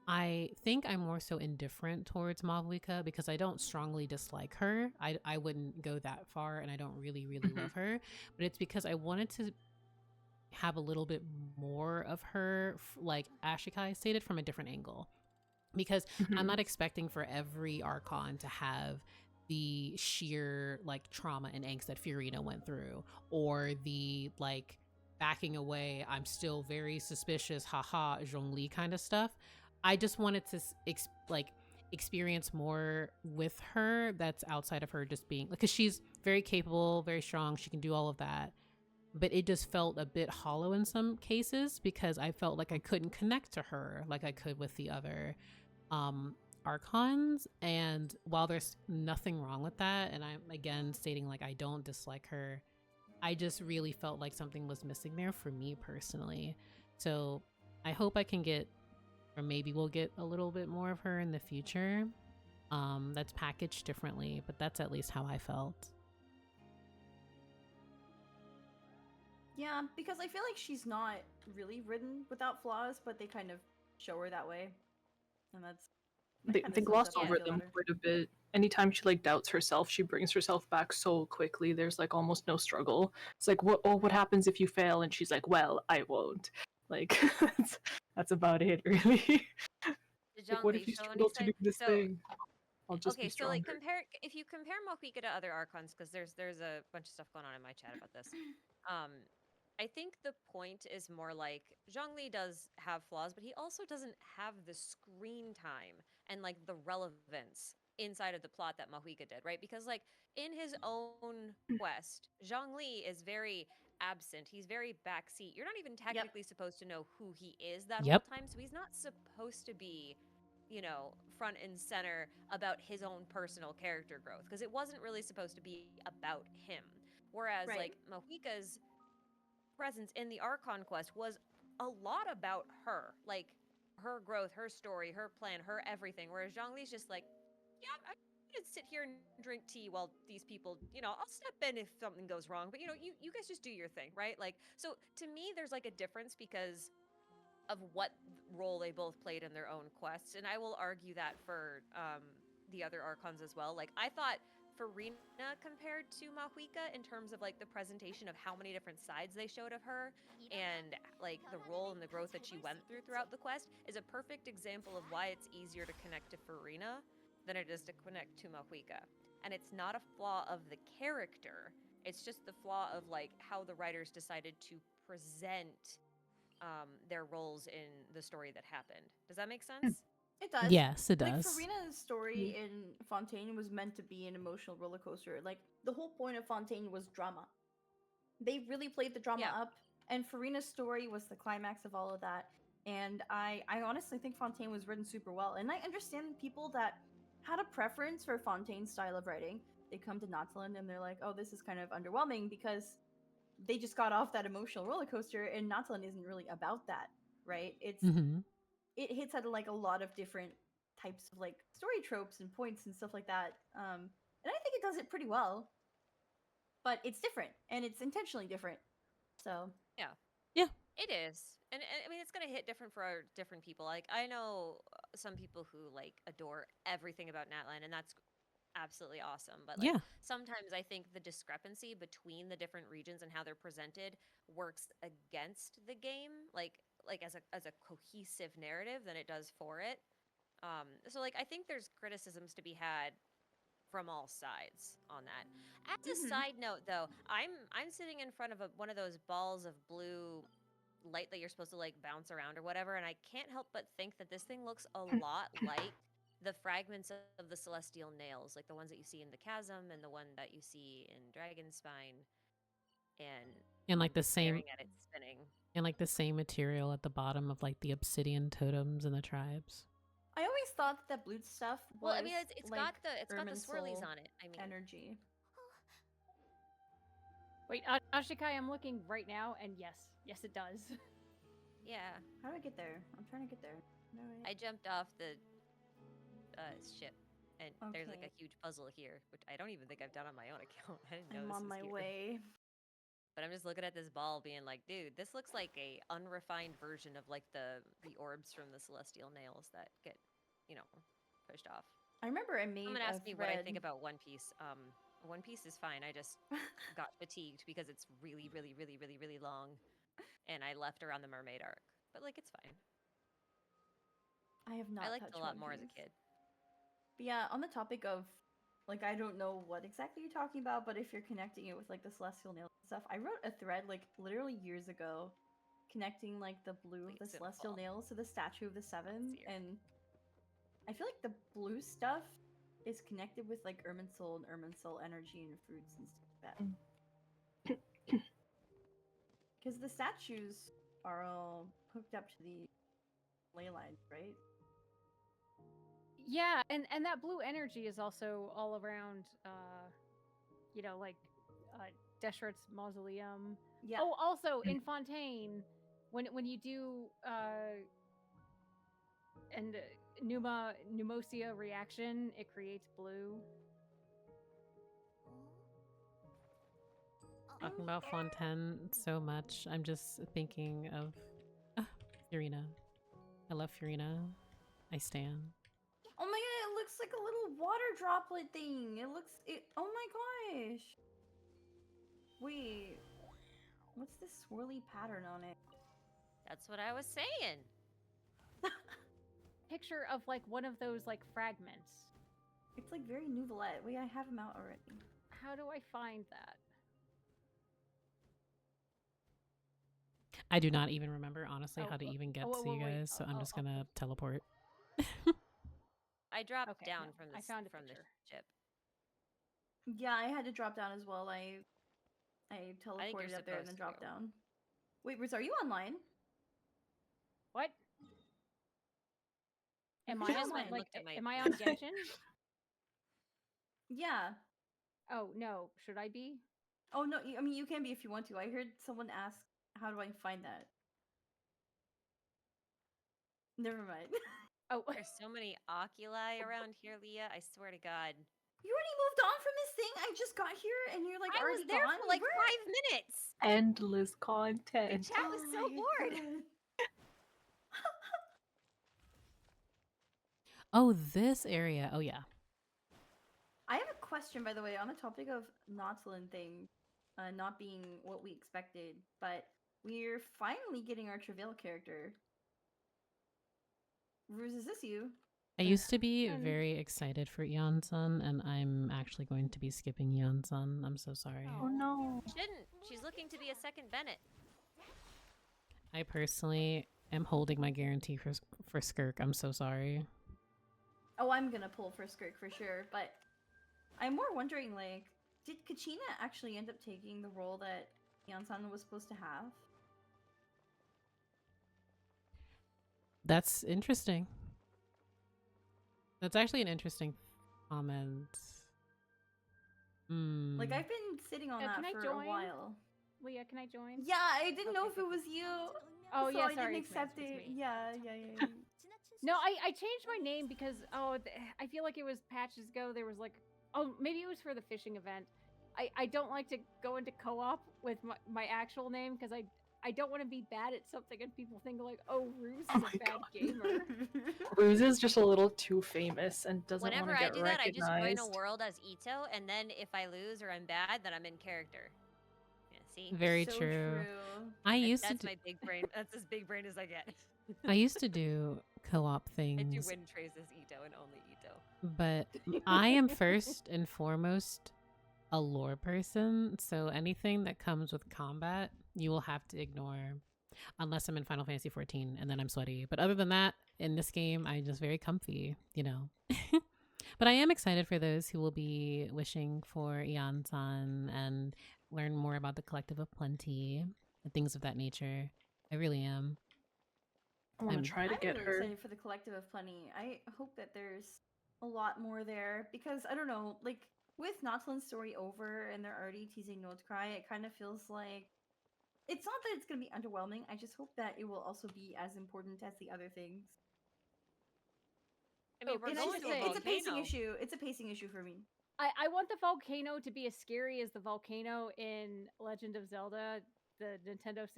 I think I'm more so indifferent towards Mavlika because I don't strongly dislike her. I wouldn't go that far, and I don't really love her. But it's because I wanted to have a little bit more of her, like Ashikai stated, from a different angle. Because I'm not expecting for every Archon to have the sheer like trauma and angst that Fiorina went through, or the like backing away, I'm still very suspicious, haha, Zhongli kind of stuff. I just wanted to experience more with her that's outside of her just being, because she's very capable, very strong, she can do all of that. But it just felt a bit hollow in some cases because I felt like I couldn't connect to her like I could with the other Archons. And while there's nothing wrong with that, and I'm again stating like I don't dislike her, I just really felt like something was missing there for me personally. So I hope I can get, or maybe we'll get a little bit more of her in the future that's packaged differently, but that's at least how I felt. Yeah, because I feel like she's not really written without flaws, but they kind of show her that way. And that They kinda gloss sums up how I over feel them about her. quite a bit. Anytime she like doubts herself, she brings herself back so quickly. There's like almost no struggle. It's like, what happens if you fail? And she's like, well, I won't. Like that's about it, really. Like, Zhang what Li if you show any struggle to side? do this So thing? I'll just okay, be so like stronger. if you compare Mohica to other archons, because there's a bunch of stuff going on in my chat about this. I think the point is more like Zhongli does have flaws, but he also doesn't have the screen time and like the relevance inside of the plot that Mohica did, right? Because like in his own quest, Zhongli is very absent. He's very backseat. You're not even technically supposed to know who he is that whole Yep. time, so he's not supposed to be, you know, front and center about his own personal character growth because it wasn't really supposed to be about him. Whereas Right. like Mohica's presence in the Archon quest was a lot about her, like her growth, her story, her plan, her everything. Whereas Zhongli's just like, yeah, I could sit here and drink tea while these people, you know, I'll step in if something goes wrong, but you know, you guys just do your thing, right? Like, so to me, there's like a difference because of what role they both played in their own quests, and I will argue that for the other archons as well. Like I thought Farina compared to Mahuika in terms of like the presentation of how many different sides they showed of her and like the role and the growth that she went through throughout the quest is a perfect example of why it's easier to connect to Farina than it is to connect to Mahuika. And it's not a flaw of the character, it's just the flaw of like how the writers decided to present their roles in the story that happened. Does that make sense? It does. Yes, it Like does. Farina's story in Fontaine was meant to be an emotional roller coaster. Like the whole point of Fontaine was drama. They really played the drama Yeah. up, and Farina's story was the climax of all of that. And I honestly think Fontaine was written super well. And I understand people that had a preference for Fontaine's style of writing. They come to Notland and they're like, oh, this is kind of underwhelming because they just got off that emotional roller coaster, and Notland isn't really about that, right? Mm-hmm. It hits at like a lot of different types of like story tropes and points and stuff like that. And I think it does it pretty well, but it's different and it's intentionally different. So Yeah. Yeah. It is. And I mean, it's going to hit different for different people. Like, I know some people who, like, adore everything about Natland, and that's absolutely awesome. But, like, Yeah. sometimes I think the discrepancy between the different regions and how they're presented works against the game, like as a cohesive narrative than it does for it. So, like, I think there's criticisms to be had from all sides on that. As a side note, though, I'm sitting in front of one of those balls of blue light that you're supposed to like bounce around or whatever, and I can't help but think that this thing looks a lot like the fragments of the celestial nails, like the ones that you see in the chasm and the one that you see in Dragonspine, and And like I'm the just same staring at it spinning. and like the same material at the bottom of like the obsidian totems and the tribes. I always thought that blue stuff was Well, I mean, it's like got the swirlies Irminsul on it. I mean, energy. Wait, Ashikai, I'm looking right now, and yes, it does. yeah. How do I get there? I'm trying to get there. No, I jumped off the ship, and there's like a Okay. huge puzzle here, which I don't even think I've done on my own account. I didn't know I'm this on was my here. way. But I'm just looking at this ball, being like, dude, this looks like a unrefined version of like the orbs from the celestial nails that get, you know, pushed off. I remember I made Someone a asked me what I think thread. about One Piece. One Piece is fine. I just got fatigued because it's really, really, really, really, really long, and I left around the mermaid arc. But like, it's fine. I have not I liked touched it a lot One more as a Piece. kid. But yeah, on the topic of like I don't know what exactly you're talking about, but if you're connecting it with like the celestial nails and stuff, I wrote a thread like literally years ago connecting like the blue of the Please, celestial simple. nails to the statue of the seven, here. and I feel like the blue stuff is connected with like Irminsul and Irminsul energy and fruits and stuff like that. Because the statues are all hooked up to the ley lines, right? Yeah, and that blue energy is also all around, you know, like Deshret's mausoleum. Yeah. Oh, also in Fontaine, when you do and pneumosia reaction, it creates blue. Talking about Fontaine so much, I'm just thinking of Furina. I love Furina. I stan. Oh my god, it looks like a little water droplet thing. Oh my gosh. Wait. What's this swirly pattern on it? That's what I was saying. picture of like one of those like fragments. It's like very nouvelette. Wait, I have them out already. How do I find that? I do not even remember, honestly, Oh, how to even get oh, to you wait, guys, so I'm just I'll gonna teleport. I dropped Okay, down no, from I this found a from the picture. ship. Yeah, I had to drop down as well. I you're teleported up there and then supposed to dropped go. down. Wait, Riz, are you online? What? Am Who's I just on went and like? looked at my- Am I on Genshin? Yeah. Oh no, should I be? Oh no, I mean you can be if you want to. I heard someone ask, "How do I find that?" Never mind. Oh, There's so many oculi around here, Leah. I swear to God. You already moved on from this thing. I just got here and you're like I already was there gone. for like Where? 5 minutes. Endless The content. chat was so my bored. God. Oh, this area. Oh, yeah. I have a question, by the way, on the topic of Nautilin thing, not being what we expected, but we're finally getting our Travail character. Ruse, is this you? I used to be And- very excited for Eon-san, and I'm actually going to be skipping Eon-san. I'm so sorry. Oh no. Shouldn't. She's looking to be a second Bennett. I personally am holding my guarantee for Skirk. I'm so sorry. Oh, I'm gonna pull for Skirk for sure, but I'm more wondering, like, did Kachina actually end up taking the role that Eon-san was supposed to have? That's interesting. That's actually an interesting comment. Like, I've been sitting on that can I for join? a while. Leah, can I join? Yeah, I didn't know Okay, if it was you. Oh so yeah, I sorry, didn't it's me, accept it's it. me. Yeah. No, I changed my name because I feel like it was patches ago. There was like, oh, maybe it was for the fishing event. I don't like to go into co-op with my actual name because I don't want to be bad at something and people think like, oh, Ruse is Oh a my bad God. gamer. Ruse is just a little too famous and doesn't want Whenever to I get do that, I just recognized. join a world as Ito, and then if I lose or I'm bad, then I'm in character. Yeah, see? Very so true. I That- used to That's do, my big brain. That's as big brain as I get. I used to do co-op I do things, win trays as Ito and only Ito. but I am first and foremost a lore person, so anything that comes with combat, you will have to ignore. Unless I'm in Final Fantasy 14 and then I'm sweaty. But other than that, in this game, I'm just very comfy, you know. But I am excited for those who will be wishing for Eon-san and learn more about the Collective of Plenty and things of that nature. I really am. I want I'm- to try to I'm get really her. excited for the Collective of Plenty. I hope that there's a lot more there because I don't know, like with Nautilin's story over and they're already teasing Notecry, it kind of feels like it's not that it's going to be underwhelming. I just hope that it will also be as important as the other things. I mean, Oh, we're can It's I going just just to a say- it's a pacing volcano. issue. It's a pacing issue for me. I want the volcano to be as scary as the volcano in Legend of Zelda, the Nintendo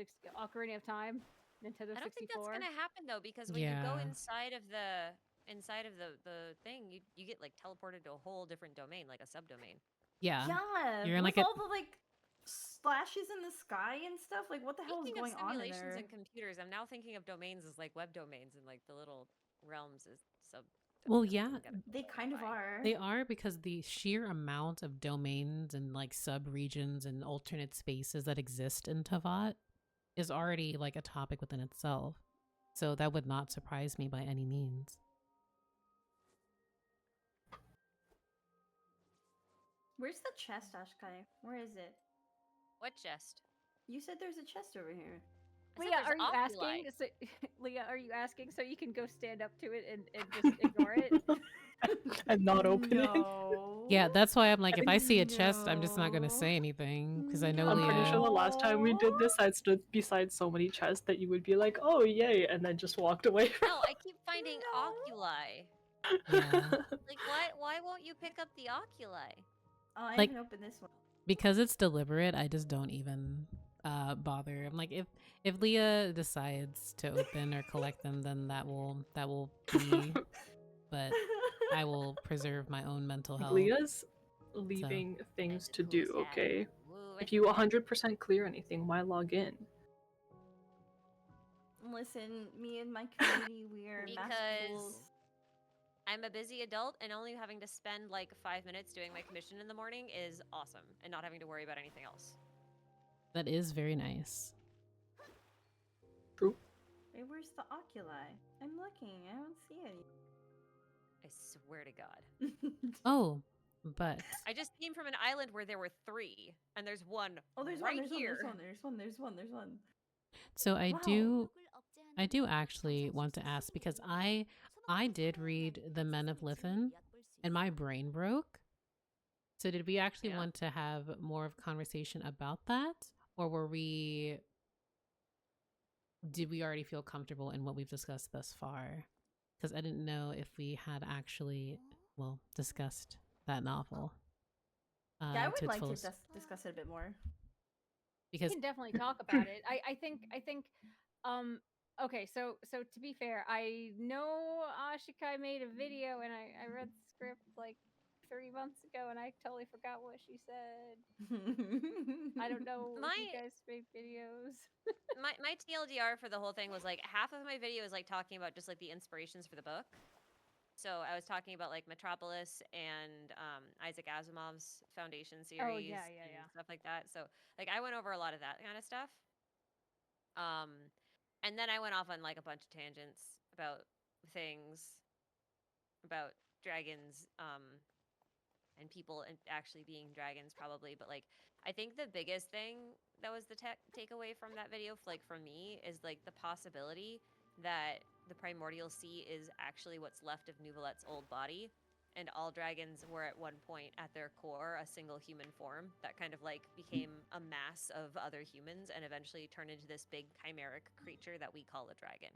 Ocarina of Time, Nintendo 64. I don't think that's gonna happen though, because when you go Yeah. inside of the thing, you get like teleported to a whole different domain, like a subdomain. Yeah. Yeah, You're in, with like, a- all the like slashes in the sky and stuff. Like, what the hell is Speaking of going on in simulations there? and computers, I'm now thinking of domains as like web domains and like the little realms as sub. Well, yeah, They kind of are. they are, because the sheer amount of domains and like sub-regions and alternate spaces that exist in Teyvat is already like a topic within itself. So that would not surprise me by any means. Where's the chest, Ashkai? Where is it? What chest? You said there's a chest over here. I said Leah, there's are you oculi. asking? So, Leah, are you asking so you can go stand up to it and just ignore it? And not open it. No. Yeah, that's why I'm like, if I see a chest, I'm just not gonna No. say anything because I know I'm pretty sure Leah. the last time we did this, I stood beside so many chests that you would be like, "Oh yay," and then just walked away. No, I keep finding No. oculi. Yeah, Like, why won't you pick up the oculi? Oh, I Like- haven't opened this one. because it's deliberate. I just don't even bother. I'm like, if Leah decides to open or collect them, then that will be. But I will preserve my own mental health. Leah's leaving things to And do. who's that? Okay, Woo, if you 100% clear anything, why log in? Listen, me and my community, we are master Because fools. I'm a busy adult, and only having to spend like 5 minutes doing my commission in the morning is awesome, and not having to worry about anything else. That is very nice. True. Wait, where's the oculi? I'm looking. I don't see any. I swear to God. Oh, but I just came from an island where there were 3, and there's one Oh, there's right one. here. There's one. so I Wow. do actually want to ask, because I did read The Men of Lithen and my brain broke. So did we actually Yeah. want to have more of a conversation about that, or did we already feel comfortable in what we've discussed thus far? Because I didn't know if we had actually, discussed that novel. Yeah, I to would its like to fullest. discuss it a bit more. We Because can definitely talk about it. I think okay, so to be fair, I know Ashikai made a video and I read the script like 3 months ago and I totally forgot what she said. I don't know if you My guys make videos. my TLDR for the whole thing was like half of my video is like talking about just like the inspirations for the book. So I was talking about like Metropolis and Isaac Asimov's Foundation series Oh, yeah. and stuff like that. So like I went over a lot of that kind of stuff. And then I went off on like a bunch of tangents about things, about dragons, and people and actually being dragons probably. But like I think the biggest thing that was the takeaway from that video, like for me, is like the possibility that the primordial sea is actually what's left of Nouvelette's old body, and all dragons were at one point at their core a single human form that kind of like became a mass of other humans and eventually turned into this big chimeric creature that we call a dragon.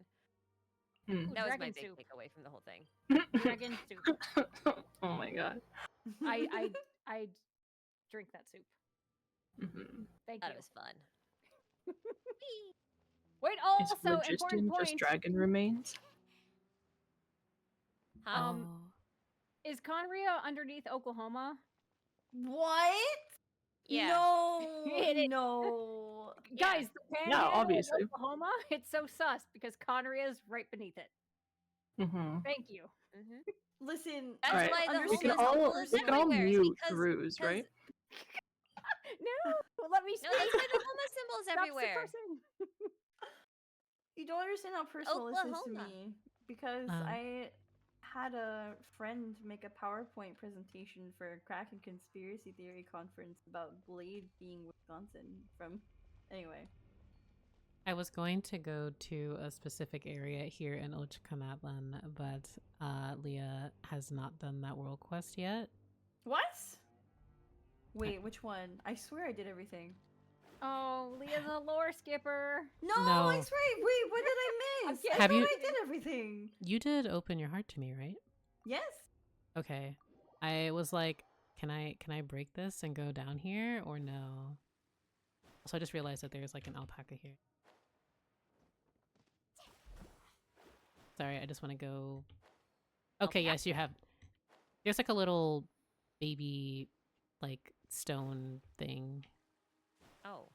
Hmm. That was Dragon my big soup. takeaway from the whole thing. Dragon soup. Oh my god. I drink that soup. Mhm. Thank Thought you. it was fun. Wait, Is also important phlogiston just point. dragon remains? Huh? Is Conria underneath Oklahoma? What? Yeah. No, It is. no. Yeah. Guys, the Yeah, panhandle of obviously. Oklahoma, it's so sus because Conria is right beneath it. Mm-hmm. Thank you. Mm-hmm. Listen, That's Alright, why the we can homeless all live we can all everywhere. mute because, Ruse, right? No, let me No, speak. that's why the homeless symbol is Stop everywhere. suppressing. you don't understand how personal this is to Oklahoma. me because I had a friend make a PowerPoint presentation for a Kraken conspiracy theory conference about Blade being Wisconsin from anyway. I was going to go to a specific area here in Ochkamatlan, but Leah has not done that world quest yet. What? Wait, which one? I swear I did everything. Oh, Leah's a lore skipper. No, No. that's right. Wait, what did I miss? I Have thought you- I did everything. You did open your heart to me, right? Yes. Okay. I was like, can I break this and go down here or no? So I just realized that there's like an alpaca here. Sorry, I just want to go. Okay, yes, you have. There's like a little baby, like stone thing. Oh.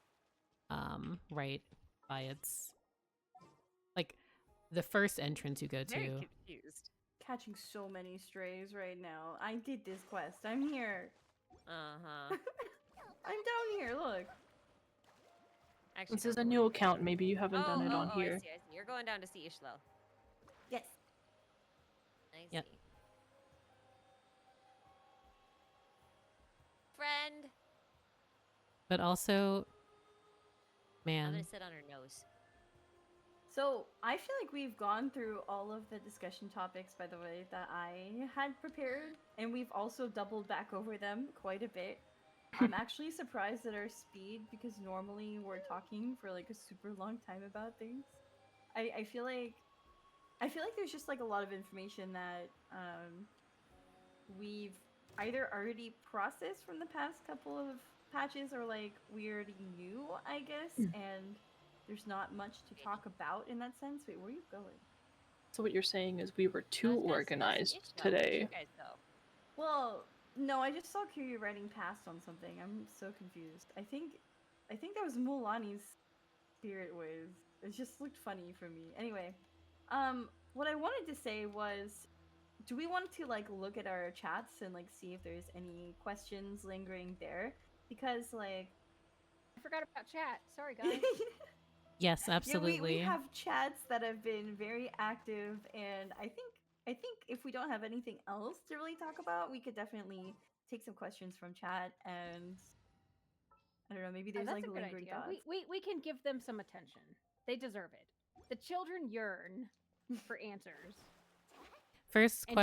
Right by its, like, the first entrance you go Very to. confused. Catching so many strays right now. I did this quest. I'm here. Uh-huh. I'm down here. Look. Actually, This is a don't new worry. account. Maybe you haven't done it on here. I see. You're going down to see Ishlo. Yes. I Yep. see. Friend. But also, I'm man, gonna sit on her nose. So I feel like we've gone through all of the discussion topics, by the way, that I had prepared, and we've also doubled back over them quite a bit. I'm actually surprised at our speed because normally we're talking for like a super long time about things. I feel like there's just like a lot of information that we've either already processed from the past couple of patches or like we already knew, I guess, and there's not much to talk about in that sense. Wait, where are you going? So what you're saying is we were I too was gonna see organized Ishlo. Where'd today. you guys go? Well, no, I just saw Kiryu writing past on something. I'm so confused. I think that was Mulani's spirit ways. It just looked funny for me. Anyway, what I wanted to say was, do we want to like look at our chats and like see if there's any questions lingering there? Because like I forgot about chat. Sorry, guys. Yes, yeah, absolutely. we have chats that have been very active, and I think if we don't have anything else to really talk about, we could definitely take some questions from chat, and I don't know, maybe there's That's like a good lingering idea. thoughts. We can give them some attention. They deserve it. The children yearn for answers. First And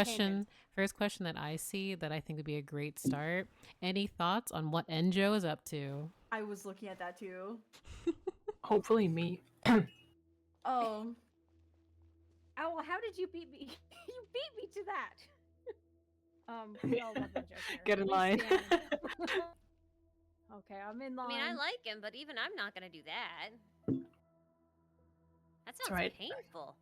question that I see that I think would be a great start. Any thoughts on what Enjo is up to? I was looking at that too. Hopefully me. Oh, Owl, how did you beat me? You beat me to that. We all love the joke here. Get in We line. stand. Okay, I'm in line. I mean, I like him, but even I'm not gonna do that. That sounds right. painful.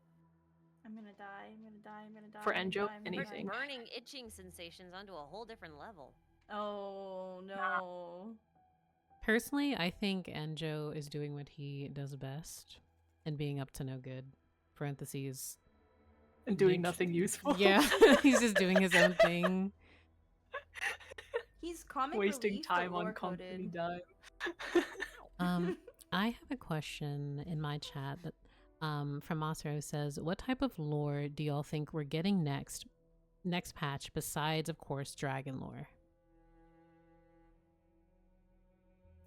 I'm gonna die. I'm gonna die. I'm gonna die. For I'm gonna Enjo, die, I'm gonna die. anything. Burning itching sensations onto a whole different level. Oh no. Personally, I think Enjo is doing what he does best and being up to no good. Parentheses. And doing Bitch. nothing useful. Yeah, he's just doing his own thing. He's comic Wasting relief, time but on lore-coded. company dime. I have a question in my chat that from Masero says, what type of lore do y'all think we're getting next patch besides, of course, dragon lore?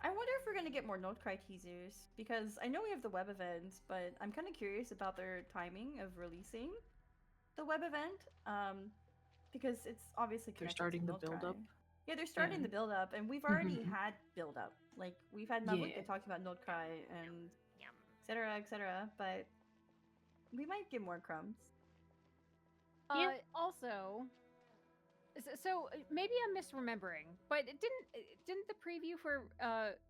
I wonder if we're gonna get more Notecry teasers, because I know we have the web event, but I'm kind of curious about their timing of releasing the web event. Because it's obviously They're connected starting to the build-up. Notecry. Yeah, they're starting and- the build up, and we've already Mhm. had build up. Like we've had Nabucco Yeah. talking about Notecry and Yum. etc. But we might get more crumbs. Also, so maybe I'm misremembering, but didn't the preview for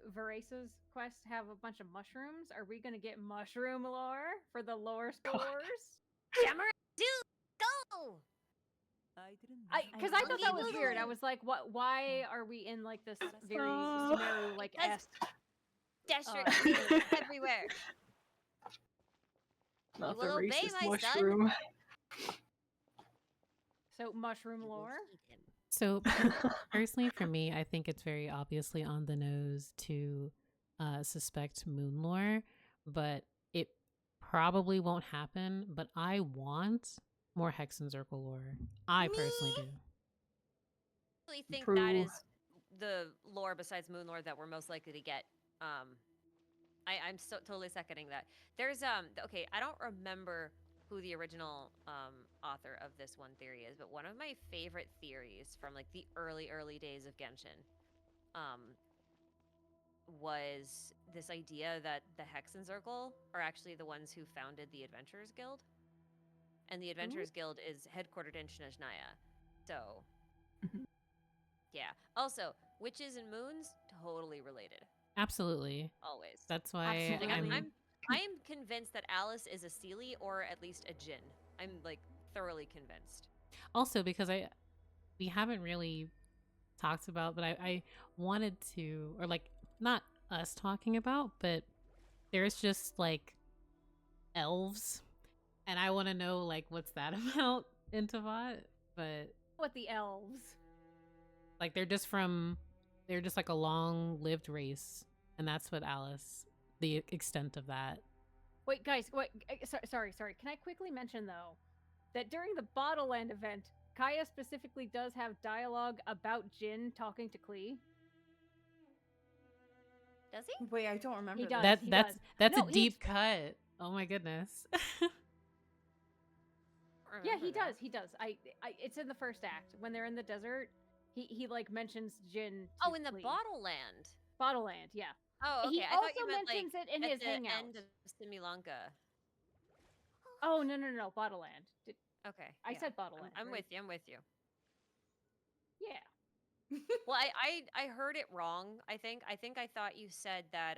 Verace's quest have a bunch of mushrooms? Are we gonna get mushroom lore for the lore scores? Samurai, dude, go! Because I thought that was weird. I Unbelievable. was like, what? Why are we in like this very Oh. Sumeru like Because- esque? District everywhere. Not will the obey racist my son. mushroom. So mushroom You will lore. feed him. So personally for me, I think it's very obviously on the nose to suspect moon lore, but it probably won't happen. But I want more Hex and Circle lore. I personally do. I really think True. that is the lore besides moon lore that we're most likely to get. I'm so totally seconding that. There's okay, I don't remember who the original author of this one theory is, but one of my favorite theories from like the early days of Genshin was this idea that the Hexen Circle are actually the ones who founded the Adventurers Guild. And the Adventurers Guild is headquartered in Shinajnaya. So Mhm. yeah. Also, witches and moons, totally related. Absolutely. Always. That's why Absolutely. I'm I am convinced that Alice is a Seelie or at least a Jinn. I'm like thoroughly convinced. also because we haven't really talked about, but I wanted to, or like not us talking about, but there's just like elves, and I want to know like what's that about in Teyvat, but What the elves? like they're just like a long-lived race, and that's what Alice, the extent of that. Wait, guys. Wait. Sorry. Can I quickly mention though that during the Bottleland event, Kaya specifically does have dialogue about Jin talking to Klee. Does he? Wait, I don't remember He does. that. That's No, a deep cut. Oh my goodness. Yeah, Remember he that. does. He does. I. It's in the first act when they're in the desert. He like mentions Jin. To Oh, in the Klee. Bottleland. Bottleland. Yeah. Oh, okay. He I thought also you meant like mentions it in at his the hangout. end of Simulanka. Oh no! Bottleland. Okay. I yeah. said Bottleland. I'm right? with you. I'm with you. Yeah. Well, I heard it wrong. I think I thought you said that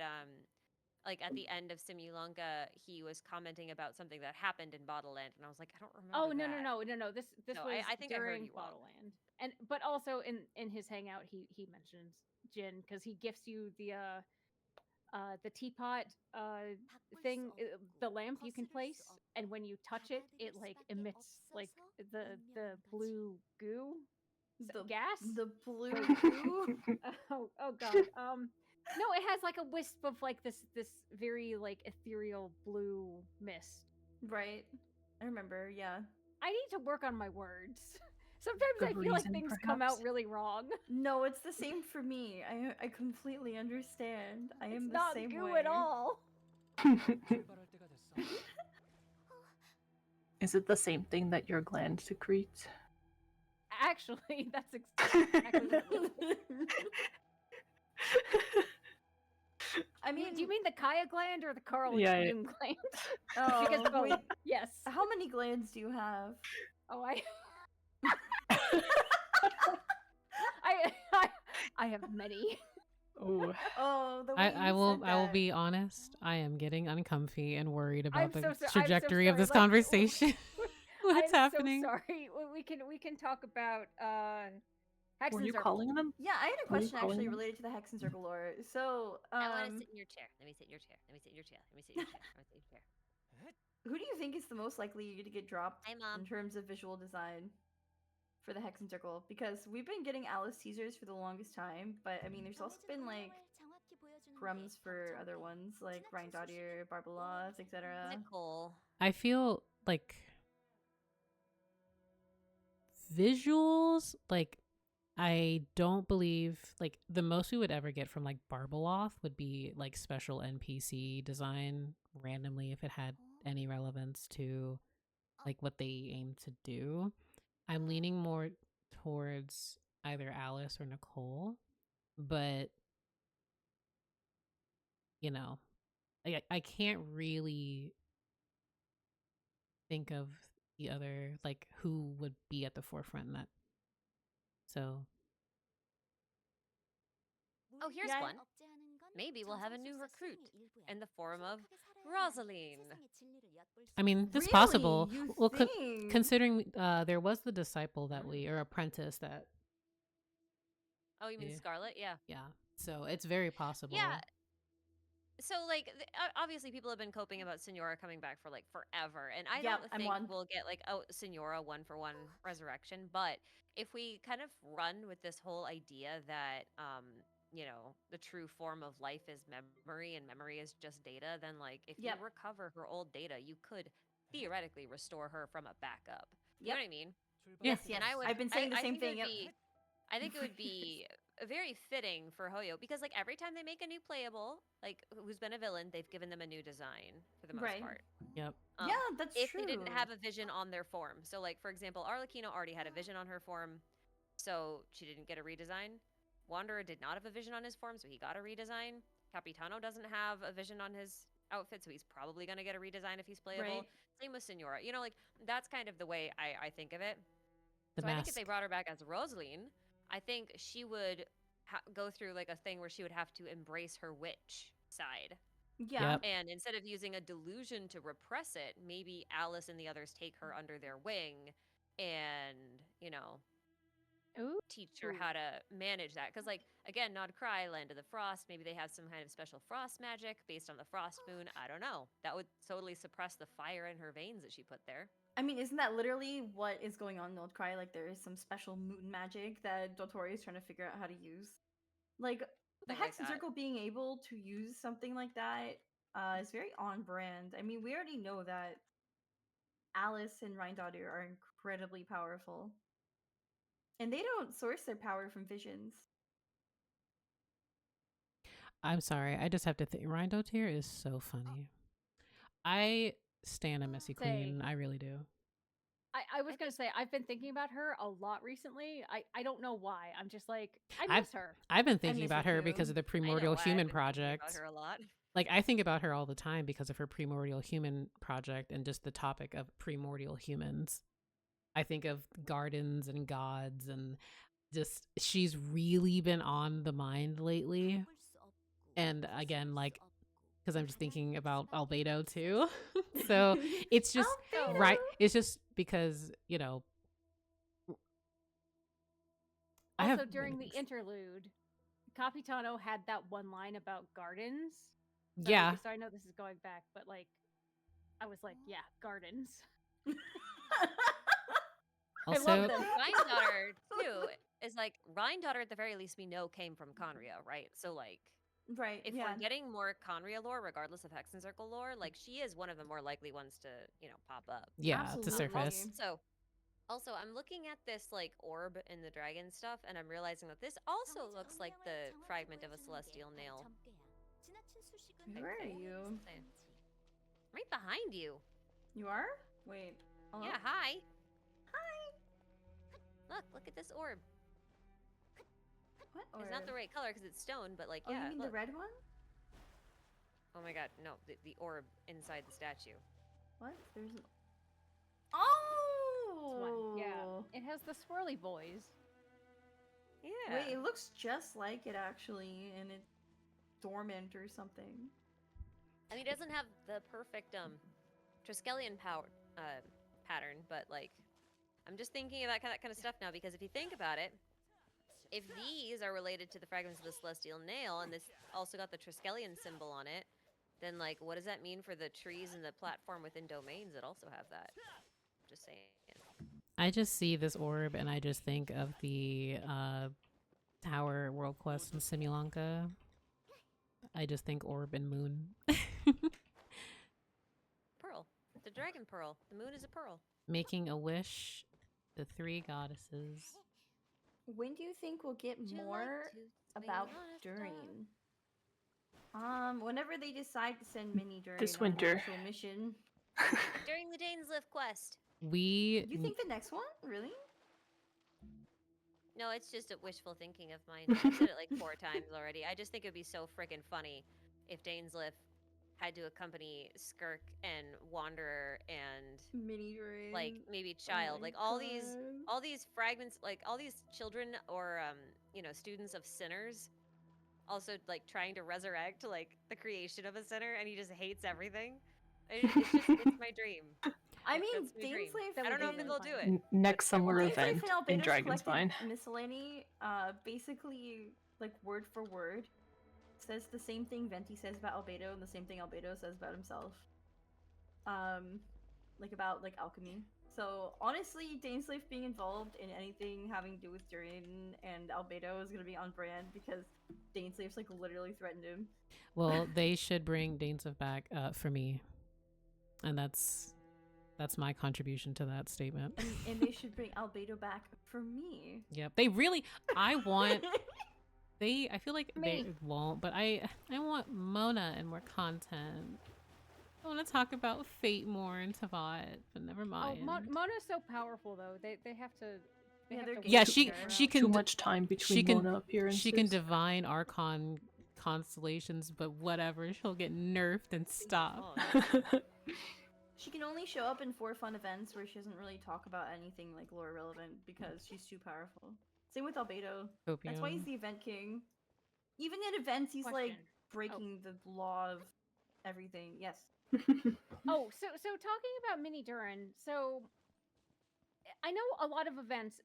like at the end of Simulanka he was commenting about something that happened in Bottleland, and I was like, I don't remember. Oh that. no! This No, was I think I heard during you wrong. Bottleland, and but also in his hangout he mentions Jin because he gifts you the the teapot thing, the lamp you can place, and when you touch it, it like emits like the blue goo gas. The blue Wait. goo. Oh god. No, it has like a wisp of like this very like ethereal blue mist. Right. I remember. Yeah. I need to work on my words. Sometimes I Good feel like reason, things come out perhaps? really wrong. No, it's the same for me. I completely understand. I am It's the not same goo way. at all. 출발할 때가 됐어. Is it the same thing that your gland secretes? Actually, that's exactly what it was. I mean, Do you mean the Kaya gland or the Carl Yeah, Jung gland? oh, Because both. wait, Yes. how many glands do you have? Oh, I have many. Oh, Oh, the way I you will said I will that. be honest. I am getting uncomfy and worried I'm about the so I'm so trajectory of sorry, this like, conversation. What's I'm happening? so sorry. We can talk about Hex were and you Circle. calling them? Yeah, I had a Were you question calling actually them? related to the Hex and Circle lore. So, I want to sit in your chair. Let me sit in your chair. Let me sit in your chair. Let me sit in your chair. Let me sit in your chair. who do you think is the most likely to get dropped Hi, Mom. in terms of visual design for the Hex and Circle? Because we've been getting Alice teasers for the longest time, but I mean, there's also been like crumbs for other ones like Ryan Dottier, Barbeloth, etc. Nicole. I feel like visuals, like I don't believe like the most we would ever get from like Barbeloth would be like special NPC design randomly if it had any relevance to like what they aim to do. I'm leaning more towards either Alice or Nicole, but you know, I can't really think of the other like who would be at the forefront in that. So Oh, here's Yeah. one. Maybe we'll have a new recruit in the form of Rosaline. I mean, this Really? possible. You Well, think? considering there was the disciple that we or apprentice that Oh, you mean Yeah. Scarlet? Yeah. yeah. So it's very possible. Yeah. So, like, obviously, people have been coping about Senora coming back for like forever, and I Yep, don't I'm think one. we'll get like Senora 1-for-1 resurrection. But if we kind of run with this whole idea that the true form of life is memory and memory is just data, then like if Yep. you recover her old data, you could theoretically restore her from a backup. You know Yep. what I mean? Yes, Yeah. yes. And I would. I've been saying the I same think it thing. would Yep. be. I think it would be very fitting for Hoyo because, like, every time they make a new playable, like, who's been a villain, they've given them a new design for the most Right. part. Yep. Yeah, that's if true. they didn't have a vision on their form. So, like, for example, Arlecchino already had a vision on her form, so she didn't get a redesign. Wanderer did not have a vision on his form, so he got a redesign. Capitano doesn't have a vision on his outfit, so he's probably going to get a redesign if he's playable. Right. Same with Senora. You know, like, that's kind of the way I think of it. The So I think if they mask. brought her back as Rosaline, I think she would go through like a thing where she would have to embrace her witch side. Yeah. Yep. And instead of using a delusion to repress it, maybe Alice and the others take her under their wing and, Ooh. teach her how to manage that. Because, like, again, Nod Cry, Land of the Frost, maybe they have some kind of special frost magic based on the frost moon. I don't know. That would totally suppress the fire in her veins that she put there. I mean, isn't that literally what is going on in Old Cry? Like, there is some special moon magic that Dotori is trying to figure out how to use. Like, the Something Hex like and that. Circle being able to use something like that is very on brand. I mean, we already know that Alice and Rhindaughter are incredibly powerful. And they don't source their power from visions. I'm sorry. I just have to think. Ryan Dotier is so funny. I stand a Missy Queen. I really do. I was gonna say I've been thinking about her a lot recently. I don't know why. I'm just like I miss her. I've been thinking miss about her her because too. of the I know Primordial why I've Human been thinking Project. about her a lot. Like I think about her all the time because of her Primordial Human Project and just the topic of primordial humans. I think of gardens and gods and just she's really been on the mind lately. And again, like because I'm just thinking about Albedo too. So it's just Albedo! right. It's just because, I Also, have during many the things. interlude, Capitano had that one line about gardens, Yeah. So I know this is going back, but like, I was like, yeah, gardens. I love Also, them. Rhine too is like Rhine at the very least we know came from Conria, right? So like Right. if yeah. we're getting more Conria lore, regardless of Hexen Circle lore, like she is one of the more likely ones to, pop up. yeah, Absolutely. to surface. So also I'm looking at this like orb in the dragon stuff and I'm realizing that this also looks like the fragment of a celestial nail. Where are you? Right behind you. You are? Wait. Hello? Yeah, hi. Look at this orb. What? It's not the right color because it's stone, but like, Oh, yeah, you mean look. the red one? Oh my god, no, the orb inside the statue. What? There's an. This Oh! one. Yeah. It has the swirly boys. Yeah. Wait, it looks just like it actually, and it's dormant or something. I mean, it doesn't have the perfect Triskelion pattern, but like, I'm just thinking about that kind of stuff now because if you think about it, if these are related to the fragments of the celestial nail, and this also got the Triskelion symbol on it, then like, what does that mean for the trees and the platform within domains that also have that? Just saying. I just see this orb and I just think of the Tower World Quest in Simulanka. I just think orb and moon. Pearl. The dragon pearl. The moon is a pearl. Making a wish. The three goddesses. When do you think we'll get Would you like more to swing about on a star? Durian? Whenever they decide to send Mini Durian This on winter. an actual mission. During the Dainslift quest. We You think the next one? Really? No, it's just a wishful thinking of mine. I've said it like 4 times already. I just think it would be so freaking funny if Dainslift had to accompany Skirk and Wanderer and Mini Durian. like maybe Oh Child, my like all these God. fragments, like all these children or students of sinners, also like trying to resurrect like the creation of a sinner, and he just hates everything. It's my dream. I mean, That's my dream. Dainsleif. I don't know if Really they'll fun. do it. Next but I summer want it. event Dainsleif and in Albedo's Dragon's collected Mine. miscellany, basically, like word for word, says the same thing Venti says about Albedo and the same thing Albedo says about himself. Like about like alchemy. So honestly, Dainsleif being involved in anything having to do with Durian and Albedo is gonna be on brand because Dainsleif's like literally threatened him. well, they should bring Dainsleif back for me, and that's my contribution to that statement. And they should bring Albedo back for me. Yep, they really. I want. I feel like they Me. won't, but I want Mona and more content. I want to talk about Fate more and Teyvat, but never Oh, mind. Mona's so powerful though. They have to. They Yeah, have they're to game Yeah, work she together. she can Too d- much time between she can- Mona appearances. she can divine archon constellations, but whatever, she'll get nerfed and stop. She can only show up in for fun events where she doesn't really talk about anything like lore relevant because she's too powerful. Same with Albedo. That's why he's Copium. the event king. Even in events, he's like Question. breaking the law of everything. Yes. Oh, so talking about Mini Durin, so I know a lot of events.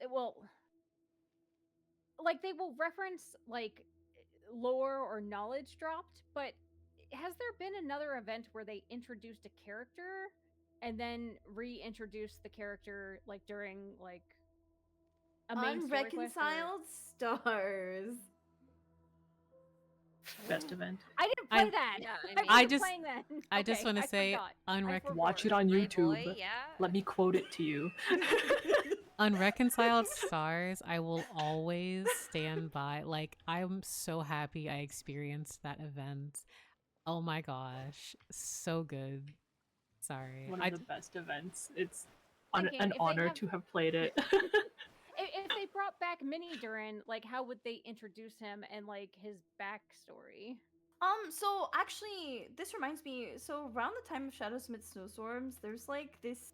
Like they will reference like lore or knowledge dropped, but has there been another event where they introduced a character and then reintroduced the character like during like a main story quest or- Unreconciled stars. Best event. I didn't play that. Yeah, I wasn't just- playing that. I just Okay, want to I say forgot. I forgot. Watch it on My YouTube. boy, yeah. Let me quote it to you. Unreconciled stars, I will always stand by. Like, I'm so happy I experienced that event. Oh my gosh, so good. Sorry. One of the best events. It's Thinking an if they honor have- to have played it. If they brought back Mini Durin, like how would they introduce him and like his backstory? So actually, this reminds me. So around the time of Shadowsmith Snowstorms, there's like this.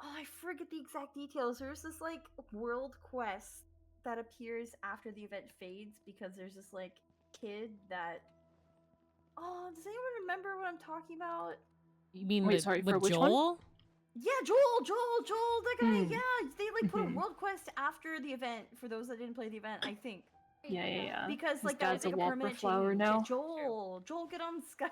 Oh, I forget the exact details. There's this like world quest that appears after the event fades because there's this like kid that. Oh, does anyone remember what I'm talking about? You mean Wait, with, sorry, with for which one? Joel? Yeah, Joel, that guy. Hmm. Yeah, they like put a Mhm. world quest after the event for those that didn't play the event. I think. Yeah. Because His like that was dad's a like a permanent wallflower change. now. Joel, get on Skype.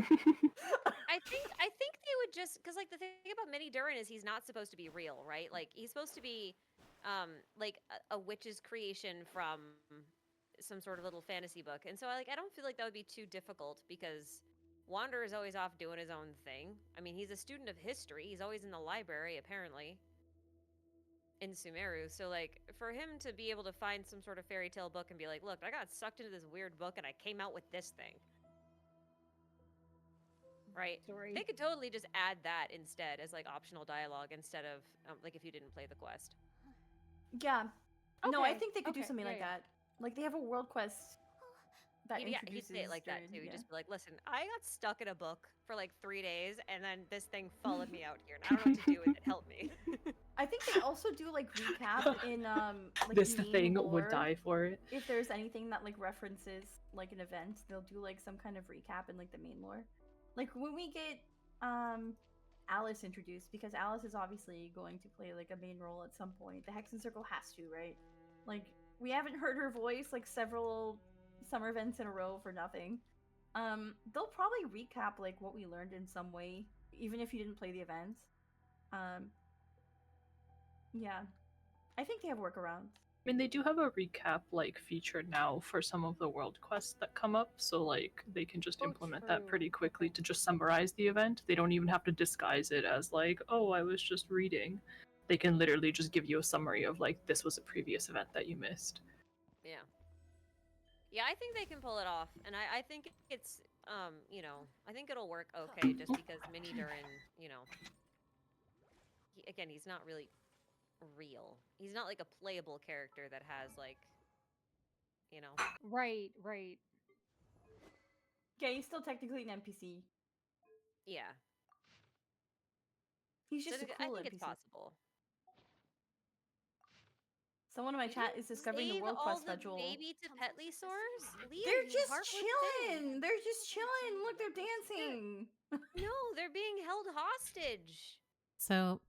I think they would just because like the thing about Minnie Durin is he's not supposed to be real, right? Like he's supposed to be like a witch's creation from some sort of little fantasy book. And so I don't feel like that would be too difficult because Wander is always off doing his own thing. I mean, he's a student of history. He's always in the library apparently in Sumeru. So like for him to be able to find some sort of fairy tale book and be like, "Look, I got sucked into this weird book and I came out with this thing." Right? Story. They could totally just add that instead as like optional dialogue instead of like if you didn't play the quest. Yeah. No, I Okay, think they could do okay, something like yeah. that. Like they have a world quest that He'd introduces. say it like that Durin, too. He'd yeah. just be like, "Listen, I got stuck in a book for like 3 days, and then this thing followed me out here, and I don't know what to do with it. Help me." I think they also do like recap in like This main thing lore. would die for it. If there's anything that like references like an event, they'll do like some kind of recap in like the main lore. Like when we get Alice introduced, because Alice is obviously going to play like a main role at some point. The Hexen Circle has to, right? Like we haven't heard her voice like several summer events in a row for nothing. They'll probably recap like what we learned in some way, even if you didn't play the events. Yeah, I think they have workarounds. I mean, they do have a recap like feature now for some of the world quests that come up, so like they can just implement that true. pretty quickly to just summarize the event. They don't even have to disguise it as like, oh, I was just reading. They can literally just give you a summary of like this was a previous event that you missed. Yeah. Yeah, I think they can pull it off, and I think it's you know, I think it'll work okay just because Minnie Durin, you know, he's not really real. He's not like a playable character that has like, you know. Right. Yeah, he's still technically an NPC. Yeah. He's So just a I cool think NPC. it's possible. Someone in my chat is discovering the Save world all quest the schedule. baby to Petlisaurs? Leah, They're you just heartless chilling. thing. They're just chilling. Look, they're dancing. No, they're being held hostage. So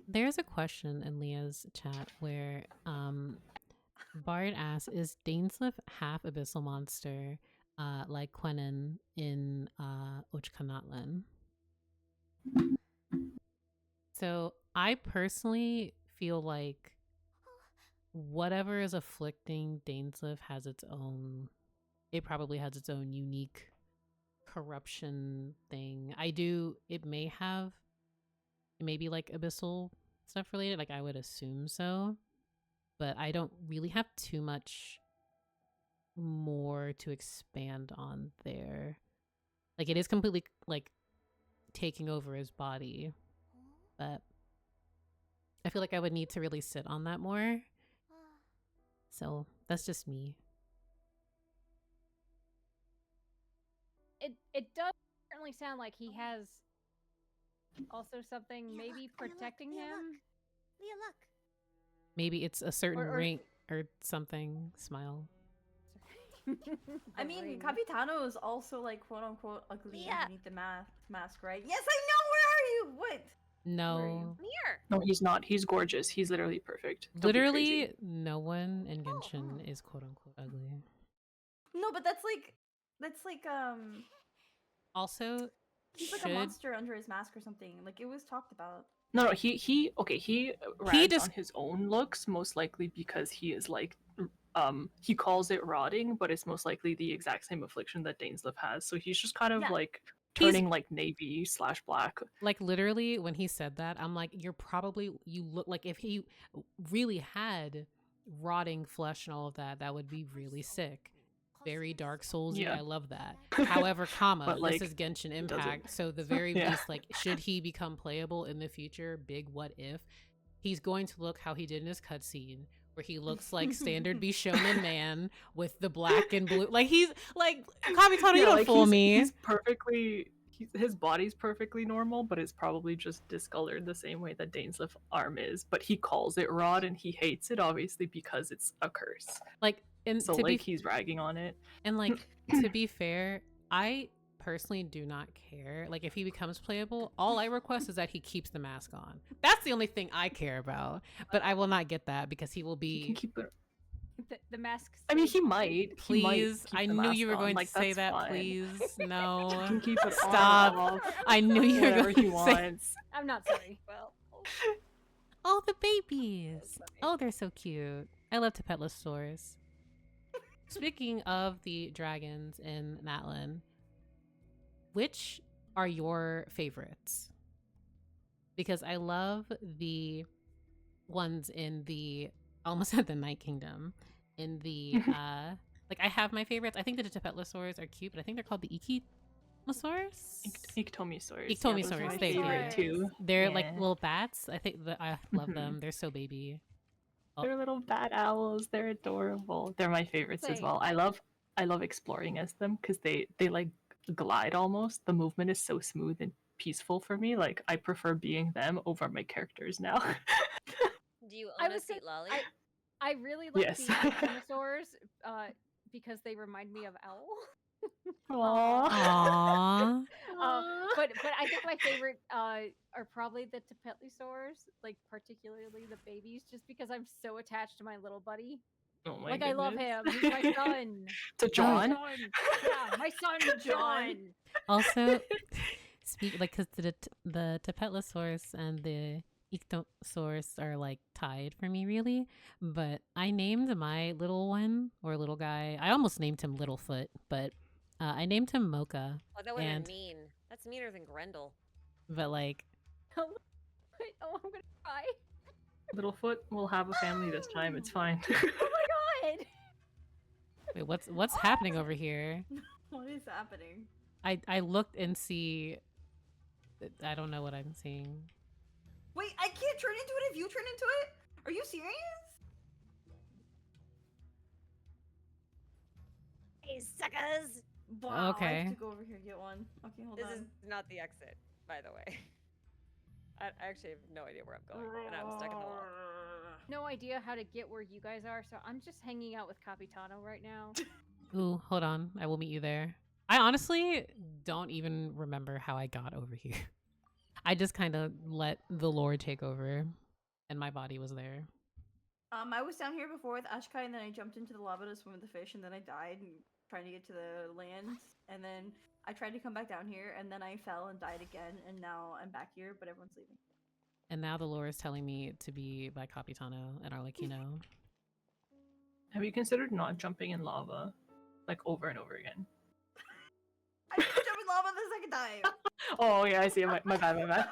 there's a question in Leah's chat where Bard asks, is Dainsleif half abyssal monster like Quenin in Uchkanatlan? So I personally feel like whatever is afflicting Dainsleif has its own, it probably has its own unique corruption thing. It may be like abyssal stuff related, like I would assume so, but I don't really have too much more to expand on there. Like it is completely like taking over his body, but I feel like I would need to really sit on that more. So that's just me. It does certainly sound like he has also something Leah, maybe look, Leah, protecting Leah, him. Leah, look. Maybe it's a certain Or- rank or something. Smile. I mean, Ring. Capitano is also like quote unquote ugly Yeah. underneath the mask, right? Yes, I know. Where are you? What? No. Here. No, he's not. He's gorgeous. He's literally perfect. Don't be Literally, crazy. no one in Genshin is quote unquote ugly. No, but that's like Also, he's like a monster under his mask or something. Like it was talked about. No, he rags just- on his own looks most likely because he is like he calls it rotting, but it's most likely the exact same affliction that Dainsleif has. So he's just kind of Yeah. like He's- turning like navy/black. like literally when he said that, I'm like, you look like if he really had rotting flesh and all of that, that would be really sick. Very Dark Soulsy. Yeah. I love that. However, But, this like, is Genshin doesn't. Impact, so the very Yeah. least, like, should he become playable in the future? Big what if? He's going to look how he did in his cutscene, where he looks like standard Bishonen man with the black and blue. Like he's like Kamitano, you don't like, fool me. He's perfectly. His body's perfectly normal, but it's probably just discolored the same way that Dainsleif's arm is. But he calls it rot, and he hates it obviously because it's a curse. Like, and So to like be he's ragging on it. and like to be fair, I personally do not care. Like if he becomes playable, all I request is that he keeps the mask on. That's the only thing I care about. But I will not get that because he will He can be keep it. the mask. I mean, stays he on. might. Please, keep I the knew you mask were on, going like, to say that's that. fine. Please, He no. can keep it Stop. on. I knew you were Whatever going he to say. wants. I'm not sorry. Well, Oh, the babies. funny. Oh, they're so cute. I love Tapetless stores. Speaking of the dragons in Natlan, which are your favorites? Because I love the ones in the almost at the Night Kingdom. In the like I have my favorites. I think the Tapetlosaurs are cute, but I think they're called the Ikitomosaurs. Ictomosaurs. Ictomosaurs, those are my thank you. favorite too. They're like Yeah. little bats. I think that I love Mhm. them. They're so baby. Oh. They're little bat owls. They're adorable. They're my favorites as Same. well. I love exploring as them because they like glide almost. The movement is so smooth and peaceful for me. Like I prefer being them over my characters now. do you I own a was seat gonna- lolly? I really like Yes. the dinosaurs because they remind me of Owl. Aww. But I think my favorite are probably the Tapetlosaurs, like particularly the babies, just because I'm so attached to my little buddy. Oh my Like I love goodness. him. He's my son. To John. My son. Yeah, my son John. Also, speak like because the Tapetlosaurus and the Ichthyosaurus are like tied for me, really. But I named my little one or little guy. I almost named him Littlefoot, but I named him Mocha. Oh, that would have and- been mean. That's meaner than Grendel. But like, Oh, I'm gonna cry. Littlefoot will have a family this time. It's fine. Oh my god. wait, what's happening over here? What is happening? I looked and see. I don't know what I'm seeing. Wait, I can't turn into it if you turn into it? Are you serious? Hey, suckers! Wow, I Okay. have to go over here and get one. Okay, hold This on. is not the exit, by the way. I actually have no idea where I'm going, and I'm stuck in the wall. No idea how to get where you guys are, so I'm just hanging out with Capitano right now. Ooh, hold on. I will meet you there. I honestly don't even remember how I got over here. I just kind of let the lore take over, and my body was there. I was down here before with Ashkai, and then I jumped into the lava to swim with the fish, and then I died trying to get to the land. And then I tried to come back down here, and then I fell and died again, and now I'm back here, but everyone's leaving. And now the lore is telling me to be by Capitano and Arlecchino. Have you considered not jumping in lava, like over and over again? I didn't jump in lava the second time! Oh yeah, I see. My bad.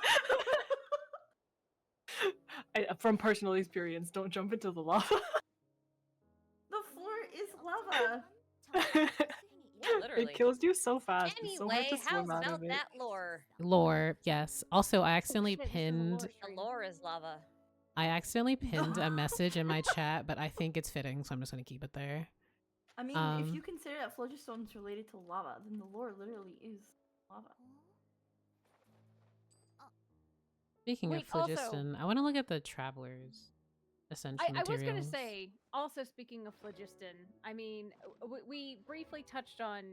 From personal experience, don't jump into the lava. The floor is lava! Yeah, literally. It kills you so fast. It's so hard Anyway, to how's swim out about of it. that lore? Lore, yes. Also, I accidentally shit, this is the pinned. lore The stream. lore is lava. I accidentally pinned a message in my chat, but I think it's fitting, so I'm just gonna keep it there. I mean, if you consider that phlogiston is related to lava, then the lore literally is lava. Speaking Wait, of phlogiston, I want to look at the travelers' essential I was materials. gonna say, also speaking of phlogiston, I mean, we briefly touched on,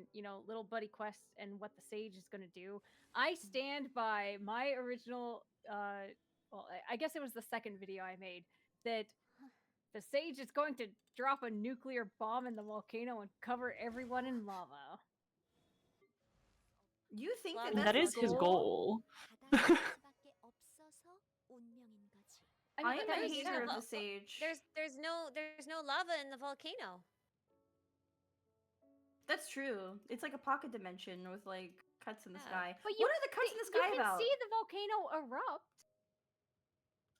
little buddy quests and what the sage is gonna do. I stand by my original, well, I guess it was the second video I made, that the sage is going to drop a nuclear bomb in the volcano and cover everyone in lava. You think Lava that And that that's is the his goal. I I mean, am that a is- hater of well, the sage. There's no lava in the volcano. That's true. It's like a pocket dimension with like cuts in the Yeah. sky. But What are the cuts in the you sky can about? see the volcano erupt.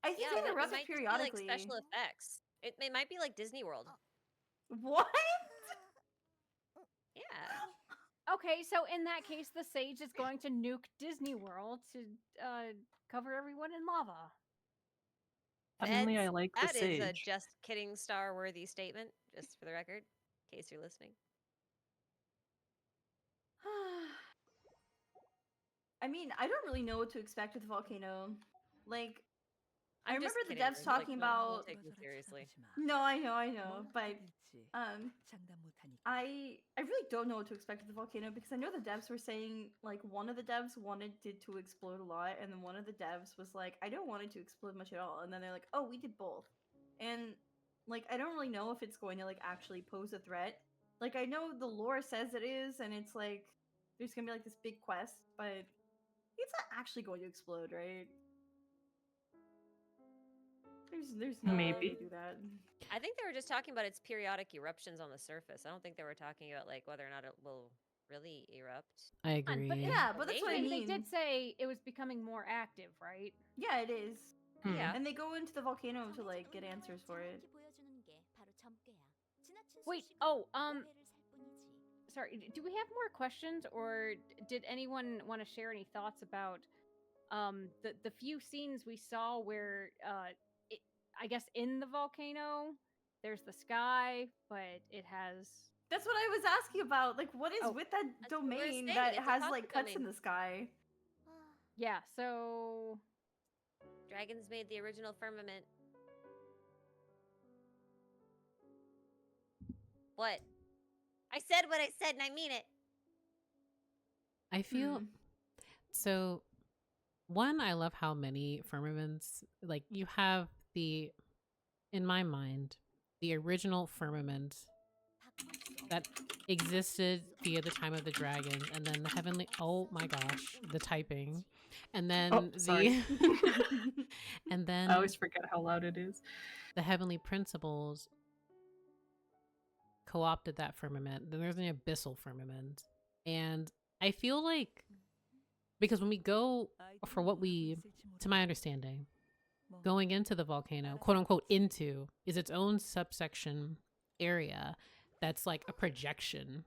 I think Yeah, they but it erupt might just be, periodically. like special effects. It might be like Disney World. What? Yeah. Okay, so in that case, the sage is going to nuke Disney World to cover everyone in lava. Suddenly, I like the That is a sage. just kidding star-worthy statement, just for the record, in case you're listening. I mean, I don't really know what to expect with the volcano. Like, I I'm just remember the kidding, devs Ruth, like, talking don't about. take me seriously. No, I know, but I really don't know what to expect with the volcano because I know the devs were saying like one of the devs wanted it to explode a lot, and then one of the devs was like, I don't want it to explode much at all, and then they're like, oh, we did both, and like I don't really know if it's going to like actually pose a threat. Like I know the lore says it is, and it's like there's gonna be like this big quest, but it's not actually going to explode, right? There's no way Maybe. to do that. I think they were just talking about its periodic eruptions on the surface. I don't think they were talking about like whether or not it will really erupt. I But agree. Yeah, but that's what I They mean. did say it was becoming more active, right? Yeah, it is. Yeah. And they go into the volcano to like get answers for it. Wait, sorry, do we have more questions, or did anyone want to share any thoughts about the few scenes we saw where I guess in the volcano there's the sky, but it has That's what I was asking about. Like, what is Oh, with that that's what we were domain saying, that it's a has cosmic like cuts in domain. the sky? yeah, so Dragons made the original firmament. What? I said what I said and I mean it. I feel so. One, I love how many firmaments, like you have the, in my mind, the original firmament that existed via the time of the dragon, and then the heavenly, oh my gosh, the typing, and then Oh, sorry. and then I always forget how loud it is. the heavenly principles co-opted that firmament. Then there's an abyssal firmament, and I feel like, because when we go, for what we, to my understanding, going into the volcano, quote unquote, into, is its own subsection area that's like a projection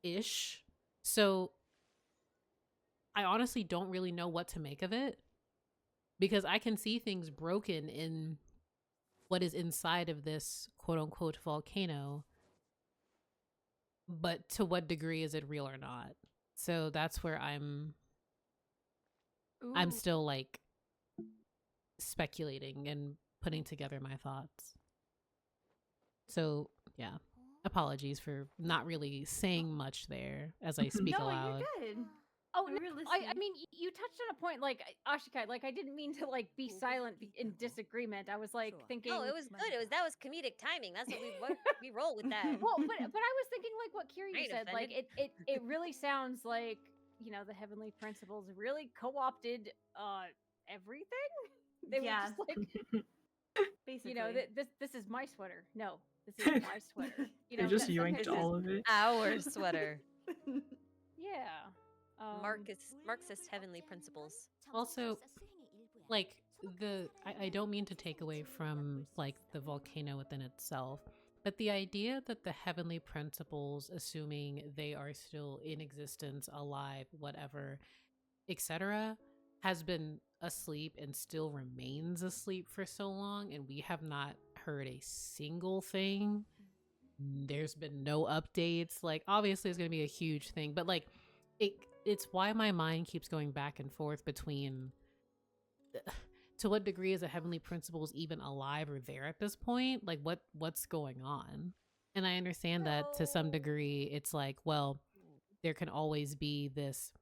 ish. So I honestly don't really know what to make of it, because I can see things broken in what is inside of this quote unquote volcano, but to what degree is it real or not? So that's where I'm ooh. still like speculating and putting together my thoughts. So yeah, apologies for not really saying much there as I speak No, aloud. you're good. Oh, We no, were I listening. mean, you touched on a point, like Ashikai. Like, I didn't mean to like be silent in disagreement. I was like thinking. No, it was good. That was comedic timing. That's what we roll with that. Well, but I was thinking like what Kiri I ain't said. Like offended. it really sounds like, you know, the heavenly principles really co-opted everything. They Yeah. were just like, Basically. you know, this is my sweater. No, this is my sweater. You They know, just that yoinked sometimes- all of it. Our sweater. Yeah. Marxist heavenly principles. Also, like I don't mean to take away from like the volcano within itself, but the idea that the heavenly principles, assuming they are still in existence, alive, whatever, etc., has been asleep and still remains asleep for so long, and we have not heard a single thing. There's been no updates. Like, obviously it's going to be a huge thing, but like it's why my mind keeps going back and forth between to what degree is the heavenly principles even alive or there at this point? Like what's going on? And I understand that to some degree it's like, well, there can always be this,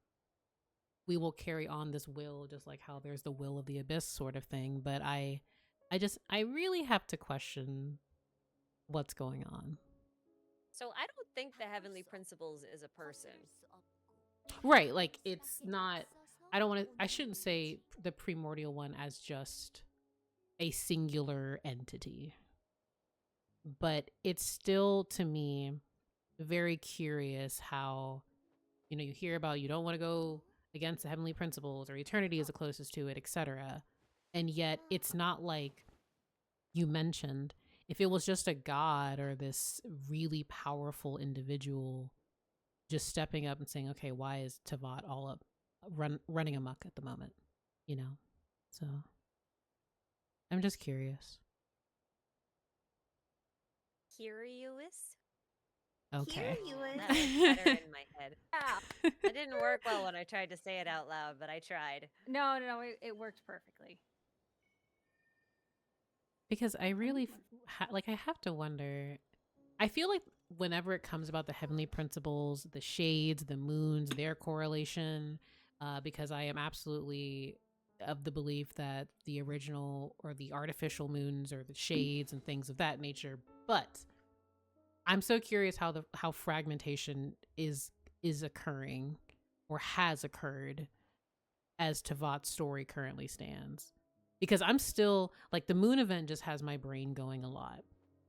we will carry on this will, just like how there's the will of the abyss sort of thing, but I really have to question what's going on. So I don't think the heavenly principles is a person. Right, like it's not, I shouldn't say the primordial one as just a singular entity. But it's still, to me, very curious how, you know, you hear about you don't want to go against the heavenly principles, or eternity is the closest to it, etc. And yet it's not like you mentioned, if it was just a god or this really powerful individual just stepping up and saying, okay, why is Teyvat all up running amok at the moment, you know? So I'm just curious. Curious? Okay. That was better in my head. Yeah. It didn't work well when I tried to say it out loud, but I tried. No, it worked perfectly. Because I really I have to wonder, I feel like whenever it comes about the heavenly principles, the shades, the moons, their correlation, because I am absolutely of the belief that the original or the artificial moons or the shades and things of that nature, but I'm so curious how fragmentation is occurring or has occurred as Teyvat's story currently stands. Because I'm still like, the moon event just has my brain going a lot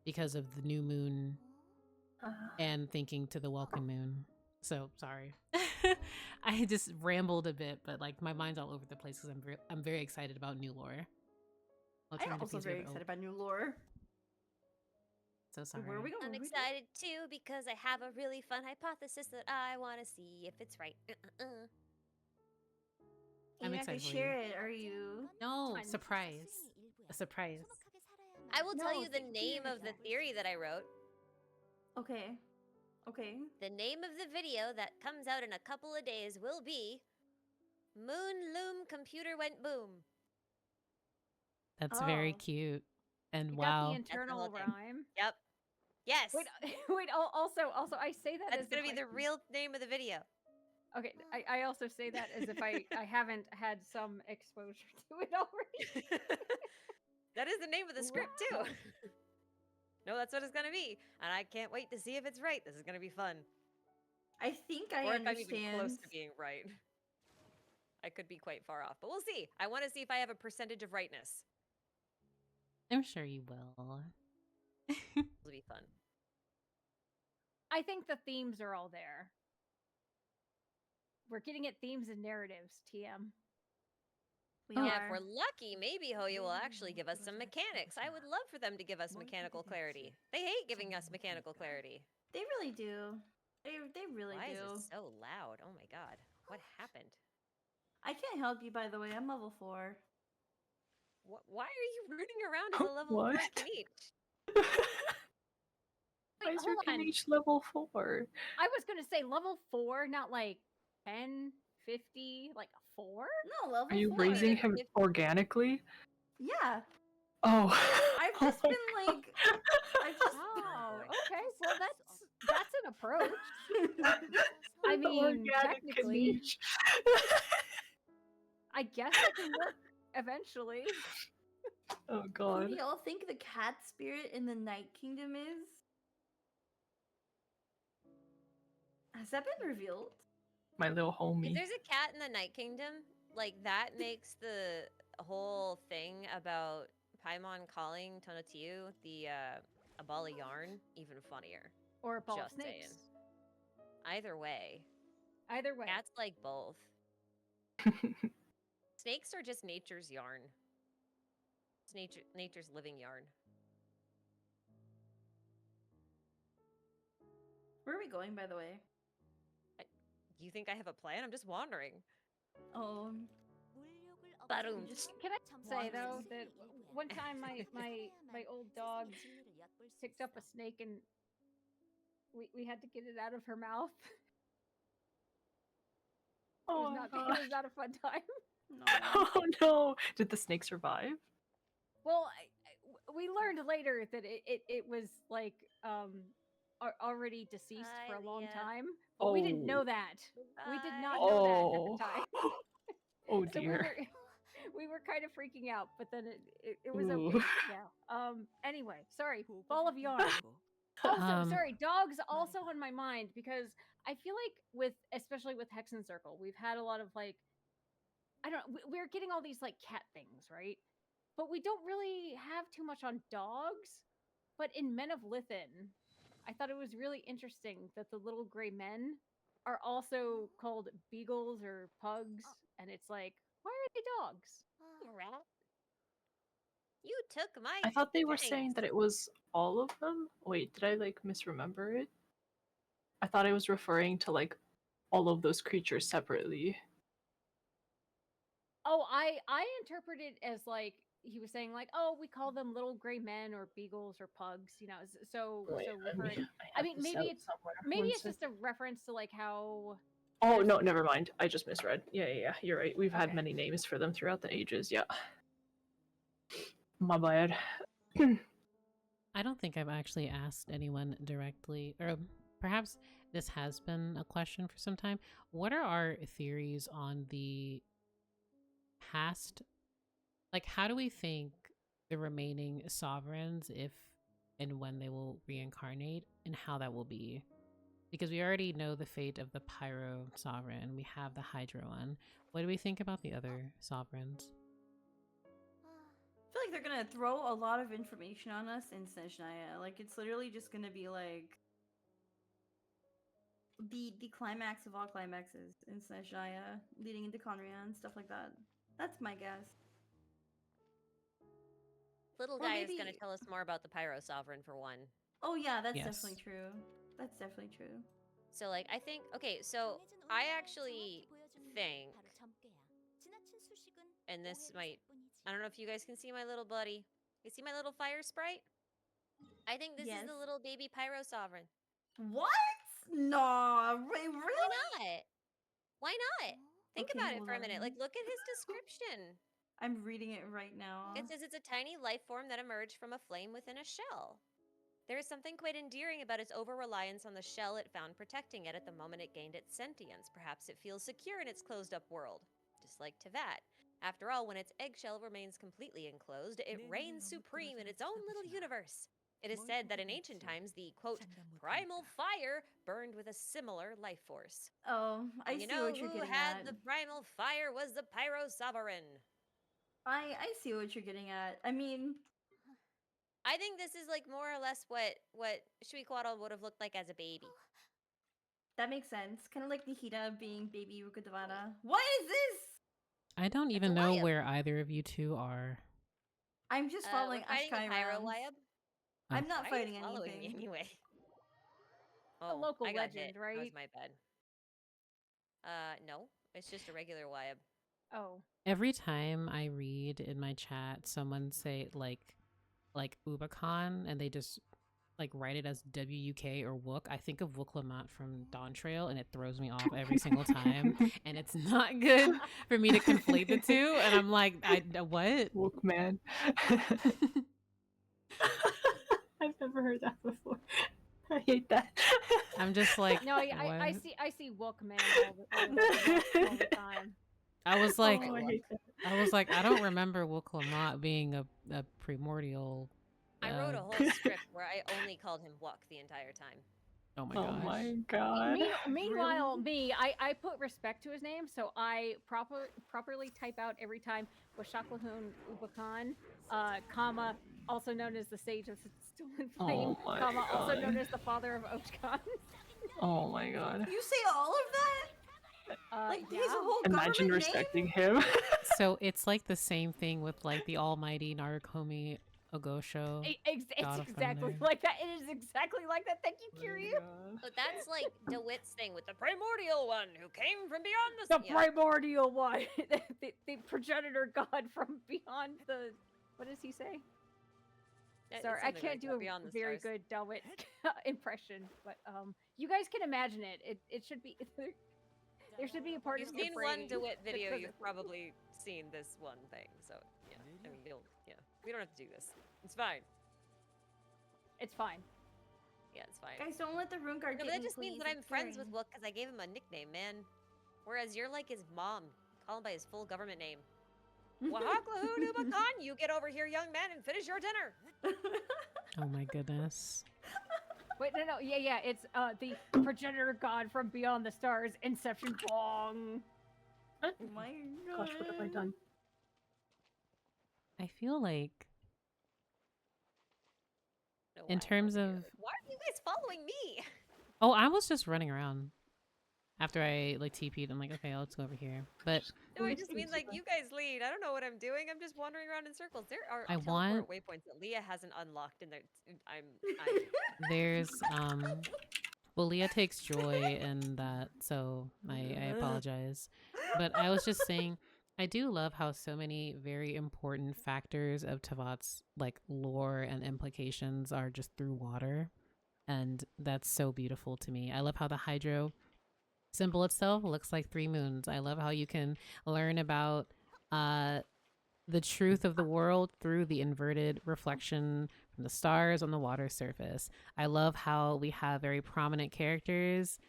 because of the new moon and thinking to the welcome moon. So sorry. I just rambled a bit, but like my mind's all over the place because I'm very excited about new lore. I'm also very excited about new lore. So sorry. Where are we going? I'm excited too because I have a really fun hypothesis that I want to see if it's right. I'm You're not gonna excited for share it, are you? No, I'm surprise. A surprise. I will tell No, you the thank name you. of the theory that I wrote. Okay. Okay. The name of the video that comes out in a couple of days will be Moon Loom Computer Went Boom. That's very Oh. cute. And You wow. got the internal whole thing. rhyme. Yep. Yes. Wait. Also, I say that That's as gonna if be the real name of the video. Okay, I also say that as if I haven't had some exposure to it already. That is the name of the script Wow. too. No, that's what it's gonna be, and I can't wait to see if it's right. This is gonna be fun. I think I Or if understand. I'm even close to being right. I could be quite far off, but we'll see. I want to see if I have a percentage of rightness. I'm sure you will. It'll be fun. I think the themes are all there. We're getting at themes and narratives, TM. We Yeah, are. if we're lucky, maybe Hoya will actually give us some mechanics. I would love for them to give us mechanical clarity. They hate giving us mechanical clarity. They really do. They really Why do. is it so loud? Oh my god. What happened? I can't help you, by the way. I'm level 4. Why are you rooting around as a level 4 What? Knight? Why is your hold on. Knight level 4? I was gonna say level 4, not like 10, 50, like a 4? No, level 4. Are you raising him organically? Yeah. Oh. I've just been like. Oh, okay. Well, that's an approach. I The mean, organic technically, niche. I guess it can work eventually. Oh Who god. do y'all think the cat spirit in the Night Kingdom is? Has that been revealed? My little If homie. there's a cat in the Night Kingdom, like that makes the whole thing about Paimon calling Tonatiuh the a ball of yarn even funnier. Or a ball of Just snakes. saying. Either way, Either way. cats like both. Snakes are just nature's yarn. It's nature's living yarn. Where are we going, by the way? Do you think I have a plan? I'm just wandering. Oh. Barum. Can I say though that one time my old dog picked up a snake and we had to get it out of her mouth. Oh, It was not a fun time. No. oh no! Did the snake survive? Well, we learned later that it was like already deceased for a long time, but we didn't know that. We did not know that at the time. Oh So dear. we were kind of freaking out, but then it was Ooh. okay. Yeah. Anyway, sorry. Ball of yarn. Also, sorry. Dogs also on my mind because I feel like especially with Hexen Circle, we've had a lot of like, I don't know, we're getting all these like cat things, right? But we don't really have too much on dogs. But in Men of Lithin, I thought it was really interesting that the little gray men are also called beagles or pugs, and it's like, why are they dogs? Rat. You took my. I thought they were saying things. that it was all of them. Wait, did I like misremember it? I thought I was referring to like all of those creatures separately. Oh, I interpret it as like he was saying like, oh, we call them little gray men or beagles or pugs, you know. So Wait, referring. I I mean, maybe it's just a reference to like how. Oh no, never mind. I just misread. Yeah. You're right. We've had many names for them throughout the ages. Yeah. My bad. I don't think I've actually asked anyone directly, or perhaps this has been a question for some time. What are our theories on the past, like, how do we think the remaining sovereigns, if and when they will reincarnate, and how that will be? Because we already know the fate of the Pyro sovereign. We have the Hydra one. What do we think about the other sovereigns? I feel like they're gonna throw a lot of information on us in Snezhnaya. Like, it's literally just gonna be like the climax of all climaxes in Snezhnaya, leading into Conrian, stuff like that. That's my guess. Little Or guy is gonna maybe- tell us more about the Pyro Sovereign for one. Oh yeah, that's Yes. definitely true. That's definitely true. So like I think okay, so I actually think, and this might, I don't know if you guys can see my little buddy. You see my little fire sprite? I think this is Yes. the little baby Pyro Sovereign. What? No, wait, really? Why not? Why not? Think Okay, about it hold for a minute. on. Like, look at his description. I'm reading it right now. It says it's a tiny life form that emerged from a flame within a shell. There is something quite endearing about its over-reliance on the shell it found protecting it at the moment it gained its sentience. Perhaps it feels secure in its closed-up world, just like Teyvat. After all, when its eggshell remains completely enclosed, it reigns supreme in its own little universe. It is said that in ancient times, the, quote, primal fire burned with a similar life force. Oh, I And see you know what you're who getting had at. the primal fire was the Pyro Sovereign. I see what you're getting at. I mean, I think this is like more or less what Shuikwara would have looked like as a baby. that makes sense. Kind of like Nihida being baby Rukadavana. What is this? I don't It's even a know Wyab. where either of you two are. I'm just following We're fighting Ashkai a Pyro around. Wyab. I'm not Why fighting are you following anything. me anyway? A local I got legend, hit. That right? was my bad. No, it's just a regular Wyab. Oh. Every time I read in my chat someone say like Ubicon and they just like write it as WUK or Wook, I think of Wooklamat from Dawn Trail and it throws me off every single time. And it's not good for me to conflate the two. And I'm like, what? Woke man. I've never heard that before. I hate that. I'm just like, No, I what? see Wookman all the time. I was like, Oh, I hate that. I don't remember Wooklamat being a primordial. I wrote a whole script where I only called him Wuck the entire time. Oh my Oh gosh. my god. Meanwhile, me, I put respect to his name, so I properly type out every time Washaklahun Ubakan, comma, also known as the Sage of Stolen Flame, Oh my comma, also known God. as the Father of Ochkan. Oh my god. You say all of that? Like yeah. his whole Imagine government respecting him. So it's like the same thing with like the almighty Narukomi Ogosho. It's God of exactly Thunder. like that. It is exactly like that. Thank you, Kiryu. But that's like DeWitt's thing with the primordial one who came from beyond the The primordial one, the progenitor god from beyond the. What does he say? Sorry, I can't do a beyond the very stars. good Delwit impression, but you guys can imagine it. It should be there should be a part You've of your seen brain one DeWitt that video, doesn't- you've probably seen this one thing. So yeah, I mean, we don't have to do this. It's fine. It's fine. Yeah, it's fine. Guys, don't let the rune guard No, get but that me, just means please. that I'm It's friends with scary. Wook because I gave him a nickname, man. Whereas you're like his mom. Call him by his full government name. Wahaklahun Ubakan, you get over here, young man, and finish your dinner. Oh my goodness. Wait, no, yeah, it's the progenitor god from beyond the stars, Inception Bong. Oh my god. Gosh, what have I done? I feel like No, in I'm terms over of here. Why are you guys following me? oh, I was just running around after I like TP'd. I'm like, okay, let's go over here. But No, I just mean like you guys lead. I don't know what I'm doing. I'm just wandering around in circles. There are I teleport want- waypoints that Leah hasn't unlocked, and I'm there's well, Leah takes joy in that, so I apologize. But I was just saying, I do love how so many very important factors of Teyvat's like lore and implications are just through water, and that's so beautiful to me. I love how the hydro symbol itself looks like 3 moons. I love how you can learn about the truth of the world through the inverted reflection from the stars on the water surface. I love how we have very prominent characters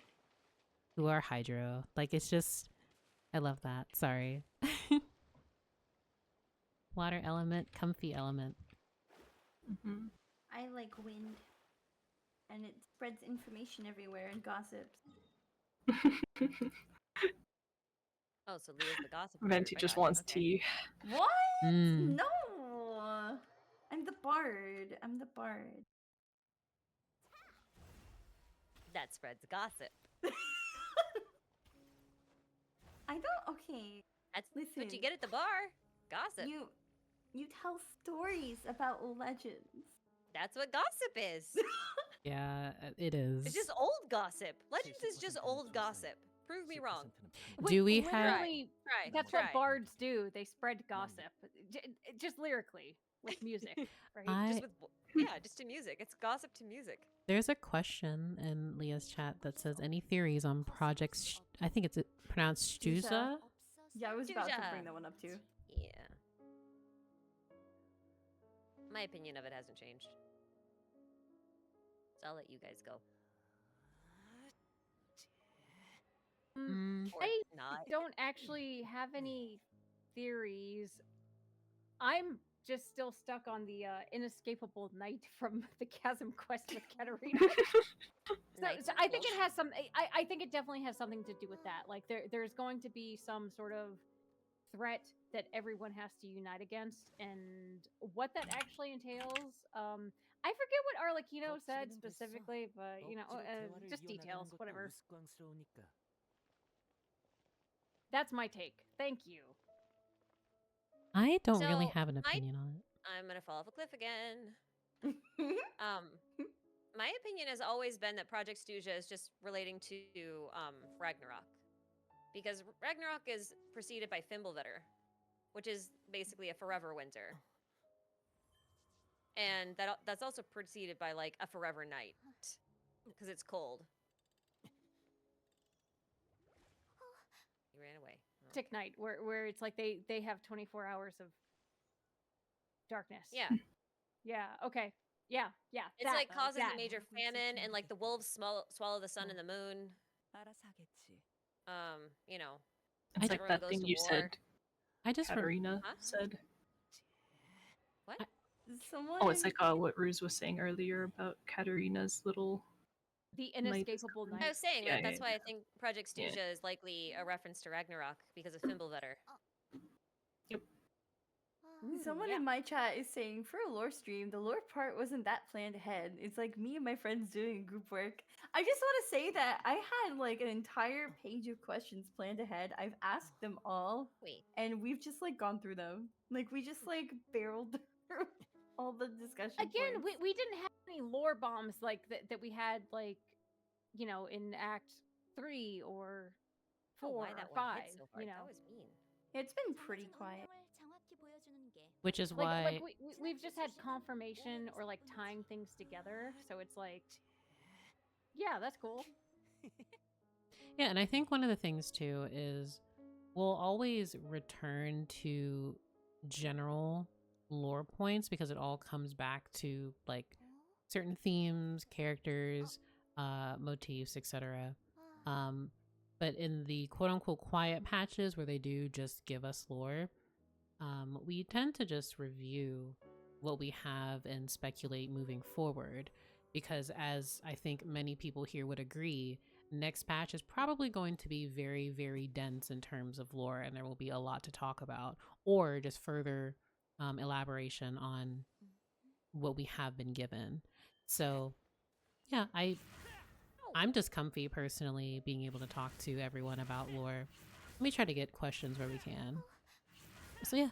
who are hydro. Like, it's just, I love that. Sorry. Water element, comfy element. Mm-hmm. I like wind. And it spreads information everywhere and gossips. Oh, so Leah's the gossip. Venti just wants tea. What? Mm. No! I'm the bard. I'm the bard. That spreads gossip. I don't. Okay. That's what Listen. you get at the bar. Gossip. You tell stories about legends. That's what gossip is. Yeah, it is. It's just old gossip. Legends is just old gossip. Prove me wrong. Do we have- literally, Try. That's try. what bards do. They spread gossip, just lyrically with music, right? Just to music. It's gossip to music. There's a question in Leah's chat that says, any theories on projects? I think it's pronounced Stuza. Yeah, I was about to Juja. bring that one up too. Yeah. My opinion of it hasn't changed. So I'll let you guys go. Or I not. don't actually have any theories. I'm just still stuck on the inescapable night from the Chasm quest with Katarina. So I think it has some. I think it definitely has something to do with that. Like there's going to be some sort of threat that everyone has to unite against, and what that actually entails. I forget what Arlecchino said specifically, but just details, whatever. That's my take. Thank you. I don't really So, have an opinion on it. I'm gonna fall off a cliff again. My opinion has always been that Project Stuja is just relating to Ragnarok, because Ragnarok is preceded by Fimbulvetter, which is basically a forever winter, and that's also preceded by like a forever night, because it's cold. He ran away. Oh. Tick night, where it's like they have 24 hours of darkness. Yeah. Yeah. Okay. Yeah. It's like causes that. a major famine, and like the wolves swallow the sun and the moon. It's like everyone that goes thing to you war. said. I just Katarina Huh? said. What? Someone. Oh, it's like what Ruse was saying earlier about Katarina's little. The inescapable I night. was saying Yeah, that's yeah, why I think Project Yeah. Stuja is likely a reference to Ragnarok because of Fimbulvetter. Someone yeah. in my chat is saying for a lore stream, the lore part wasn't that planned ahead. It's like me and my friends doing group work. I just want to say that I had like an entire page of questions planned ahead. I've asked them all, Wait, and we've just like gone through them. Like we just like barreled through all the discussion. Again, points. we didn't have any lore bombs like that we had like in Act 3 or 4 why or that 5. one hit so hard? That was mean. It's been pretty quiet. which is why like we've just had confirmation or like tying things together, so it's like, yeah, that's cool. Yeah, and I think one of the things too is we'll always return to general lore points because it all comes back to like certain themes, characters, motifs, etc. But in the quote unquote quiet patches where they do just give us lore, we tend to just review what we have and speculate moving forward, because as I think many people here would agree, next patch is probably going to be very, very dense in terms of lore, and there will be a lot to talk about, or just further elaboration on what we have been given. So yeah, I'm just comfy personally being able to talk to everyone about lore. We try to get questions where we can. So yeah.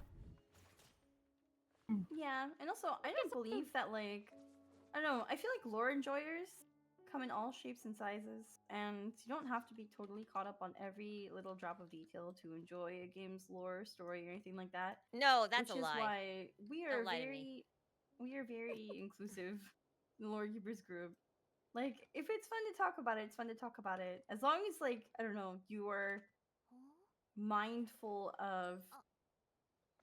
Yeah, and also I don't believe that like I don't know. I feel like lore enjoyers come in all shapes and sizes, and you don't have to be totally caught up on every little drop of detail to enjoy a game's lore, story, or anything like that. No, that's which a is lie. why we are Don't lie to me. very inclusive in the lore keepers group. Like if it's fun to talk about it, it's fun to talk about it. As long as like I don't know, you are mindful of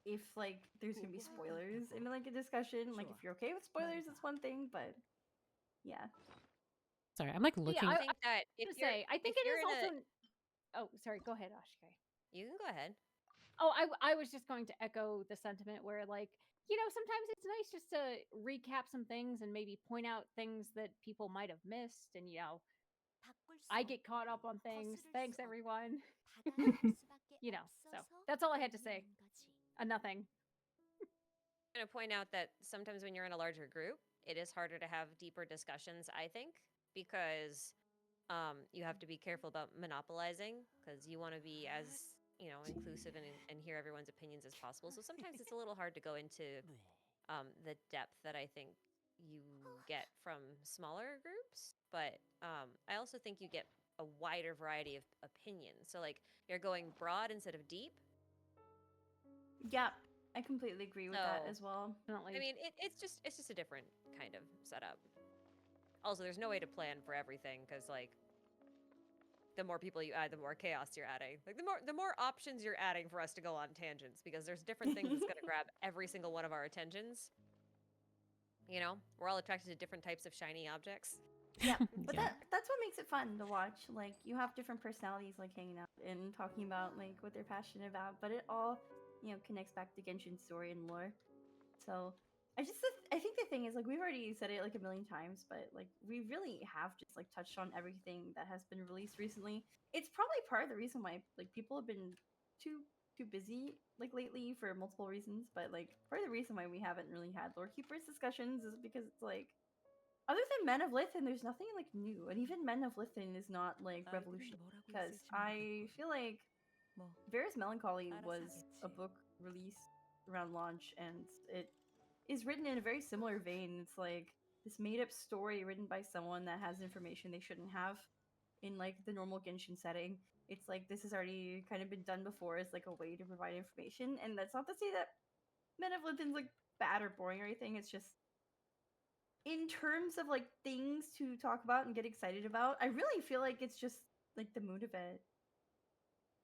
if like there's gonna be spoilers in like a discussion. Like if you're okay with spoilers, it's one thing, but yeah. Sorry, I'm like looking. I think that I think it is also. Oh, sorry. Go ahead, Ashkai. You can go ahead. Oh, I was just going to echo the sentiment where, like, sometimes it's nice just to recap some things and maybe point out things that people might have missed. And, I get caught up on things. Thanks, everyone. So that's all I had to say. Nothing. I'm going to point out that sometimes when you're in a larger group, it is harder to have deeper discussions, I think, because you have to be careful about monopolizing because you want to be as inclusive and hear everyone's opinions as possible. So sometimes it's a little hard to go into the depth that I think you get from smaller groups. But I also think you get a wider variety of opinions. So like you're going broad instead of deep. Yeah, I completely agree with that So, as well. Definitely. I mean, it's just a different kind of setup. Also, there's no way to plan for everything because like the more people you add, the more chaos you're adding. Like the more options you're adding for us to go on tangents because there's different things that's going to grab every single one of our attentions. We're all attracted to different types of shiny objects. Yeah, but Yeah. that's what makes it fun to watch. Like you have different personalities like hanging out and talking about like what they're passionate about, but it all connects back to Genshin's story and lore. So I think the thing is like we've already said it like a million times, but like we really have just like touched on everything that has been released recently. It's probably part of the reason why like people have been too busy like lately for multiple reasons, but like part of the reason why we haven't really had lore keepers discussions is because it's like other than Men of Lithin, there's nothing like new, and even Men of Lithin is not like revolutionary because I feel like Vera's Melancholy was a book released around launch, and it is written in a very similar vein. It's like this made-up story written by someone that has information they shouldn't have in like the normal Genshin setting. It's like this has already kind of been done before as like a way to provide information, and that's not to say that Men of Lithin's like bad or boring or anything. It's just in terms of like things to talk about and get excited about, I really feel like it's just like the mood of it.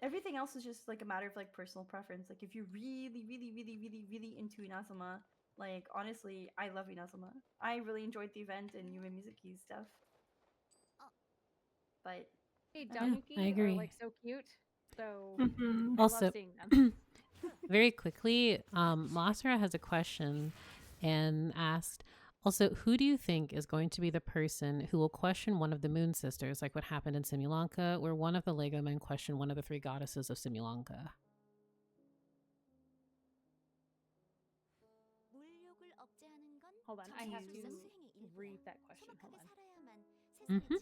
Everything else is just like a matter of like personal preference. Like if you're really, really, really, really, really into Inazuma, like honestly, I love Inazuma. I really enjoyed the event and Yume Mizuki's stuff. But Hey, Yeah, Danuki I are agree. like so cute. So Mhm. I love Also, seeing them. very quickly, Masra has a question and asked, also, who do you think is going to be the person who will question one of the Moon Sisters, like what happened in Simulanka, where one of the Lego men questioned one of the three goddesses of Simulanka? Hold on, I have to 수 read that question. Hold on. Mhm.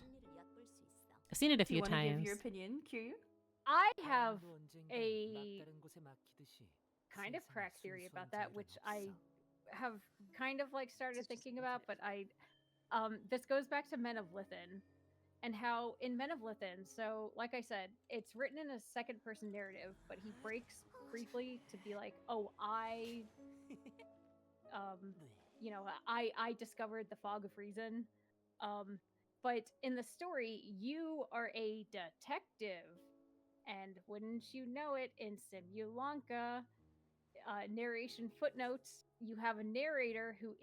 I've seen it a do you few want to give your times. opinion, Kiryu? I have a kind of crack theory about that, which I have kind of like started thinking about, but this goes back to Men of Lithin and how in Men of Lithin, so like I said, it's written in a second person narrative, but he breaks briefly to be like, oh, I discovered the fog of reason. But in the story, you are a detective, and wouldn't you know it, in Simulanka, narration footnotes, you have a narrator who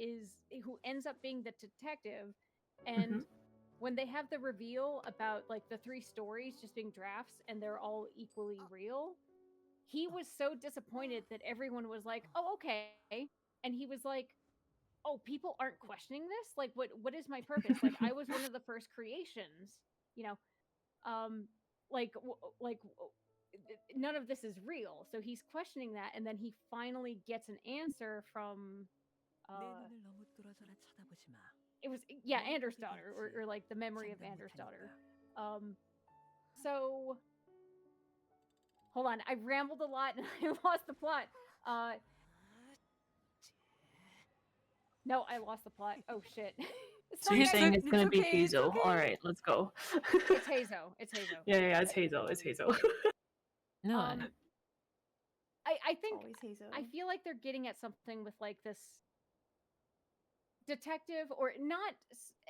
ends up being the detective, and when they have the reveal about like the three stories just being drafts and they're all equally real, he was so disappointed that everyone was like, "Oh, okay," and he was like, "Oh, people aren't questioning this? Like, what is my purpose? Like, I was one of the first creations, you know, um, none of this is real." So he's questioning that, and then he finally gets an answer from it was Anders' daughter, or like the memory of Anders' daughter. So hold on, I rambled a lot and I lost the plot. No, I lost the plot. Oh shit. So you're Sorry, saying guys. it's gonna be okay, it's Hazel. okay. All right, let's go. It's Hazo. It's Hazo. Yeah, it's Hazel. It's Hazel. No, I It's think always Hazel. I feel like they're getting at something with like this detective, or not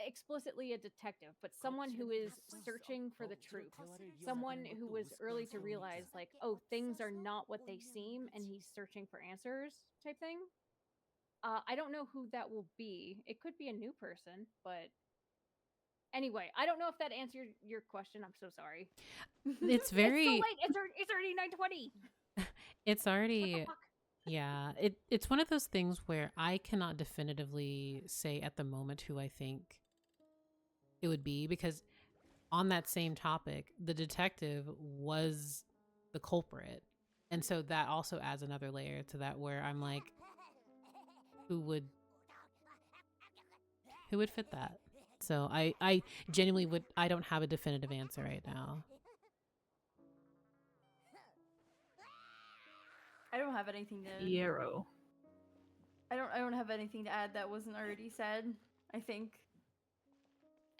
explicitly a detective, but someone who is searching for the truth. Someone who was early to realize like, oh, things are not what they seem, and he's searching for answers type thing. I don't know who that will be. It could be a new person, but anyway, I don't know if that answered your question. I'm so sorry. it's It's so very late. It's already 9:20. It's What the already fuck? yeah. It's one of those things where I cannot definitively say at the moment who I think it would be, because on that same topic, the detective was the culprit. And so that also adds another layer to that, where I'm like, who would fit that? So I genuinely I don't have a definitive answer right now. I don't have anything to. Yarrow. I don't have anything to add that wasn't already said. I think.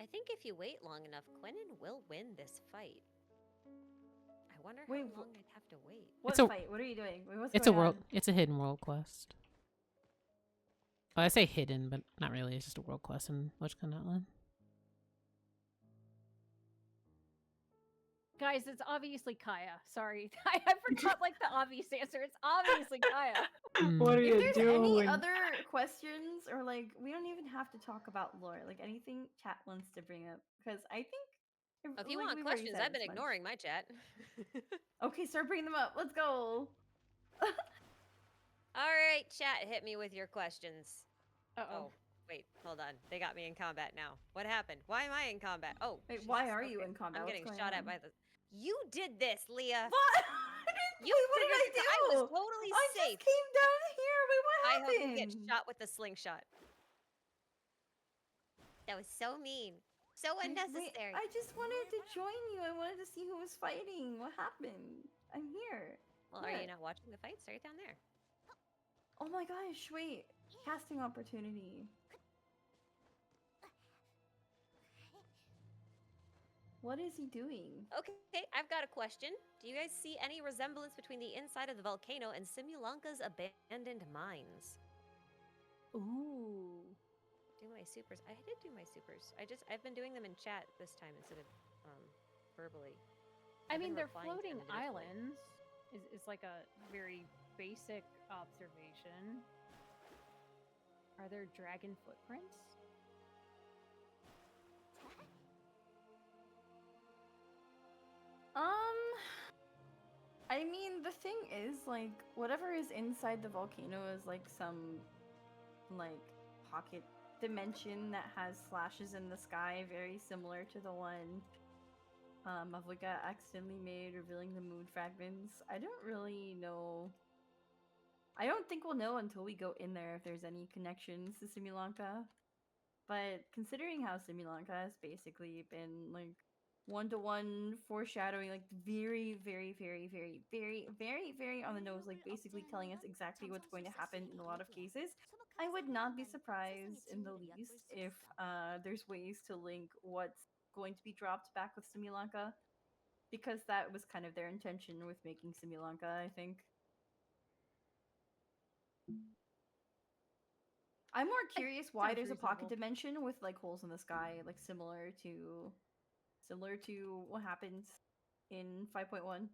I think if you wait long enough, Quentin will win this fight. I wonder how Wait, long I'd have to wait. What a- fight? What are you doing? Wait, what's It's a going world. on? It's a hidden world quest. Well, I say hidden, but not really. It's just a world quest in Witchcraft. Guys, it's obviously Kaya. Sorry. I forgot like the obvious answer. It's obviously Kaya. What are If you there's doing? any other questions, or like, we don't even have to talk about lore. Like anything chat wants to bring up, because I think. If you like, want we've already questions, said I've been as much. ignoring my chat. Okay, start bringing them up. Let's go. All right, chat, hit me with your questions. Uh-oh. Oh, wait, hold on. They got me in combat now. What happened? Why am I in combat? Oh, Wait, Jesus, why are you okay. in combat? I'm What's getting going shot at on? by the. You did this, Leah. What? You Wait, what did triggered I the- do? I was totally I safe. just came down here. Wait, what I happened? hope you get shot with the slingshot. That was so mean. So Wait, unnecessary. I just wanted to join you. I wanted to see who was fighting. What happened? I'm here. Well, are you not watching the fights? Right down there. Oh my gosh, wait. Casting opportunity. What is he doing? Okay, I've got a question. Do you guys see any resemblance between the inside of the volcano and Simulanka's abandoned mines? Ooh. Do my supers. I did do my supers. I've been doing them in chat this time instead of verbally. I I've mean, been they're replying to them floating individually. islands. Is like a very basic observation. Are there dragon footprints? I mean, the thing is, like, whatever is inside the volcano is like some, like, pocket dimension that has slashes in the sky, very similar to the one Mavlika accidentally made, revealing the moon fragments. I don't really know. I don't think we'll know until we go in there if there's any connections to Simulanka. But considering how Simulanka has basically been like one-to-one foreshadowing, like very, very, very, very, very, very, very on the nose, like basically telling us exactly what's going to happen in a lot of cases, I would not be surprised in the least if there's ways to link what's going to be dropped back with Simulanka, because that was kind of their intention with making Simulanka, I think. I'm more curious why sounds there's a pocket reasonable. dimension with like holes in the sky, like similar to what happens in 5.1.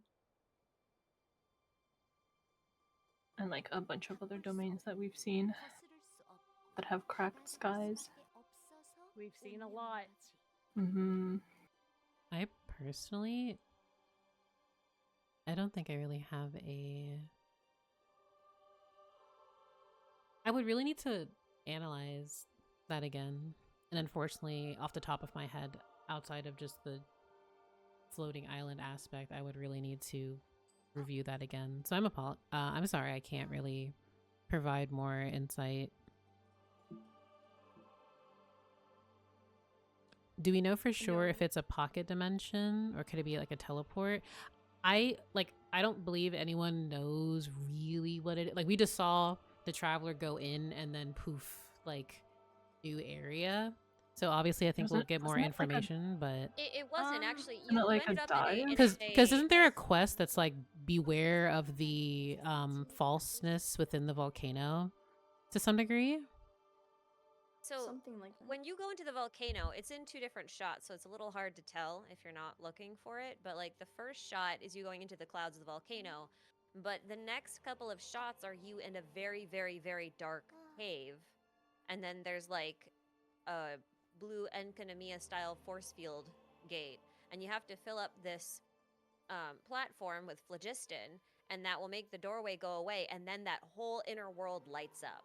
And like a bunch of other domains that we've seen that have cracked skies. We've seen a lot. Mm-hmm. I personally, I don't think I really have a. I would really need to analyze that again. And unfortunately, off the top of my head, outside of just the floating island aspect, I would really need to review that again. So I'm sorry, I can't really provide more insight. Do we know for sure if it's a pocket dimension or could it be like a teleport? I don't believe anyone knows really what it is. Like, we just saw the traveler go in and then poof, like, new area. So obviously I think we'll get more information, but It wasn't actually. Isn't You it like ended a up in dive? a because isn't there a quest that's like beware of the falseness within the volcano to some degree? So Something like that. when you go into the volcano, it's in two different shots, so it's a little hard to tell if you're not looking for it. But like the first shot is you going into the clouds of the volcano, but the next couple of shots are you in a very, very, very dark cave, and then there's like a blue Enkanomiya style force field gate, and you have to fill up this platform with phlogiston, and that will make the doorway go away, and then that whole inner world lights up,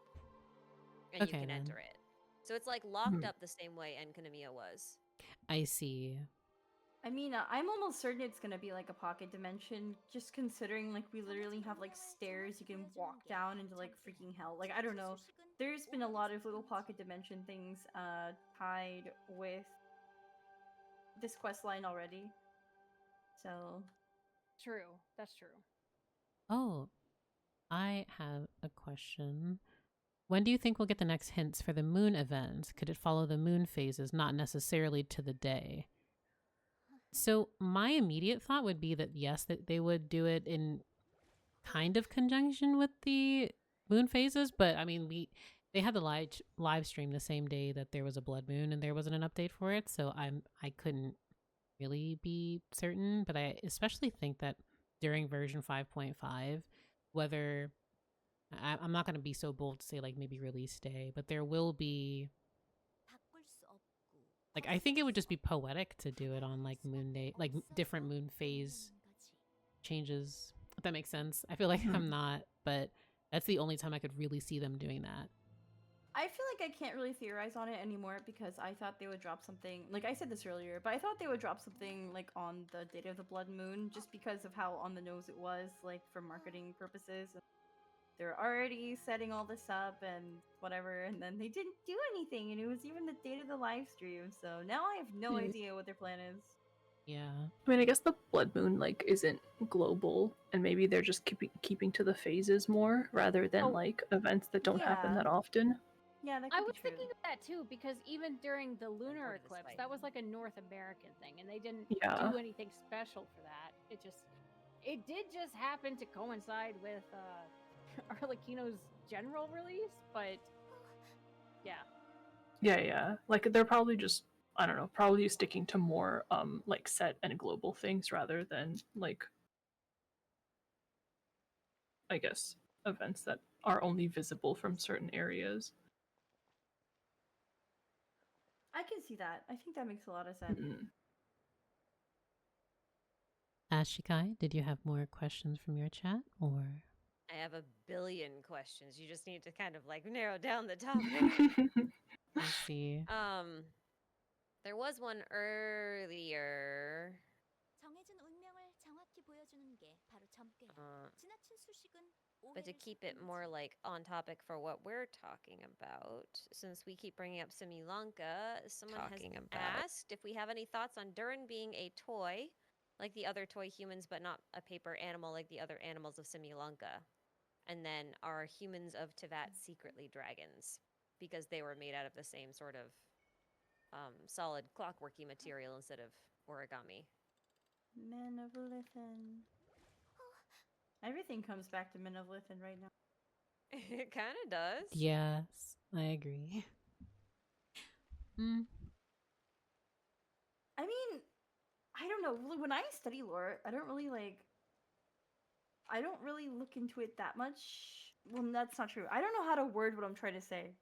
and you Okay, can then. enter it. So it's like locked up the same way Enkanomiya was. I see. I mean, I'm almost certain it's gonna be like a pocket dimension, just considering like we literally have like stairs you can walk down into like freaking hell. Like I don't know, there's been a lot of little pocket dimension things tied with this quest line already. So True. That's true. Oh, I have a question. When do you think we'll get the next hints for the moon event? Could it follow the moon phases, not necessarily to the day? So my immediate thought would be that yes, that they would do it in kind of conjunction with the moon phases, but I mean they had the live stream the same day that there was a blood moon and there wasn't an update for it, so I couldn't really be certain, but I especially think that during version 5.5, whether I'm not going to be so bold to say like maybe release day, but there will be like I think it would just be poetic to do it on like moon day, like different moon phase changes. If that makes sense. I feel like I'm not, but that's the only time I could really see them doing that. I feel like I can't really theorize on it anymore because I thought they would drop something, like I said this earlier, but I thought they would drop something like on the date of the blood moon just because of how on the nose it was, like for marketing purposes. They're already setting all this up and whatever, and then they didn't do anything, and it was even the date of the live stream, so now I have no idea what their plan is. Yeah. I mean, I guess the blood moon like isn't global, and maybe they're just keeping to the phases more rather than like events that don't happen that often. Yeah, that could I be was true. thinking of that too, because even during the lunar Order this eclipse, fight. that was like a North American thing, and they didn't Yeah. do anything special for that. It did just happen to coincide with Arlecchino's general release, but yeah. Yeah. Like they're probably just, I don't know, probably sticking to more like set and global things rather than like, I guess, events that are only visible from certain areas. I can see that. I think that makes a lot of sense. Ashikai, did you have more questions from your chat or? I have a billion questions. You just need to kind of like narrow down the topic. I see. There was one earlier. 정해진 운명을 정확히 보여주는 게 바로 점괘야. 지나친 수식은 But to keep it more like on topic for what we're talking about, since we keep bringing up Simulanka, someone has asked if we have any thoughts on Durin being a toy, like the other toy humans, but not a paper animal like the other animals of Simulanka. And then are humans of Teyvat secretly dragons because they were made out of the same sort of solid clockworky material instead of origami. Men of Lithen. Everything comes back to Men of Lithen right now. It kind of does. Yes, I agree. I mean, I don't know. When I study lore, I don't really look into it that much. Well, that's not true. I don't know how to word what I'm trying to say.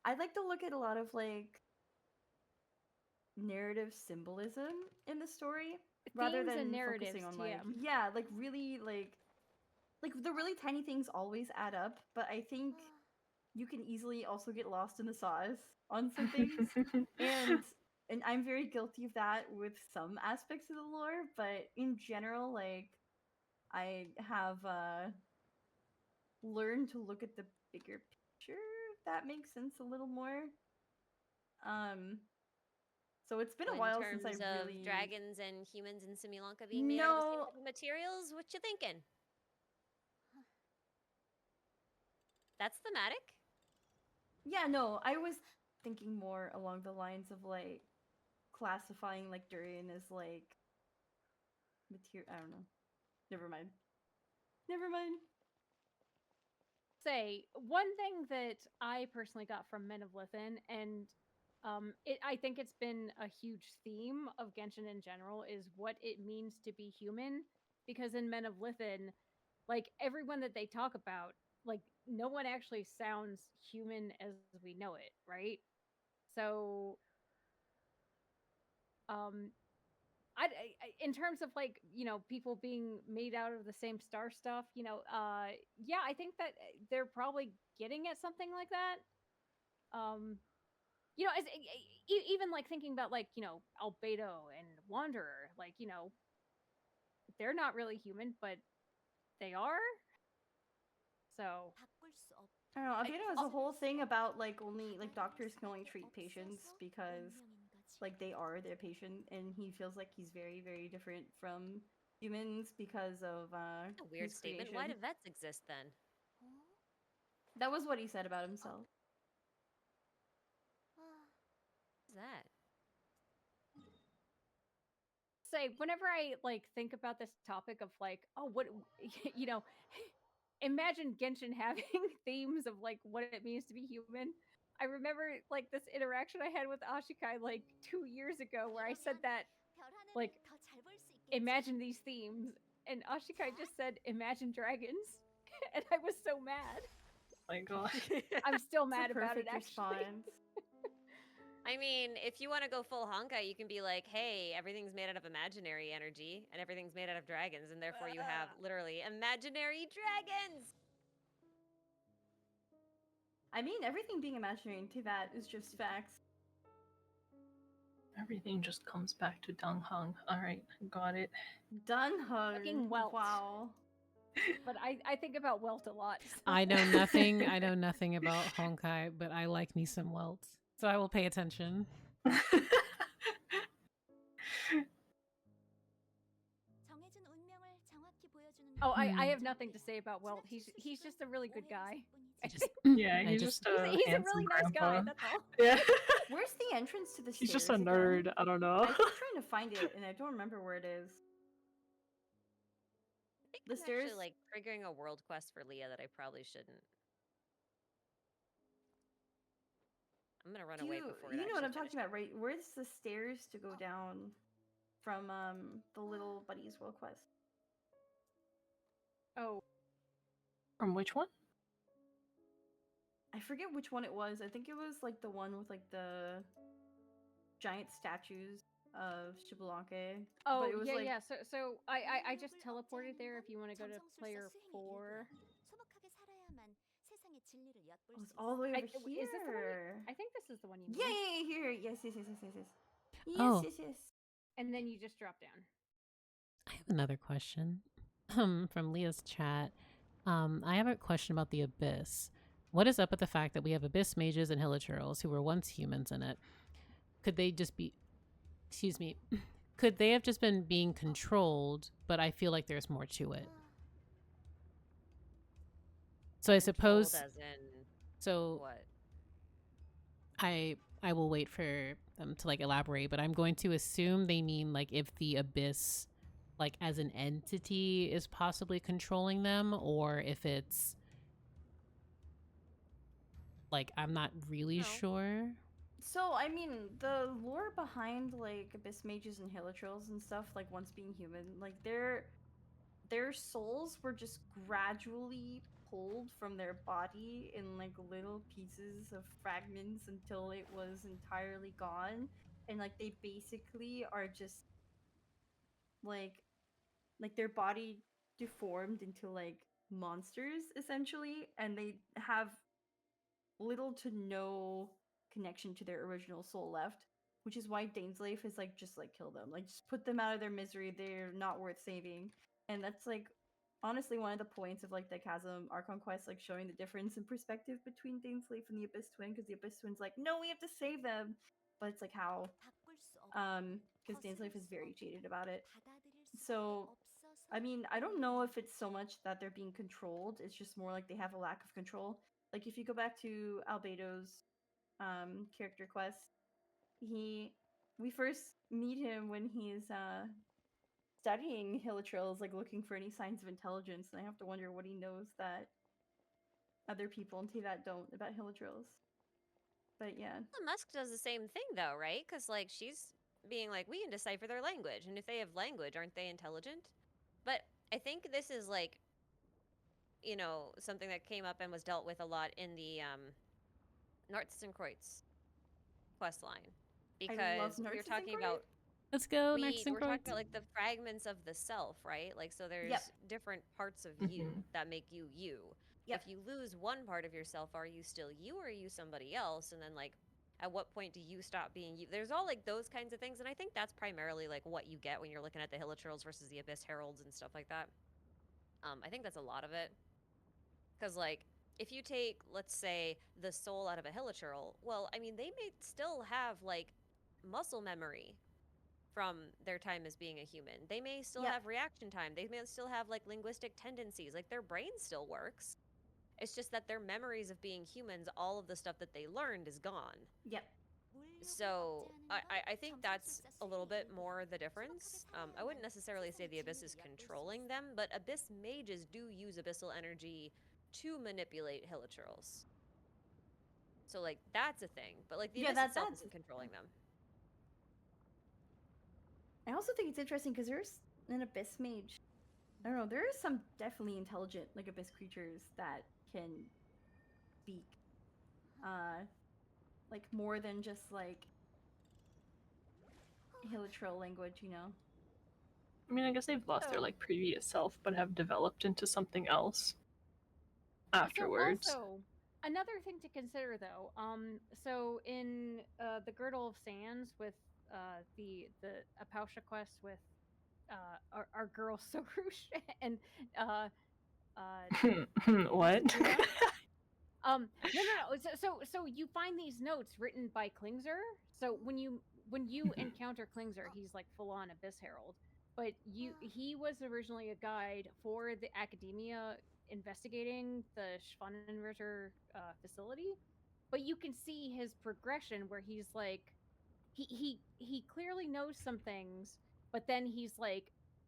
I like to look at a lot of like narrative symbolism in the story rather Themes than and narratives, focusing on TM. like really like the really tiny things always add up, but I think you can easily also get lost in the sauce on some things. and I'm very guilty of that with some aspects of the lore, but in general, like I have learned to look at the bigger picture, if that makes sense a little more. So it's been a while since I In terms really of dragons and humans in Simulanka being made out of the same type of materials, what you thinking? That's thematic. Yeah, no, I was thinking more along the lines of like classifying like durian as like material. I don't know. Never mind. Say one thing that I personally got from Men of Lithen, and I think it's been a huge theme of Genshin in general, is what it means to be human. Because in Men of Lithen, like everyone that they talk about, like no one actually sounds human as we know it, right? So in terms of like, people being made out of the same star stuff, yeah, I think that they're probably getting at something like that. As, even like thinking about like, Albedo and Wanderer, like, they're not really human, but they are. So 바꿀 수 없. I don't know. Albedo has a whole thing about like only like doctors can only 바다를 treat patients 없애서 because 운명인가지? like they are their patient, and he feels like he's very very different from humans because of A weird his statement. creation. Why do vets exist then? 어? That was what he said about himself. 아, What's that? say whenever I like think about this topic of like, oh, what you know, imagine Genshin having themes of like what it means to be human. I remember like this interaction I had with Ashikai like 2 years ago where I said that 별 하나는 like 더 잘 볼 수 있겠지? imagine these themes, and Ashikai just said imagine dragons, and I was so mad. My God. I'm still It's mad a about it perfect actually. response. I mean, if you want to go full Honkai, you can be like, hey, everything's made out of imaginary energy, and everything's made out of dragons, and therefore you have literally imaginary dragons! I mean, everything being imaginary in teyvat is just facts. Everything just comes back to Dang Hang. Alright, got it. Dunhung. Fucking Welt. Wow. But I think about Welt a lot. So. I know nothing. I know nothing about Honkai, but I like me some Welts, so I will pay attention. 정해진 운명을 정확히 보여주는 Oh, I Hmm. have nothing to say about Welt. He's just a really good guy. I just Yeah, I he's just- just a He's a handsome really nice guy. grandpa. That's all. Yeah. Where's the entrance to the stairs? He's just a again? nerd. I don't know. I keep trying to find it, and I don't remember where it is. I think The I'm stairs- actually like triggering a world quest for Leah that I probably shouldn't. I'm gonna run away before it you know what I'm actually talking about, right? Where's the stairs to go down from the little buddies world quest? Oh, From which one? I forget which one it was. I think it was like the one with like the giant statues of Shibulanke. oh but it was yeah, like yeah. So I just 능력을 teleported there. 억제하는 If you want to go to 건 player 점성술사 수행의 4, 일부야. 소박하게 살아야만 세상의 진리를 엿볼 oh, it's 수 all the way 있어. over is this the one? here. I think this is the one you mean. Yeah, here. Yes, yes, yes, yes, yes, yes. Yes, Oh. yes, yes. And then you just drop down. I have another question from Leah's chat. I have a question about the Abyss. What is up with the fact that we have Abyss mages and hilichurls who were once humans in it? Could they just be, excuse me, could they have just been being controlled, but I feel like there's more to it? So I suppose, Controlled as in so what? I will wait for them to like elaborate, but I'm going to assume they mean like if the Abyss like as an entity is possibly controlling them, or if it's like I'm not really No. sure. So, I mean, the lore behind like abyss mages and hilichurls and stuff, like once being human, like their souls were just gradually pulled from their body in like little pieces of fragments until it was entirely gone, and like they basically are just like their body deformed into like monsters essentially, and they have little to no connection to their original soul left, which is why Dainsleif is like just like kill them, like just put them out of their misery, they're not worth saving. And that's like honestly one of the points of like the Chasm Archon quest, like showing the difference in perspective between Dainsleif and the Abyss Twin, because the Abyss Twin's like, no, we have to save them, but it's like how 바꿀 수 없. because Dainsleif is very jaded about it. 받아들일 So, 수밖에 I 없어서 mean, I don't know if it's so much that they're being controlled. It's just more like they have a lack of control. Like if you go back to Albedo's character quest, we first meet him when he's studying hilichurls, like looking for any signs of intelligence, and I have to wonder what he knows that other people in teyvat don't about hilichurls. But yeah. Elon Musk does the same thing though, right? Because like she's being like, we can decipher their language, and if they have language, aren't they intelligent? But I think this is like, something that came up and was dealt with a lot in the Nortstenkreuz quest line, I love because we were talking about Let's go. we're Next talking synchroids. about like the fragments of the self, right? Like, so there's Yep. different parts of you that make you you. Yep. If you lose one part of yourself, are you still you or are you somebody else? And then like, at what point do you stop being you? There's all like those kinds of things, and I think that's primarily like what you get when you're looking at the Hilichurls versus the Abyss Heralds and stuff like that. I think that's a lot of it. Because like, if you take, let's say, the soul out of a Hilichurl, well, I mean, they may still have like muscle memory from their time as being a human. They may still Yep. have reaction time. They may still have like linguistic tendencies. Like, their brain still works. It's just that their memories of being humans, all of the stuff that they learned is gone. Yep. So I think that's a little bit more the difference. I wouldn't necessarily say the Abyss is controlling them, but Abyss mages do use abyssal energy to manipulate Hilichurls. So like, that's a thing. But like, the Yeah, Abyss that- itself that's- isn't controlling them. I also think it's interesting because there's an abyss mage. I don't know. There are some definitely intelligent like abyss creatures that can speak, like more than just like Hilichurl language, you know. I mean, I guess they've lost their So- like previous self, but have developed into something else afterwards. So also, another thing to consider though, so in the Girdle of Sands with the Apausha quest with our girl Sorush and What? Luna. No. So you find these notes written by Klingzer. So when you encounter Klingzer, he's like full on Abyss Herald. But he was originally a guide for the academia investigating the Schwannenritter facility. But you can see his progression where he's like he clearly knows some things, but then he's like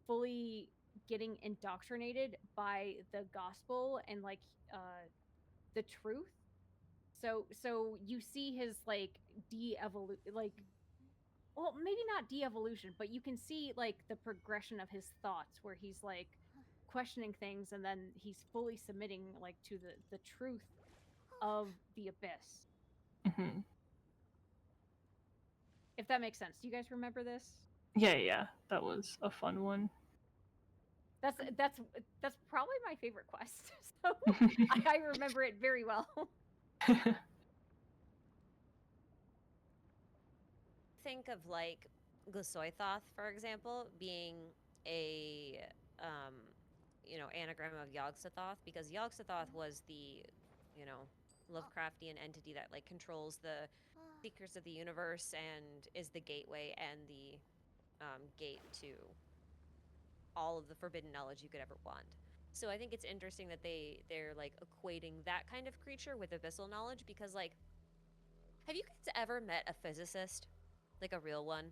fully getting indoctrinated by the gospel and like the truth. So you see his like well, maybe not de-evolution, but you can see like the progression of his thoughts where he's like questioning things and then he's fully submitting like to the truth of the abyss. Mhm. If that makes sense. Do you guys remember this? Yeah, that was a fun one. That's probably my favorite quest. So I remember it very well. Think of like Glysoithoth, for example, being a anagram of Yog-Sothoth, because Yog-Sothoth was the, Lovecraftian entity that like controls the secrets of the universe and is the gateway and the gate to all of the forbidden knowledge you could ever want. So I think it's interesting that they're like equating that kind of creature with abyssal knowledge, because like, have you guys ever met a physicist? Like a real one?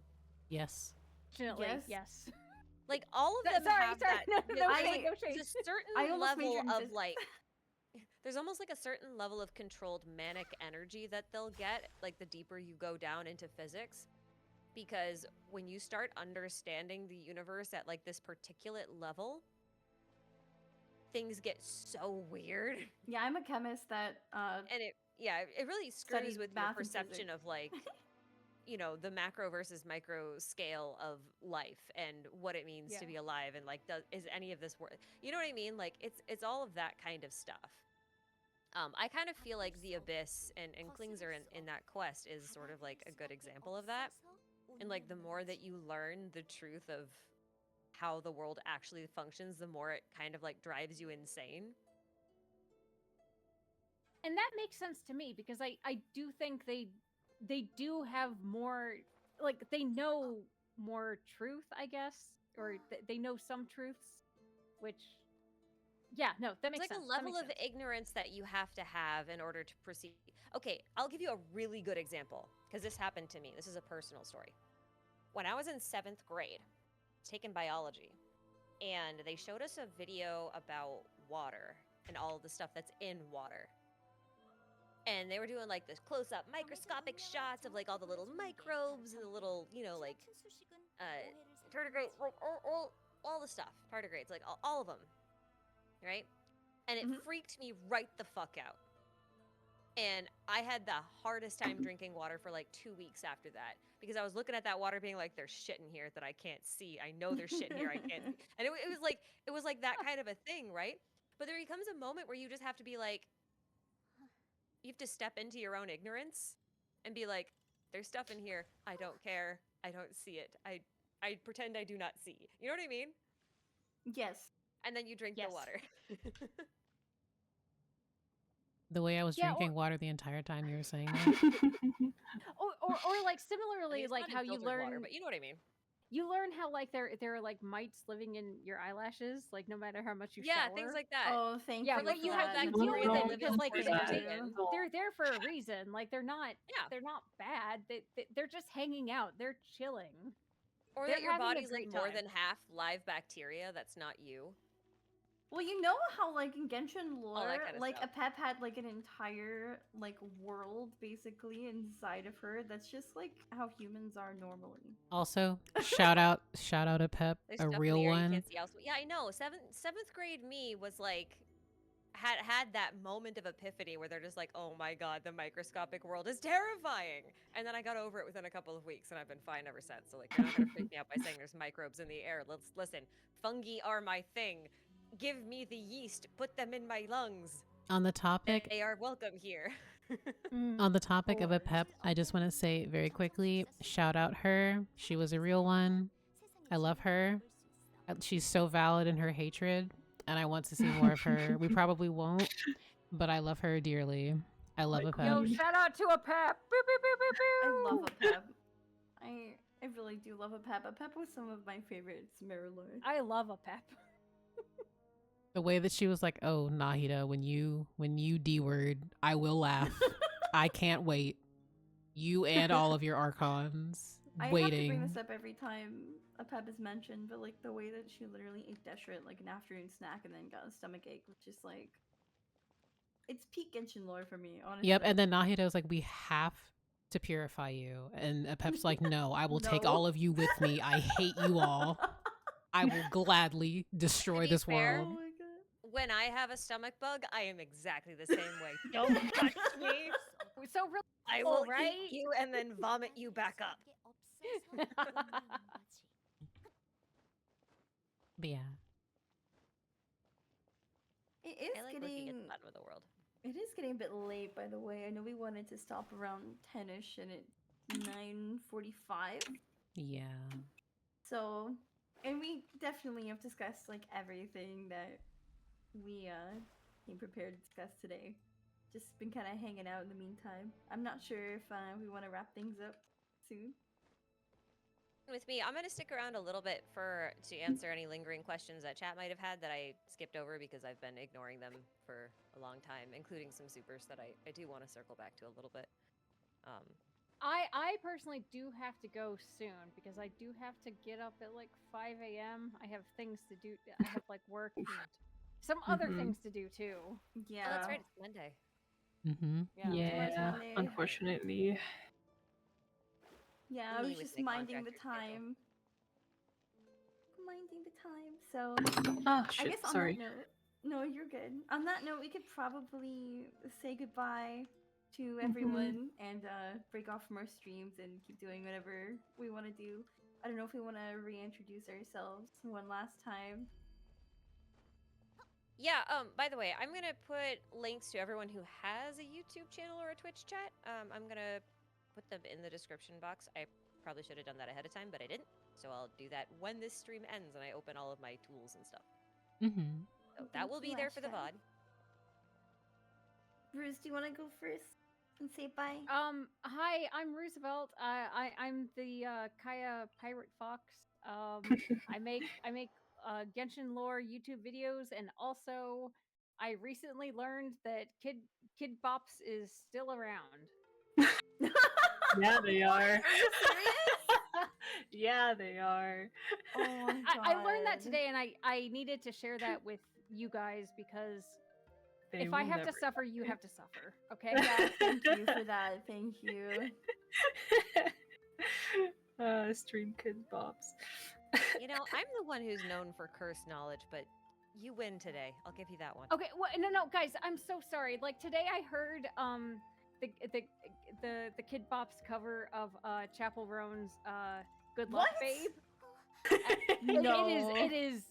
Yes. Fortunately, Yes. yes. Like, all of them Sorry, have sorry. that. No there's, shade, like, no there's shade. a certain I almost level majored in of phys- like, there's almost like a certain level of controlled manic energy that they'll get, like the deeper you go down into physics. Because when you start understanding the universe at like this particulate level, things get so weird. Yeah, I'm a chemist that And it really screws Studied with your math and perception physics. of like, the macro versus micro scale of life and what it means to Yeah. be alive, and like, is any of this worth? You know what I mean? Like, it's all of that kind of stuff. I kind of feel like the Abyss and Klingzer in that quest is sort of like a good example of that. And like, the more that you learn the truth of how the world actually functions, the more it kind of like drives you insane. And that makes sense to me because I do think they do have more, like, they know more truth, I guess, or they know some truths, which, yeah, no, that makes It's like sense. a level of ignorance that you have to have in order to proceed. Okay, I'll give you a really good example, because this happened to me. This is a personal story. When I was in 7th grade, I was taking biology, and they showed us a video about water and all of the stuff that's in water. And they were doing like this close-up microscopic shots of like all the little microbes and the little, like tardigrades, like all the stuff, tardigrades, like all of them, right? And it freaked me right the fuck out. And I had the hardest time drinking water for like 2 weeks after that because I was looking at that water being like, there's shit in here that I can't see. I know there's shit in here I can't see. And it was like that kind of a thing, right? But there becomes a moment where you just have to be like, you have to step into your own ignorance and be like, there's stuff in here. I don't care. I don't see it. I pretend I do not see. You know what I mean? Yes. And then you drink Yes. the water. The way I was Yeah, or- drinking water the entire time you were saying that. or like I similarly, mean, it's like not in how you filtered learn water, but you know what I mean. you learn how like there are like mites living in your eyelashes, like no matter how much you Yeah, shower. things like that. Oh, thank Yeah, you. but for you have that. you That's deal with great. it live because in like pores Thank and you. skin. they're there for a reason. Like they're not bad. They're just hanging out. They're chilling. Or They're that your having a body's like great more time. than half live bacteria that's not you. Well, you know how like in Genshin All lore, that kind of like stuff. a pep had like an entire like world basically inside of her. That's just like how humans are normally. Also, shout out a Pep, There's a stuff in real the air you one. can't see elsewhere. Yeah, I know. Seventh grade me was like had that moment of epiphany where they're just like, oh my god, the microscopic world is terrifying. And then I got over it within a couple of weeks, and I've been fine ever since. So like, you're not gonna freak me out by saying there's microbes in the air. Let's listen. Fungi are my thing. Give me the yeast. Put them in my lungs. On the topic They are welcome here. On the topic of a Or- Pep, I just want to say very quickly, shout out her. She was a real one. I love her. She's so valid in her hatred, and I want to see more of her. We probably won't, but I love her dearly. I love a Pep. Yo, shout out to a pep. Boop, boop, boop, boop, I boop. love a pep. I really do love a pep. A pep was some of my favorites, Mirrorlord. I love a pep. The way that she was like, "Oh, Nahida, when you D-word, I will laugh. I can't wait. You and all of your archons I have to bring waiting." this up every time a pep is mentioned, but like the way that she literally ate Deshret like an afternoon snack and then got a stomach ache was just like, it's peak Genshin lore for me, honestly. Yep, and then Nahida was like, "We have to purify you," and Pep's like, "No, I will take No. all of you with me. I hate you all. I will gladly destroy be this fair, Oh world." my god. When I have a stomach bug, I am exactly the same way. Don't touch me. So really, I will right? eat you and then vomit you back up. But yeah, It is I like looking at getting the bottom of the world. it is getting a bit late, by the way. I know we wanted to stop around 10ish and it's 9:45. yeah. So, and we definitely have discussed like everything that we came prepared to discuss today. Just been kind of hanging out in the meantime. I'm not sure if we want to wrap things up soon. With me, I'm gonna stick around a little bit to answer any lingering questions that chat might have had that I skipped over because I've been ignoring them for a long time, including some supers that I do want to circle back to a little bit. I personally do have to go soon because I do have to get up at like 5 a.m. I have things to do. I have like work and some other Mhm. things to do too. Yeah. Oh, that's right. It's Monday. Mm-hmm. Yeah. Yeah, Monday. unfortunately. Yeah, I Me was with just my minding the contractor schedule. time. Minding the time. So Oh I shit, guess on sorry. that note, no, you're good. On that note, we could probably say goodbye to everyone and break off from our streams and keep doing whatever we want to do. I don't know if we want to reintroduce ourselves one last time. Yeah, by the way, I'm gonna put links to everyone who has a YouTube channel or a Twitch chat. I'm gonna put them in the description box. I probably should have done that ahead of time, but I didn't. So I'll do that when this stream ends and I open all of my tools and stuff. Mm-hmm. So that Thank will be you, there for the Ashka. VOD. Bruce, do you want to go first and say bye? Hi, I'm Roosevelt. I'm the Kaya Pirate Fox. I make Genshin lore YouTube videos, and also I recently learned that Kid Bops is still around. Yeah, they are. Are you serious? Yeah, they are. Oh my god. I learned that today, and I needed to share that with you guys because They if I will have to never suffer, you have to suffer. Okay? Yeah, thank you for that. Thank you. Stream Kids Bobs. You know, I'm the one who's known for cursed knowledge, but You win today. I'll give you that one. Okay, well, no, guys, I'm so sorry. Like today, I heard the Kid Bop's cover of Chapel Roan's "Good Luck, What? Babe." No. It is.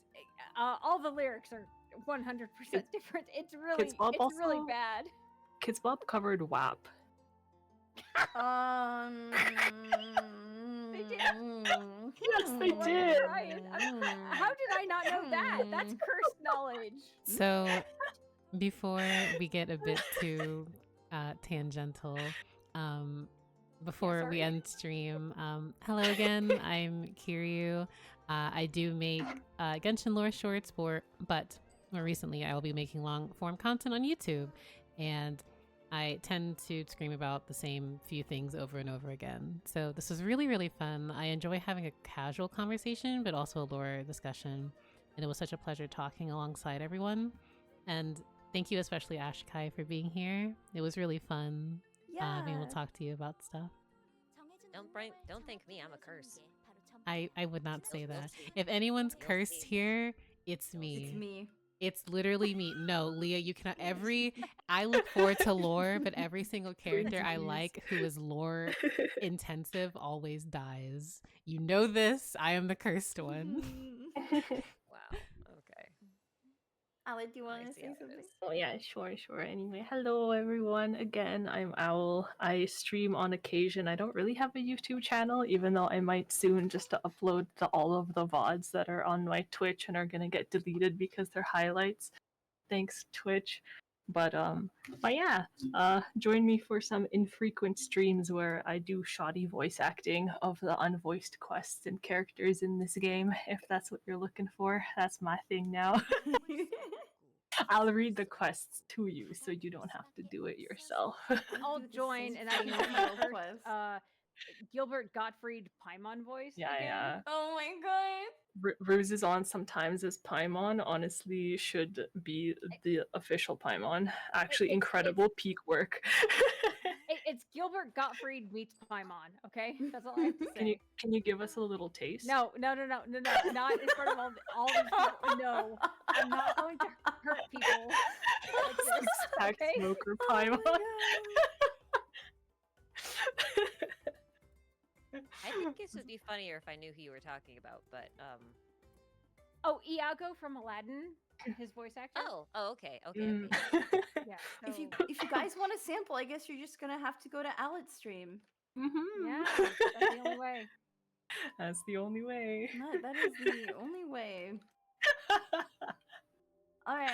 All the lyrics are 100% different. It's really Bop really also- bad. Kids Bop covered WAP. They did. Yes, they Oh, did. Ryan, how did I not know that? That's cursed knowledge. So, before we get a bit too tangential, before we sorry. end stream, hello again. I'm Kiryu. I do make Genshin lore shorts, but more recently I will be making long form content on YouTube, and I tend to scream about the same few things over and over again. So this was really, really fun. I enjoy having a casual conversation, but also a lore discussion. And it was such a pleasure talking alongside everyone. And thank you, especially Ashkai, for being here. It was really fun being able to talk to you about stuff. Don't thank me. I'm a curse. I would not say You'll that. see. If anyone's You'll cursed see. here, it's me. It's me. It's literally me. No, Leah, you cannot. I look forward to lore, but every single character I Please. like who is lore intensive always dies. You know this. I am the cursed one. Wow. Okay. Alec, do you want I to see say how it something? is. Oh yeah, sure. Anyway, hello everyone. Again, I'm Owl. I stream on occasion. I don't really have a YouTube channel, even though I might soon, just to upload all of the VODs that are on my Twitch and are gonna get deleted because they're highlights. Thanks, Twitch. But yeah, join me for some infrequent streams where I do shoddy voice acting of the unvoiced quests and characters in this game. If that's what you're looking for, that's my thing now. I'll read the quests to you so you don't have to do it yourself. I'll do the join same and I thing use with my World first Quest. Gilbert Gottfried Paimon voice again. Yeah. Oh my god. Ruse is on sometimes as Paimon. Honestly, should be the official Paimon. Actually, incredible peak work. It's Gilbert Gottfried meets Paimon. Okay, that's all I have to say. Can you give us a little taste? No, not in front of all these people. No, I'm not going to hurt people like this. Six-pack Okay. smoker Oh my Paimon. God. I think this would be funnier if I knew who you were talking about, but Oh, Iago from Aladdin, his voice actor. Oh, okay. Mm. Yeah. If you so- guys want a sample, I guess you're just gonna have to go to Alec's stream. Mhm. yeah, that's the only way. That's the only way. That is the only way. All right.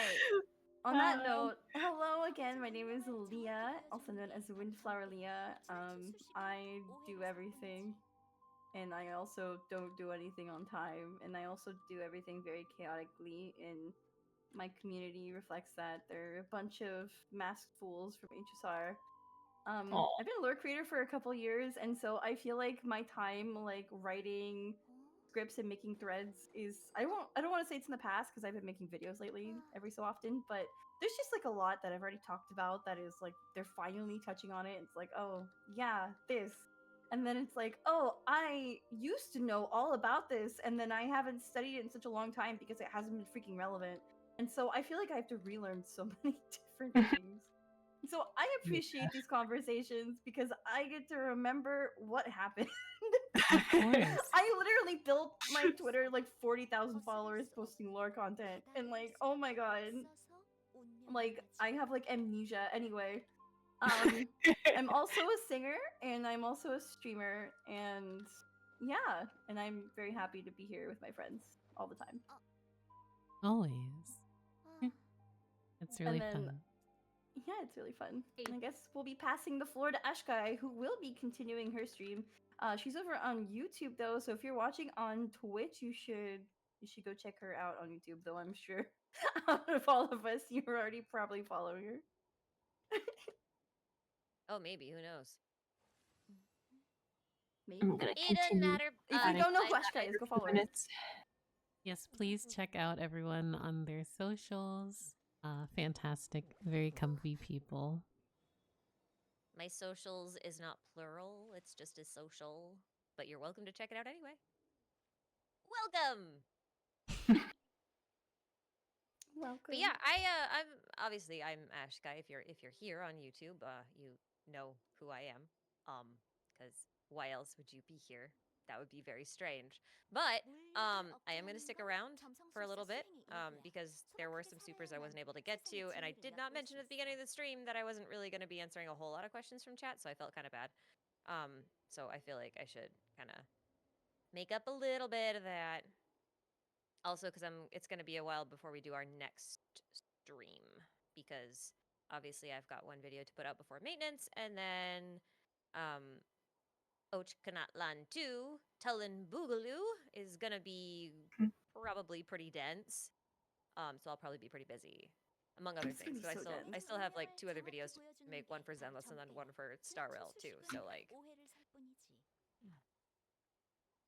On that note, hello again. My name is Leah, also known as Windflower Leah. I do everything, and I also don't do anything on time, and I also do everything very chaotically. And my community reflects that. They're a bunch of masked fools from HSR. Aw. I've been a lore creator for a couple years, and so I feel like my time like writing scripts and making threads is I don't want to say it's in the past because I've been making videos lately every so often, but there's just like a lot that I've already talked about that is like they're finally touching on it. It's like, oh yeah, this. And then it's like, oh, I used to know all about this, and then I haven't studied it in such a long time because it hasn't been freaking relevant. And so I feel like I have to relearn so many different things. So I appreciate these conversations because I get to remember what happened. Of course. I literally built my Twitter like 40,000 followers posting lore content, and like, oh my god, like I have like amnesia. Anyway, I'm also a singer and I'm also a streamer, and yeah, and I'm very happy to be here with my friends all the time. Always. It's really then- fun. Yeah, it's really fun. And I guess we'll be passing the floor to Ashkai, who will be continuing her stream. She's over on YouTube though, so if you're watching on Twitch, you should go check her out on YouTube. Though I'm sure out of all of us, you're already probably following her. oh, maybe. Who knows? Maybe. I'm gonna It doesn't continue. matter. If you don't know who Ashkai is, go follow her. Minutes. Yes, please check out everyone on their socials. Fantastic, very comfy people. My socials is not plural. It's just a social, but you're welcome to check it out anyway. Welcome. Welcome. But yeah, I'm obviously I'm Ash Guy. If you're here on YouTube, you know who I am. Because why else would you be here? That would be very strange. But I am gonna stick around for a little bit. Because there were some supers I wasn't able to get to, and I did not mention at the beginning of the stream that I wasn't really gonna be answering a whole lot of questions from chat, so I felt kind of bad. So I feel like I should kind of make up a little bit of that. Also, because it's going to be a while before we do our next stream, because obviously I've got one video to put out before maintenance, and then Ochkanatlan 2, Tulin Boogaloo, is going to be probably pretty dense. So I'll probably be pretty busy, among other It's gonna things. be But so I dense. still have like 2 other videos to make, one for Zenless and then one for Star Rail too. So like,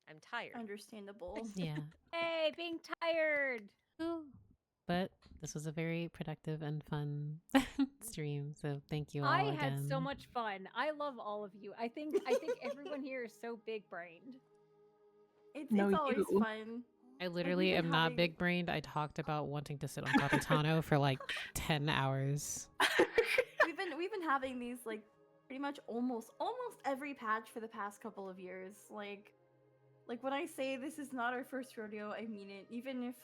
I'm tired. Understandable. Yeah. Hey, being tired. Ooh. But this was a very productive and fun stream. So thank you all I again. had so much fun. I love all of you. I think everyone here is so big brained. It's No, always you. fun. I literally been am not having- big brained. I talked about wanting to sit on Capitano for like 10 hours. We've been having these like pretty much almost every patch for the past couple of years. Like when I say this is not our first rodeo, I mean it. Even if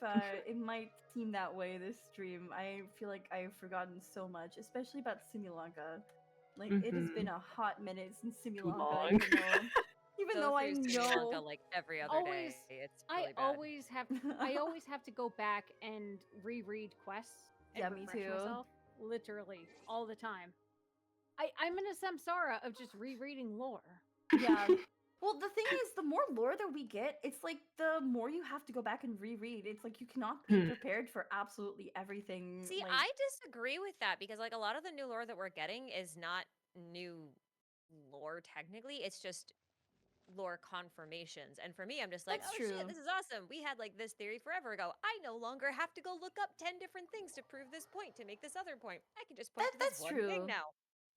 it might seem that way this stream, I feel like I've forgotten so much, especially about Simulanka. Like it has been a hot minute since Simulanka, long. even Go though I through Sri Lanka know. like every other Always- day. It's really I bad. always have to go back and reread quests and Yeah, me refresh too. myself. Literally all the time. I'm in a samsara of just rereading lore. Yeah. Well, the thing is, the more lore that we get, it's like the more you have to go back and reread. It's like you cannot be prepared for absolutely everything. See, like, I disagree with that, because like a lot of the new lore that we're getting is not new lore technically. It's just lore confirmations. And for me, I'm just like, That's oh true. shit, this is awesome. We had like this theory forever ago. I no longer have to go look up 10 different things to prove this point, to make this other point. I can just point to this that's one true. thing now.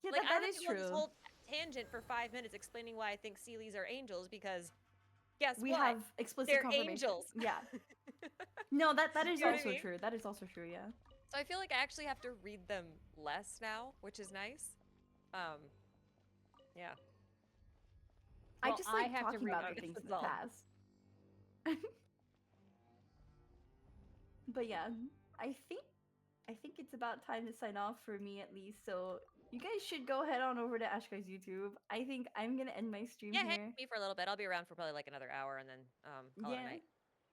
Yeah, Like, I that don't is have to go on this true. whole tangent for 5 minutes explaining why I think Sealies are angels, because guess We what? have explicit They're confirmation. angels. Yeah. No, that is You know what I also mean? true. That is also true. Yeah. So I feel like I actually have to read them less now, which is nice. Yeah. I Well, just I like have to talking read about the this things in as the well. past. But yeah, I think it's about time to sign off for me at least. So you guys should go head on over to Ashkai's YouTube. I think I'm gonna end my stream Yeah, here. hang with me for a little bit. I'll be around for probably like another hour, and then call it a night.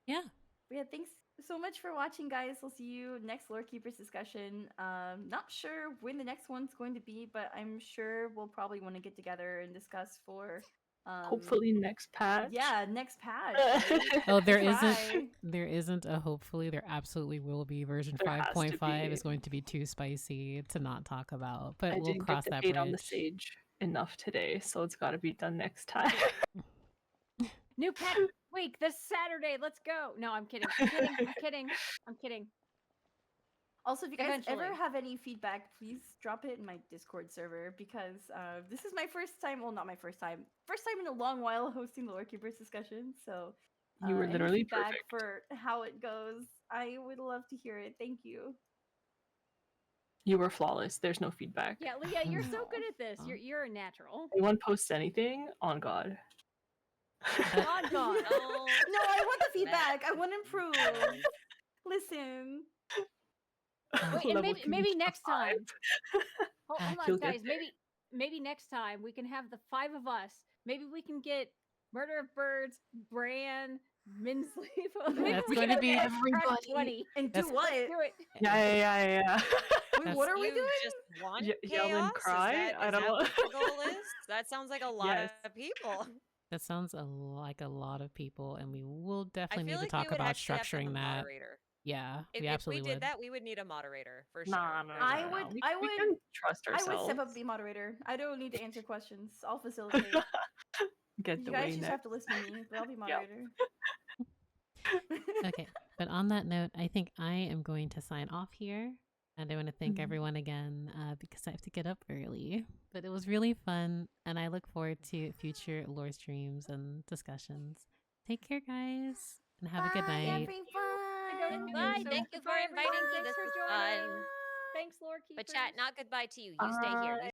Yeah. But yeah, thanks so much for watching, guys. We'll see you next Lore Keepers discussion. Not sure when the next one's going to be, but I'm sure we'll probably want to get together and discuss for Hopefully next patch. Yeah, next patch. Right? Oh, there Try. isn't a hopefully. There absolutely will be. Version There has to 5.5 be. is going to be too spicy to not talk about, but I we'll didn't cross get that the bait bridge. on the stage enough today, so it's got to be done next time. New pet week this Saturday. Let's go. No, I'm kidding. I'm kidding. I'm kidding. I'm kidding. Also, if you guys ever Eventually. have any feedback, please drop it in my Discord server, because this is my first time. Well, not my first time. First time in a long while hosting the Lore Keepers discussion. So You were any literally feedback perfect. for how it goes, I would love to hear it. Thank you. You were flawless. There's no feedback. Yeah, Leah, you're so good Aw. at this. You're a natural. Anyone posts anything? On God. On God. No, I want the feedback. I want to improve. Listen. Wait, and Level maybe two next to 5. time. Hold You'll on, get guys. there. Maybe next time we can have the 5 of us. Maybe we can get Murder of Birds, Bran, Minsley. Maybe That's we going can to be have track everybody. 20. And That's- do what? Let's do it. Yeah. Wait, what are we You doing? just want Yell and chaos? cry? Is that, I is don't that know. what the goal is? That sounds like a lot Yes. of people. That sounds like a lot of people, and we will I definitely feel need to like we talk would about actually have to have structuring a that. moderator. Yeah, If we we absolutely did would. that, we would need a moderator for sure. Nah. I would- We I would- can trust I ourselves. would step up, be moderator. I don't need to answer questions. I'll facilitate. Get You the guys way just next. have to listen to me, but I'll be moderator. Okay, but on that note, I think I am going to sign off here. And I want to thank Mhm. everyone again because I have to get up early. But it was really fun, and I look forward to future lore streams and discussions. Take care, guys, and have a good Bye, night. everyone. everyone. Goodbye. So, Thank you for goodbye, inviting everyone. me. Thanks This for was joining. fun. Thanks, Lore But Keepers. chat, not goodbye to you. You stay here. You